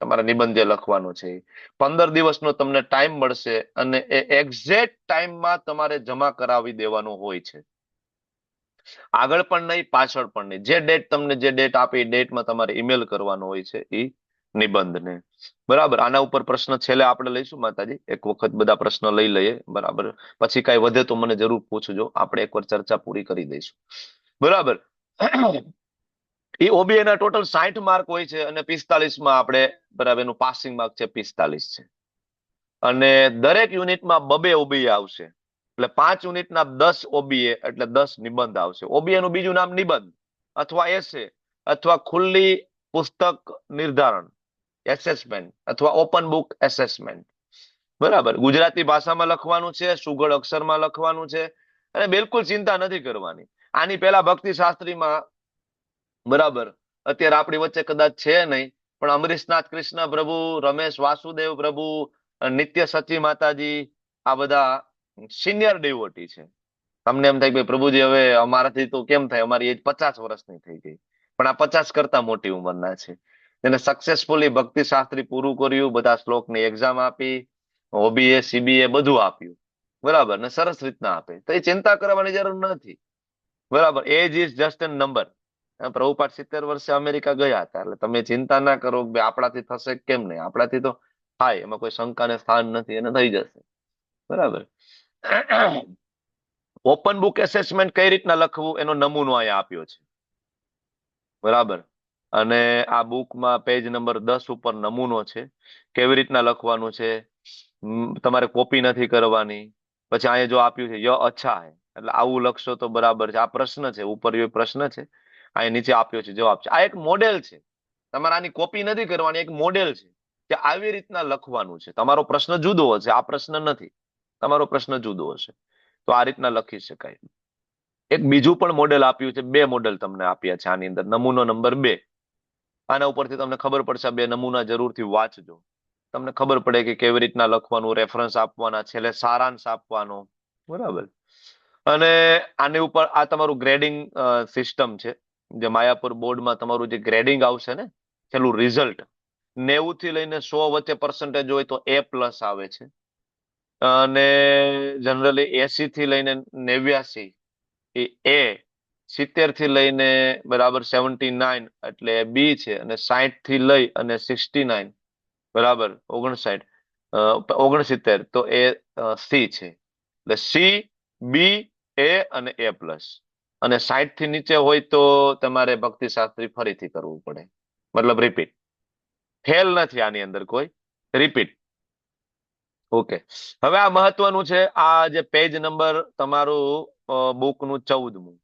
તમારા નિબંધ જે લખવાનો છે 15 દિવસનો તમને ટાઈમ મળશે, અને એ એક્ઝેક્ટ ટાઈમમાં તમારે જમા કરાવી દેવાનો હોય છે. આગળ પણ નહીં, પાછળ પણ નહીં. જે ડેટ તમને જે ડેટ આપે એ ડેટમાં તમારે ઈમેલ કરવાનો હોય છે એ નિબંધને, બરાબર. આના ઉપર પ્રશ્ન છેલ્લે આપણે લઈશું માતાજી, એક વખત બધા પ્રશ્ન લઈ લઈએ, બરાબર. પછી કઈ વધે તો મને જરૂર પૂછજો, આપણે એકવાર ચર્ચા પૂરી કરી દઈશું, બરાબર. એ OBA ના ટોટલ 60 માર્ક હોય છે, અને 45માં આપણે બરાબર એનું પાસિંગ માર્ક છે 45 છે. અને દરેક યુનિટમાં 2 OBA આવશે, એટલે 5 યુનિટના 10 OBA, એટલે 10 નિબંધ આવશે. OBA નું બીજું નામ નિબંધ અથવા એસે અથવા ખુલ્લી પુસ્તક નિર્ધારણ એસેસમેન્ટ અથવા ઓપન બુક એસેસમેન્ટ, બરાબર. ગુજરાતી ભાષામાં લખવાનું છે, સુઘડ અક્ષરમાં લખવાનું છે, અને બિલકુલ ચિંતા નથી કરવાની. આની પહેલા ભક્તિ શાસ્ત્રીમાં, બરાબર, અત્યારે આપણી વચ્ચે કદાચ છે નહીં, પણ અમરીશનાથ કૃષ્ણ પ્રભુ, રમેશ વાસુદેવ પ્રભુ, નિત્ય સચી માતાજી, આ બધા સિનિયર ડિવોટી છે. તમને એમ થાય કે પ્રભુજી હવે અમારાથી તો કેમ થાય, અમારી એજ 50 વર્ષની થઈ ગઈ, પણ આ 50 કરતા મોટી ઉંમરના છે. એને સક્સેસફુલી ભક્તિ શાસ્ત્રી પૂરું કર્યું, બધા શ્લોકની એક્ઝામ આપી, OBA CBA બધું આપ્યું, બરાબર, ને સરસ રીતના આપે, તો એ ચિંતા કરવાની જરૂર નથી, બરાબર. Age is just an number. Prabhupada 70 વર્ષે અમેરિકા ગયા હતા, એટલે તમે ચિંતા ના કરો કે આપણાથી થશે કેમ નહીં, આપણાથી તો થાય, એમાં કોઈ શંકાને સ્થાન નથી, એને થઈ જશે, બરાબર. ઓપન બુક એસેસમેન્ટ કઈ રીતના લખવું એનો નમૂનો અહીંયા આપ્યો છે, બરાબર. અને આ બુકમાં પેજ નંબર 10 ઉપર નમૂનો છે, કેવી રીતના લખવાનું છે. તમારે કોપી નથી કરવાની. પછી અહીંયા જો આપ્યું છે ય અચ્છા હે, એટલે આવું લખશો તો બરાબર છે. આ પ્રશ્ન છે, ઉપર એ પ્રશ્ન છે, અહીંયા નીચે આપ્યો છે જવાબ છે. આ એક મોડેલ છે, તમારે આની કોપી નથી કરવાની, એક મોડેલ છે કે આવી રીતના લખવાનું છે. તમારો પ્રશ્ન જુદો હશે, આ પ્રશ્ન નથી, તમારો પ્રશ્ન જુદો હશે, તો આ રીતના લખી શકાય. એક બીજું પણ મોડેલ આપ્યું છે, 2 મોડેલ તમને આપ્યા છે આની અંદર. નમૂનો નંબર 2, આના ઉપરથી તમને ખબર પડશે. 2 નમૂના જરૂરથી વાંચજો, તમને ખબર પડે કે કેવી રીતના લખવાનું, રેફરન્સ આપવાના, છેલ્લે સારાંશ આપવાનો, બરાબર. અને આની ઉપર આ તમારું ગ્રેડિંગ સિસ્ટમ છે, જે માયાપુર બોર્ડમાં તમારું જે ગ્રેડિંગ આવશે ને, છેલ્લું રિઝલ્ટ 90 થી લઈને 100 વચ્ચે પર્સન્ટેજ હોય તો A+ આવે છે, અને જનરલી 80 થી લઈને 89 એ A, 70 થી લઈને બરાબર 79 એટલે B છે, અને 60 થી લઈ અને 69 બરાબર 69 તો એ C છે. એટલે C, B, A અને A+. અને 60 થી નીચે હોય તો તમારે ભક્તિ શાસ્ત્રી ફરીથી કરવું પડે, મતલબ રિપીટ. ફેલ નથી આની અંદર કોઈ, રિપીટ. ઓકે, હવે આ મહત્વનું છે. આ જે પેજ નંબર તમારું બુકનું 14મું,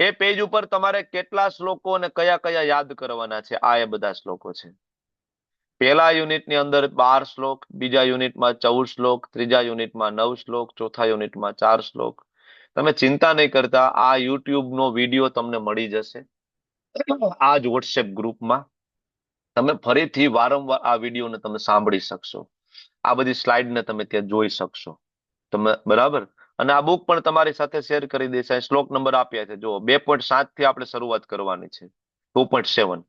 એ પેજ ઉપર તમારે કેટલા શ્લોકો અને કયા કયા યાદ કરવાના છે, આ એ બધા શ્લોકો છે. પહેલા યુનિટની અંદર 12 શ્લોક, બીજા યુનિટમાં 14 શ્લોક, ત્રીજા યુનિટમાં 9 શ્લોક, ચોથા યુનિટમાં 4 શ્લોક. તમે ચિંતા નહીં કરતા, આ યુટ્યુબ નો વિડીયો તમને મળી જશે આ જ વોટ્સએપ ગ્રુપમાં. તમે ફરીથી વારંવાર આ વિડીયોને તમે સાંભળી શકશો, આ બધી સ્લાઇડને તમે ત્યાં જોઈ શકશો તમે, બરાબર. અને આ બુક પણ તમારી સાથે શેર કરી દઈશ. શ્લોક નંબર આપ્યા છે, જો 2.7 થી આપણે શરૂઆત કરવાની છે, 2.7.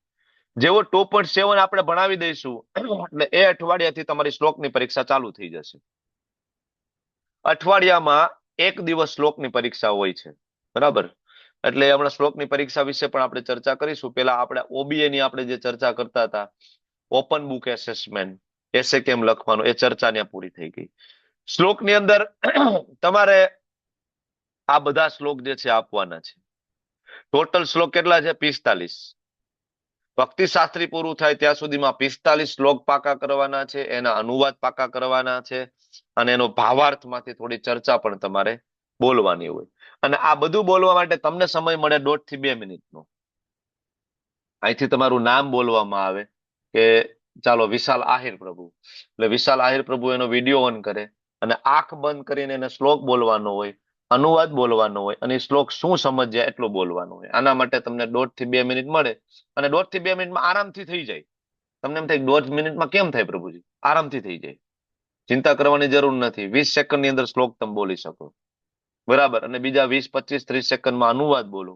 જેવો 2.7 આપણે ભણાવી દઈશું એટલે એ અઠવાડિયાથી તમારી શ્લોકની પરીક્ષા ચાલુ થઈ જશે. અઠવાડિયામાં એક દિવસ શ્લોકની પરીક્ષા હોય છે, બરાબર. એટલે હમણાં શ્લોકની પરીક્ષા વિશે પણ આપણે ચર્ચા કરીશું. પેલા આપણે OBA ની આપણે જે ચર્ચા કરતા હતા, ઓપન બુક એસેસમેન્ટ, એસે કેમ લખવાનું, એ ચર્ચા ત્યાં પૂરી થઈ ગઈ. શ્લોકની અંદર તમારે આ બધા શ્લોક જે છે આપવાના છે. ટોટલ શ્લોક કેટલા છે? 45. ભક્તિ શાસ્ત્રી પૂરું થાય ત્યાં સુધીમાં 45 શ્લોક પાકા કરવાના છે, એના અનુવાદ પાકા કરવાના છે, અને એનો ભાવાર્થમાંથી થોડી ચર્ચા પણ તમારે બોલવાની હોય. અને આ બધું બોલવા માટે તમને સમય મળે 1.5 થી 2 મિનિટનો. અહીંથી તમારું નામ બોલવામાં આવે કે ચાલો વિશાલ આહિર પ્રભુ, એટલે વિશાલ આહિર પ્રભુ એનો વિડીયો ઓન કરે અને આંખ બંધ કરીને એને શ્લોક બોલવાનો હોય, અનુવાદ બોલવાનો હોય, અને શ્લોક શું સમજ્યા એટલું બોલવાનું હોય. આના માટે તમને 1.5 થી 2 મિનિટ મળે, અને 1.5 થી 2 મિનિટમાં આરામથી થઈ જાય. તમને એમ થાય 1.5 મિનિટમાં કેમ થાય પ્રભુજી? આરામથી થઈ જાય, ચિંતા કરવાની જરૂર નથી. 20 સેકન્ડની અંદર શ્લોક તમે બોલી શકો, બરાબર. અને બીજા 20, 25, 30 સેકન્ડમાં અનુવાદ બોલો,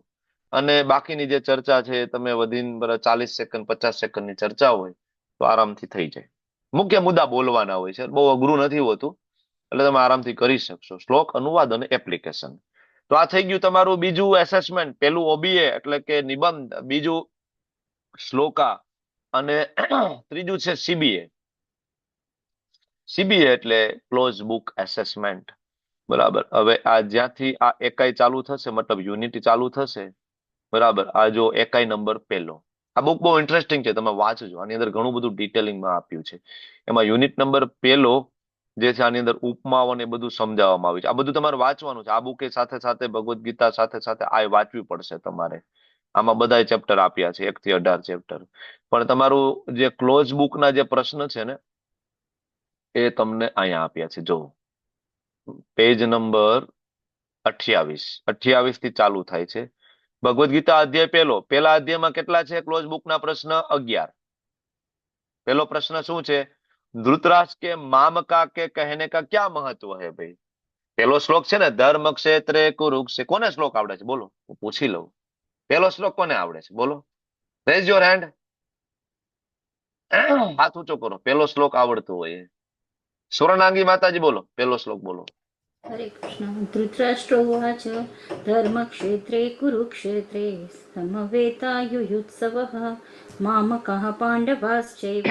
અને બાકીની જે ચર્ચા છે તમે વધીને 40 સેકન્ડ 50 સેકન્ડની ચર્ચા હોય તો આરામથી થઈ જાય. મુખ્ય મુદ્દા બોલવાના હોય છે, બહુ અઘરું નથી હોતું, એટલે તમે આરામથી કરી શકશો. શ્લોક, અનુવાદ અને એપ્લિકેશન. તો આ થઈ ગયું તમારું બીજું એસેસમેન્ટ. પેલું OBA એટલે કે નિબંધ, બીજું શ્લોકા, અને ત્રીજું છે CBA. CBA એટલે ક્લોઝ બુક એસેસમેન્ટ, બરાબર. હવે આ જ્યાંથી આ એકાઈ ચાલુ થશે, મતલબ યુનિટ ચાલુ થશે, બરાબર. આ જો એકાઈ નંબર પહેલો, આ બુક બહુ ઇન્ટરેસ્ટિંગ છે, તમે વાંચજો. આની અંદર ઘણું બધું ડિટેલિંગમાં આપ્યું છે. એમાં યુનિટ નંબર પહેલો જે છે, આની અંદર ઉપમાઓ ને બધું સમજાવવામાં આવ્યું છે. આ બધું તમારે વાંચવાનું છે. આ બુકે સાથે સાથે ભગવદ્ ગીતા સાથે સાથે આ વાંચવી પડશે તમારે. આમાં બધા ચેપ્ટર આપ્યા છે, 1 થી 18 ચેપ્ટર. પણ તમારું જે ક્લોઝ બુકના જે પ્રશ્ન છે ને, એ તમને અહીંયા આપ્યા છે. જો પેજ નંબર 28 થી ચાલુ થાય છે. ભગવદ્ ગીતા અધ્યાય પહેલો, પહેલા અધ્યાયમાં કેટલા છે ક્લોઝ બુકના પ્રશ્ન? 11. પહેલો પ્રશ્ન શું છે? ધૃતરાષ્ટ્ર કે મામકા કે કહેને કા ક્યાં મહત્વ હે ભાઈ? પહેલો શ્લોક છે ને, ધર્મ ક્ષેત્રે કુરુક્ષેત્ર. કોને શ્લોક આવડે છે બોલો, હું પૂછી લઉં. પહેલો શ્લોક કોને આવડે છે બોલો? રેઝ યોર હેન્ડ, હાથ ઊંચો કરો. પહેલો શ્લોક આવડતો હોય. સુવર્ણાંગી માતાજી બોલો, પહેલો શ્લોક બોલો. હરે કૃષ્ણ. ધૃતરાષ્ટ્રોવાચ ધર્મક્ષેત્રે કુરુક્ષેત્રે સમવેતાયુયુત્સવઃ મામકઃ પાંડવાશ્ચૈવ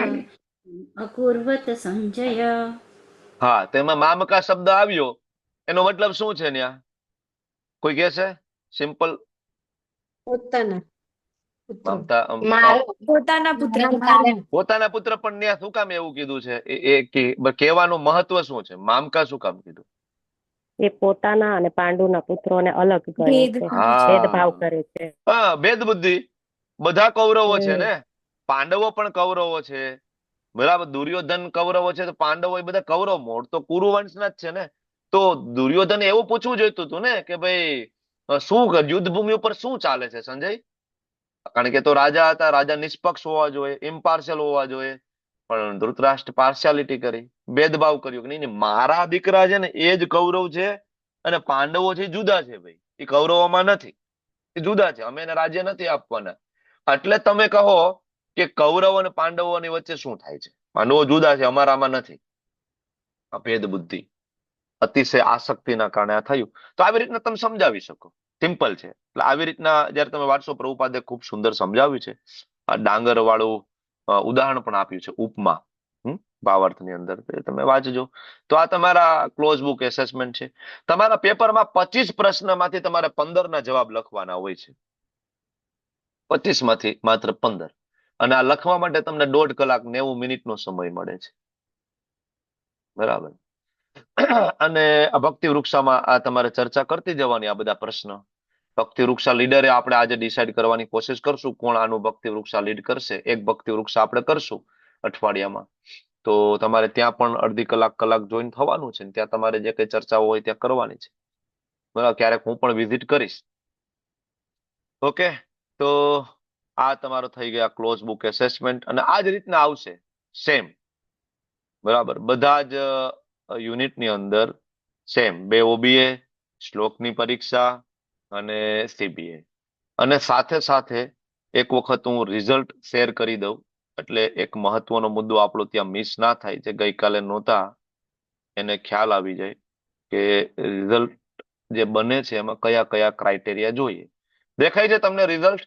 અકુર્વત સંજય. હા, તેમાં મામકા શબ્દ આવ્યો, એનો મતલબ શું છે ન્યા? કોઈ કહે છે? સિમ્પલ. પોતાના પોતાના પુત્ર. પોતાના પુત્ર. પણ ત્યાં શું કામ એવું કીધું છે? એ કહેવાનું મહત્વ શું છે? મામકા શું કામ કીધું? એ પોતાના અને પાંડુના પુત્રોને અલગ ગણે છે, ભેદભાવ કરે છે. હા, ભેદ બુદ્ધિ. બધા કૌરવો છે ને, પાંડવો પણ કૌરવો છે, બરાબર. દુર્યોધન કૌરવો છે, તો પાંડવો એ બધા કૌરવ, મૂળ તો કુરુવંશના જ છે ને. તો દુર્યોધન એવું પૂછવું જોઈતું હતું ને કે ભાઈ શું યુદ્ધ ભૂમિ ઉપર શું ચાલે છે સંજય? કારણ કે તો રાજા હતા, રાજા નિષ્પક્ષ હોવા જોઈએ, ઇમ્પાર્શિયલ હોવા જોઈએ. પણ ધૃતરાષ્ટ્ર પાર્શિયાલિટી કરી, ભેદભાવ કર્યો કે નહીં, મારા દીકરા છે ને એ જ કૌરવ છે અને પાંડવો છે જુદા છે ભાઈ, એ કૌરવોમાં નથી, એ જુદા છે. અમે એને રાજ્ય નથી આપવાના. એટલે તમે કહો કે કૌરવ અને પાંડવોની વચ્ચે શું થાય છે? પાંડવો જુદા છે, અમારામાં નથી. આ ભેદ બુદ્ધિ, અતિશય આસક્તિના કારણે આ થયું. તો આવી રીતના તમે સમજાવી શકો, સિમ્પલ છે. એટલે આવી રીતના જયારે તમે વાંચશો, પ્રભુપાદે ખૂબ સુંદર સમજાવ્યું છે. આ ડાંગર વાળું ઉદાહરણ પણ આપ્યું છે, ઉપમા ભાવાર્થની અંદર, તમે વાંચજો. તો આ તમારા ક્લોઝ બુક એસેસમેન્ટ છે. તમારા પેપરમાં 25 પ્રશ્નમાંથી તમારે 15 ના જવાબ લખવાના હોય છે. 25 માંથી માત્ર 15. અને આ લખવા માટે તમને 1.5 કલાક 90 મિનિટનો સમય મળે છે. બરાબર. અને આ ભક્તિ વૃક્ષામાં આ તમારે ચર્ચા કરતી જવાની, આ બધા પ્રશ્ન. ભક્તિ વૃક્ષા લીડરે આપણે આજે ડિસાઈડ કરવાની કોશિશ કરશું કોણ આનું ભક્તિ વૃક્ષા લીડ કરશે. એક ભક્તિ વૃક્ષા આપણે કરશું અઠવાડિયામાં. તો તમારે ત્યાં પણ અડધી કલાક જોઈન થવાનું છે. ત્યાં તમારે જે કઈ ચર્ચાઓ હોય ત્યાં કરવાની છે. બરાબર. ક્યારેક હું પણ વિઝિટ કરીશ. ઓકે. તો આ તમારો થઈ ગયા ક્લોઝ બુક એસેસમેન્ટ. અને આ જ રીતના આવશે સેમ. બરાબર. બધા જ યુનિટની અંદર સેમ 2 OBA, શ્લોકની પરીક્ષા અને CBA. અને સાથે સાથે એક વખત હું રિઝલ્ટ શેર કરી દઉં, એટલે એક મહત્વનો મુદ્દો આપણો ત્યાં મિસ ના થાય. જે ગઈકાલે નહોતા એને ખ્યાલ આવી જાય કે રિઝલ્ટ જે બને છે એમાં કયા કયા ક્રાઇટેરિયા જોઈએ. દેખાય છે તમને રિઝલ્ટ?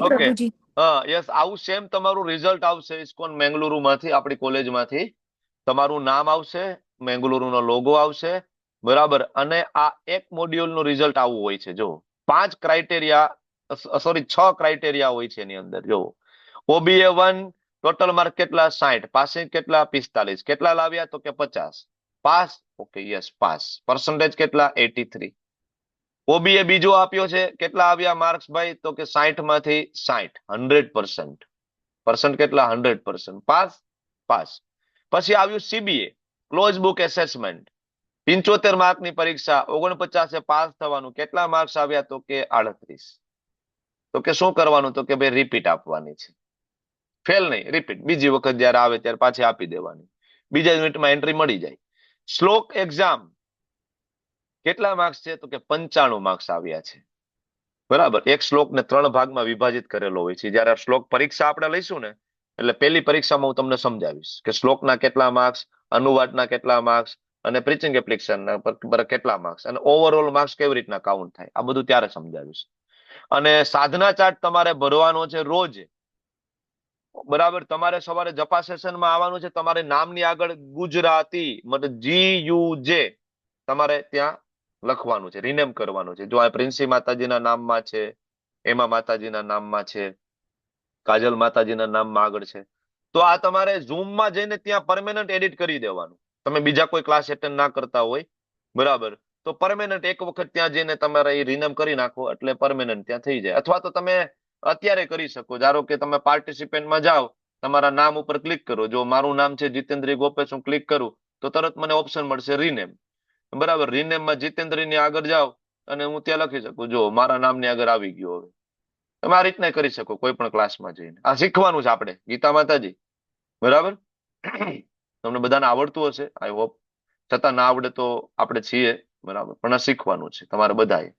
ઓકે. હા, યસ. આવું સેમ તમારું રિઝલ્ટ આવશે ઇસ્કોન મેંગલુરુ માંથી, આપણી કોલેજમાંથી. તમારું નામ આવશે, મેંગલુરુનો લોગો આવશે. બરાબર. અને આ એક મોડ્યુલનું રિઝલ્ટ આવું હોય છે. જો 6 ક્રાઇટેરિયા હોય છે એની અંદર. જો OBA 1 ટોટલ માર્ક કેટલા? 60. પાસિંગ કેટલા? 45. કેટલા લાવ્યા? તો કે 50. Pass? Okay, yes, pass. Percentage કેટલા? 83. OBA બીજો આપ્યો છે, કેટલા આવ્યા માર્ક્સ ભાઈ? તો કે 60 માંથી 60, 100%. પર્સન્ટ કેટલા? 100%. પાસ? પાસ. પછી આવ્યું CBA, ક્લોઝ બુક એસેસમેન્ટ. 75 માર્કની પરીક્ષા, 49 પાસ થવાનું. કેટલા માર્ક્સ આવ્યા? તો કે 38. તો કે શું કરવાનું? તો કે ભાઈ રિપીટ આપવાની છે. ફેલ નહીં, રિપીટ. બીજી વખત જયારે આવે ત્યારે પાછી આપી દેવાની. બીજા યુનિટમાં એન્ટ્રી મળી જાય. શ્લોક એક્ઝામ, કેટલા માર્ક્સ છે? તો કે 95 માર્ક્સ આવ્યા છે. બરાબર. એક શ્લોકને 3 ભાગમાં વિભાજિત કરેલો હોય છે. જયારે શ્લોક પરીક્ષા આપણે લઈશું ને, એટલે પહેલી પરીક્ષામાં હું તમને સમજાવીશ કે શ્લોકના કેટલા માર્ક્સ, અનુવાદના કેટલા માર્ક્સ, અને પ્રીચિંગ એપ્લિકેશનના પર કેટલા માર્ક્સ, અને ઓવરઓલ માર્ક્સ કેવી રીતના કાઉન્ટ થાય, આ બધું ત્યારે સમજાવીશ. અને સાધના ચાર્ટ તમારે ભરવાનો છે રોજ. બરાબર. તમારે સવારે જપા સેશનમાં આવવાનું છે. તમારે નામની આગળ ગુજરાતી મતલબ GUJ તમારે ત્યાં લખવાનું છે, રિનેમ કરવાનું છે. જો આ પ્રિન્સી માતાજીના નામમાં છે, એમાં માતાજીના નામમાં છે, કાજલ માતાજીના નામમાં આગળ છે, તો આ તમારે ઝૂમમાં જઈને ત્યાં પરમેનન્ટ એડિટ કરી દેવાનું. તમે બીજા કોઈ ક્લાસ એટેન્ડ ના કરતા હોય, બરાબર, તો પરમેનન્ટ એક વખત ત્યાં જઈને તમારે એ રિનેમ કરી નાખો એટલે પરમેનન્ટ ત્યાં થઈ જાય. અથવા તો તમે અત્યારે કરી શકો. ધારો કે તમે પાર્ટિસિપેન્ટમાં જાઓ, તમારા નામ ઉપર ક્લિક કરો. જો મારું નામ છે જીતેન્દ્ર ગોપેશ, હું ક્લિક કરું તો તરત મને ઓપ્શન મળશે રિનેમ. બરાબર. રિનેમમાં જીતેન્દ્રની આગળ જાઓ અને હું ત્યાં લખી શકું, જો મારા નામની આગળ આવી ગયો. હવે તમે આ રીતના કરી શકો કોઈ પણ ક્લાસમાં જઈને. આ શીખવાનું છે આપણે, ગીતા માતાજી. બરાબર. તમને બધાને આવડતું હશે આઈ હોપ. છતાં ના આવડે તો આપણે છીએ, બરાબર, પણ આ શીખવાનું છે તમારે બધાએ.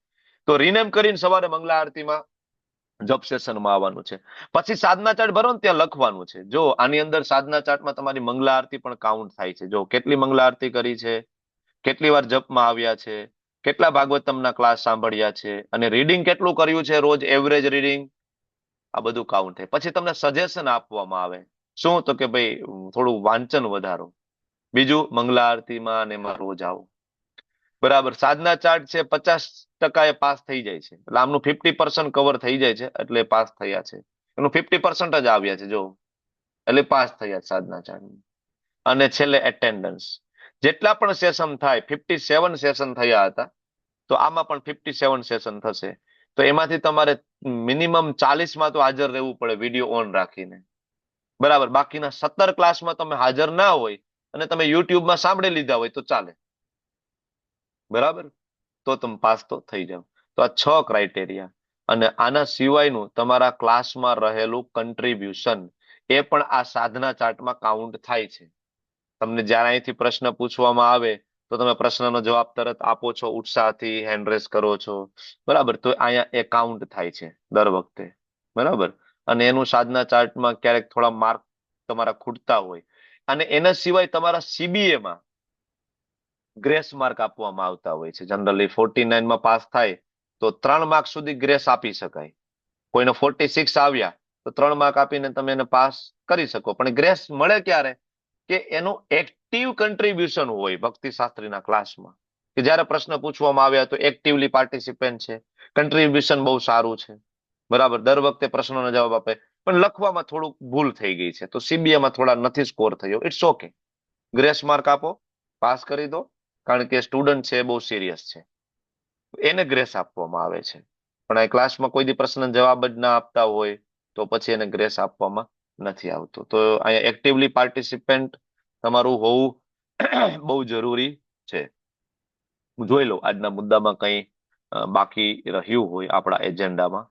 તો રિનેમ કરીને સવારે મંગલા આરતીમાં જપ સેશનમાં આવવાનું છે. પછી સાધના ચાર્ટ ભરો ને ત્યાં લખવાનું છે. જો આની અંદર સાધના ચાર્ટમાં તમારી મંગલા આરતી પણ કાઉન્ટ થાય છે. જો કેટલી મંગલા આરતી કરી છે, કેટલી વાર જપમાં આવ્યા છે, કેટલા ભાગવતમના ક્લાસ સાંભળ્યા છે, અને રીડિંગ કેટલું કર્યું છે રોજ, એવરેજ રીડિંગ, આ બધું કાઉન્ટ થાય. પછી તમને સજેશન આપવામાં આવે. શું? તો કે ભાઈ થોડું વાંચન વધારો. બીજું, મંગલા આરતીમાં અને એમાં રોજ આવો. બરાબર. સાધના ચાર્ટ છે 50% એ પાસ થઈ જાય છે. એટલે આમનું 50% કવર થઈ જાય છે, એટલે પાસ થયા છે. એનું 50% જ આવ્યા છે જો, એટલે પાસ થયા સાધના ચાર્ટ. અને છેલ્લે એટેન્ડન્સ. જેટલા પણ સેશન થાય, 57 સેશન થયા હતા, તો આમાં પણ 57 સેશન થશે. તો એમાંથી તમારે મિનિમમ 40માં તો હાજર રહેવું પડે, વિડીયો ઓન રાખીને. બરાબર. બાકીના 17 ક્લાસમાં તમે હાજર ના હોય અને તમે યુટ્યુબમાં સાંભળી લીધા હોય તો ચાલે. બરાબર. તો તમે પાસ તો થઈ જાવ. તો આ 6 ક્રાઇટેરિયા. અને આના સિવાયનું તમારા ક્લાસમાં રહેલું કન્ટ્રીબ્યુશન, એ પણ આ સાધના ચાર્ટમાં કાઉન્ટ થાય છે. તમને જ્યારે અહીંથી પ્રશ્ન પૂછવામાં આવે તો તમે પ્રશ્નનો જવાબ તરત આપો છો, ઉત્સાહથી હેન્ડ રેસ કરો છો, બરાબર, તો અહીંયા એ કાઉન્ટ થાય છે દર વખતે, બરાબર. અને એનું સાધના ચાર્ટમાં ક્યારેક થોડા માર્ક તમારા ખૂટતા હોય, અને એના સિવાય તમારા CBA માં ગ્રેસ માર્ક આપવામાં આવતા હોય છે. જનરલી 49 માં પાસ થાય તો 3 માર્ક સુધી ગ્રેસ આપી શકાય. કોઈને 46 આવ્યા તો 3 માર્ક આપીને તમે એને પાસ કરી શકો. પણ ગ્રેસ મળે ક્યારે? કે એનું એક્ટિવ કન્ટ્રીબ્યુશન હોય ભક્તિશાસ્ત્રીના ક્લાસમાં, કે જ્યારે પ્રશ્ન પૂછવામાં આવ્યા તો એક્ટિવલી પાર્ટિસિપેન્ટ છે, કન્ટ્રીબ્યુશન બહુ સારું છે, બરાબર, દર વખતે પ્રશ્નોનો જવાબ આપે, પણ લખવામાં થોડુંક ભૂલ થઈ ગઈ છે તો CBA માં થોડા નથી સ્કોર થયો, ઇટ્સ ઓકે, ગ્રેસ માર્ક આપો, પાસ કરી દો, કારણ કે સ્ટુડન્ટ છે બહુ સિરિયસ છે, એને ગ્રેસ આપવામાં આવે છે. પણ આ ક્લાસમાં કોઈ દી પ્રશ્ન જવાબ જ ના આપતા હોય તો પછી એને ગ્રેસ આપવામાં નથી આવતો. તો અહીંયા એક્ટિવલી પાર્ટિસિપેન્ટ તમારું હોવું બહુ જરૂરી છે. જોઈ લો આજના મુદ્દામાં કંઈ બાકી રહ્યું હોય આપણા એજન્ડામાં,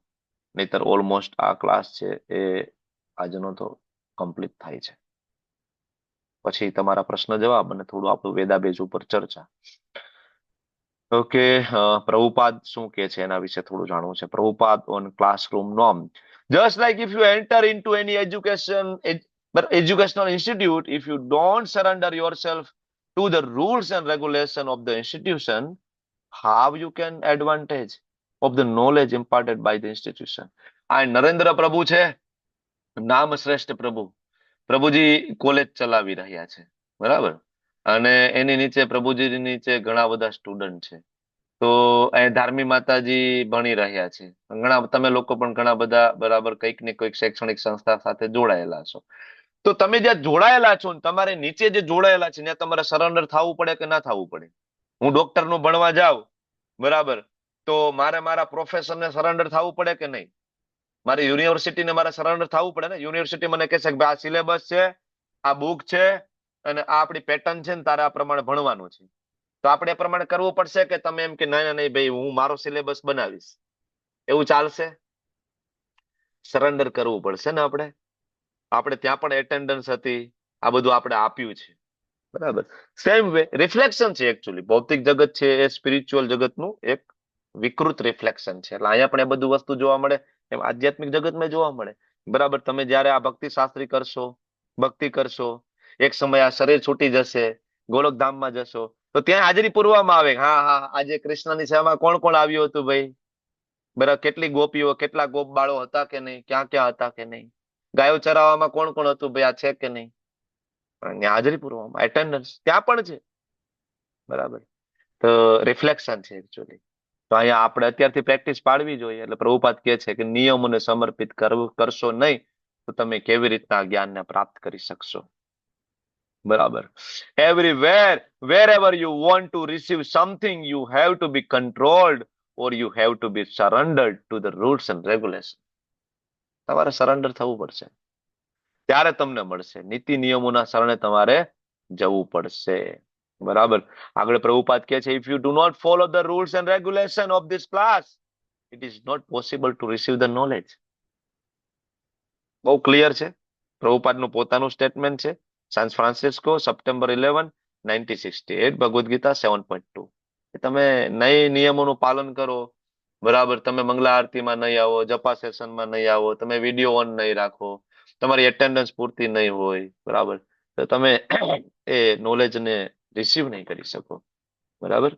નહીતર ઓલમોસ્ટ આ ક્લાસ છે એ આજનો તો કમ્પ્લીટ થાય છે. પછી તમારા પ્રશ્ન જવાબ અને થોડું આપણું વેદાબેઝ ઉપર ચર્ચા. ઓકે, પ્રભુપાદ શું કે છે એના વિશે થોડું જાણવું છે. Prabhupada on classroom norm. Just like if you enter into any educational institute, if you don't surrender yourself to the rules and regulation of the institution, how you can advantage of the knowledge imparted by the institution. આ નરેન્દ્ર પ્રભુ છે, નામ શ્રેષ્ઠ પ્રભુ. પ્રભુજી college ચલાવી રહ્યા છે, બરાબર, અને એની નીચે પ્રભુજીની નીચે ઘણા બધા સ્ટુડન્ટ છે. તો અહીં ધાર્મી માતાજી ભણી રહ્યા છે, તમે લોકો પણ ઘણા બધા, બરાબર, કંઈક ને કંઈક શૈક્ષણિક સંસ્થા સાથે જોડાયેલા છો. તો તમે જ્યાં જોડાયેલા છો, તમારે નીચે જે જોડાયેલા છે ત્યાં તમારે સરેન્ડર થવું પડે કે ના થવું પડે? હું ડોક્ટરનું ભણવા જાઉં, બરાબર, તો મારે મારા પ્રોફેસરને સરેન્ડર થવું પડે કે નહીં? મારે યુનિવર્સિટીને મારે સરેન્ડર થવું પડે ને. યુનિવર્સિટી મને કહેશે કે ભાઈ આ સિલેબસ છે, આ બુક છે, અને આ આપણી પેટર્ન છે ને તારે આ પ્રમાણે ભણવાનું છે. તો આપણે એ પ્રમાણે કરવું પડશે કે તમે એમ કે નહીં ભાઈ હું મારો સિલેબસ બનાવીશ, એવું ચાલશે? સરેન્ડર કરવું પડશે ને. આપણે ત્યાં પણ એટેન્ડન્સ હતી, આ બધું આપણે આપ્યું છે, બરાબર. સેમ વે રિફ્લેક્શન છે એકચ્યુઅલી. ભૌતિક જગત છે એ સ્પિરિચ્યુઅલ જગતનું એક વિકૃત રિફ્લેક્શન છે. એટલે અહીંયા પણ એ બધું વસ્તુ જોવા મળે, એમ આધ્યાત્મિક જગતમાં જોવા મળે, બરાબર. તમે જ્યારે આ ભક્તિ શાસ્ત્રી કરશો, ભક્તિ કરશો, એક સમય આ શરીર છૂટી જશે, ગોલોકધામમાં જશો, તો ત્યાં હાજરી પૂરવામાં આવે, હા હા આજે કૃષ્ણની સેવામાં કોણ કોણ આવ્યું હતું ભાઈ, બરાબર, કેટલી ગોપીઓ, કેટલા ગોપ બાળો હતા કે નહીં, ક્યાં ક્યાં હતા કે નહીં, ગાયો ચરાવવામાં કોણ કોણ હતું ભાઈ, આ છે કે નહીં, હાજરી પૂરવામાં, એટેન્ડન્સ ત્યાં પણ છે, બરાબર. તો રિફ્લેક્શન છે એકચ્યુઅલી. તો અહીંયા આપણે અત્યારથી પ્રેક્ટિસ પાડવી જોઈએ. એટલે પ્રભુપાદ કહે છે કે નિયમોને સમર્પિત કરશો નહીં તો તમે કેવી રીતના જ્ઞાનને પ્રાપ્ત કરી શકશો, બરાબર. Everywhere, wherever you want to receive something, you have to be controlled or you have to be surrendered to the rules and regulations. તમારે સરેન્ડર થવું પડશે, ત્યારે તમને મળશે. નીતિ નિયમોના શરણે તમારે જવું પડશે, બરાબર. આગળ પ્રભુપાદ કહે છે if you do not follow the rules and regulation of this class, it is not possible to receive the knowledge. બહુ ક્લિયર છે. પ્રભુપાદનું પોતાનું સ્ટેટમેન્ટ છે. San Francisco, September 11, 1968, Bhagavad Gita 7.2. તમે નહીં નિયમોનું પાલન કરો, બરાબર, તમે મંગલા આરતીમાં નહીં આવો, જપા સેશનમાં નહીં આવો, તમે વિડીયો ઓન નહીં રાખો, તમારી એટેન્ડન્સ પૂરતી નહીં હોય, બરાબર, તો તમે એ નોલેજને રિસીવ નહીં કરી શકો, બરાબર.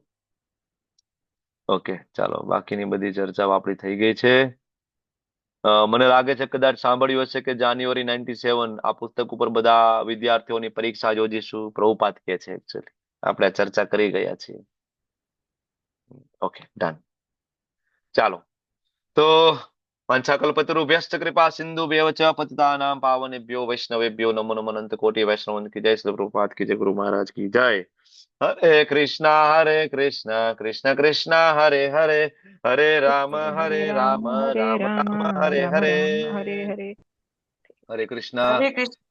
ઓકે, ચાલો, બાકીની બધી ચર્ચાઓ આપણી થઈ ગઈ છે. મને લાગે છે કદાચ સાંભળ્યું હશે કે જાન્યુઆરી 97 આ પુસ્તક ઉપર બધા વિદ્યાર્થીઓની પરીક્ષા યોજીશું. પ્રભુપાદ કહે છે એકચ્યુઅલી આપણે ચર્ચા કરી ગયા છીએ. Okay, done. ચાલો, તો વાંછાકલ્પતરુભ્યશ્ચ કૃપા સિંધુભ્યઃ ચ પતિતાનાં પાવનેભ્યો વૈષ્ણવેભ્યો નમો નમઃ અનંત કોટિ વૈષ્ણવન કી જય. શ્રી પ્રભુપાદ કી જય. ગુરુ મહારાજ કી જય. હરે કૃષ્ણ કૃષ્ણ કૃષ્ણ હરે હરે, હરે રામ રામ રામ હરે હરે. હરે હરે. હરે કૃષ્ણ. હરે કૃષ્ણ.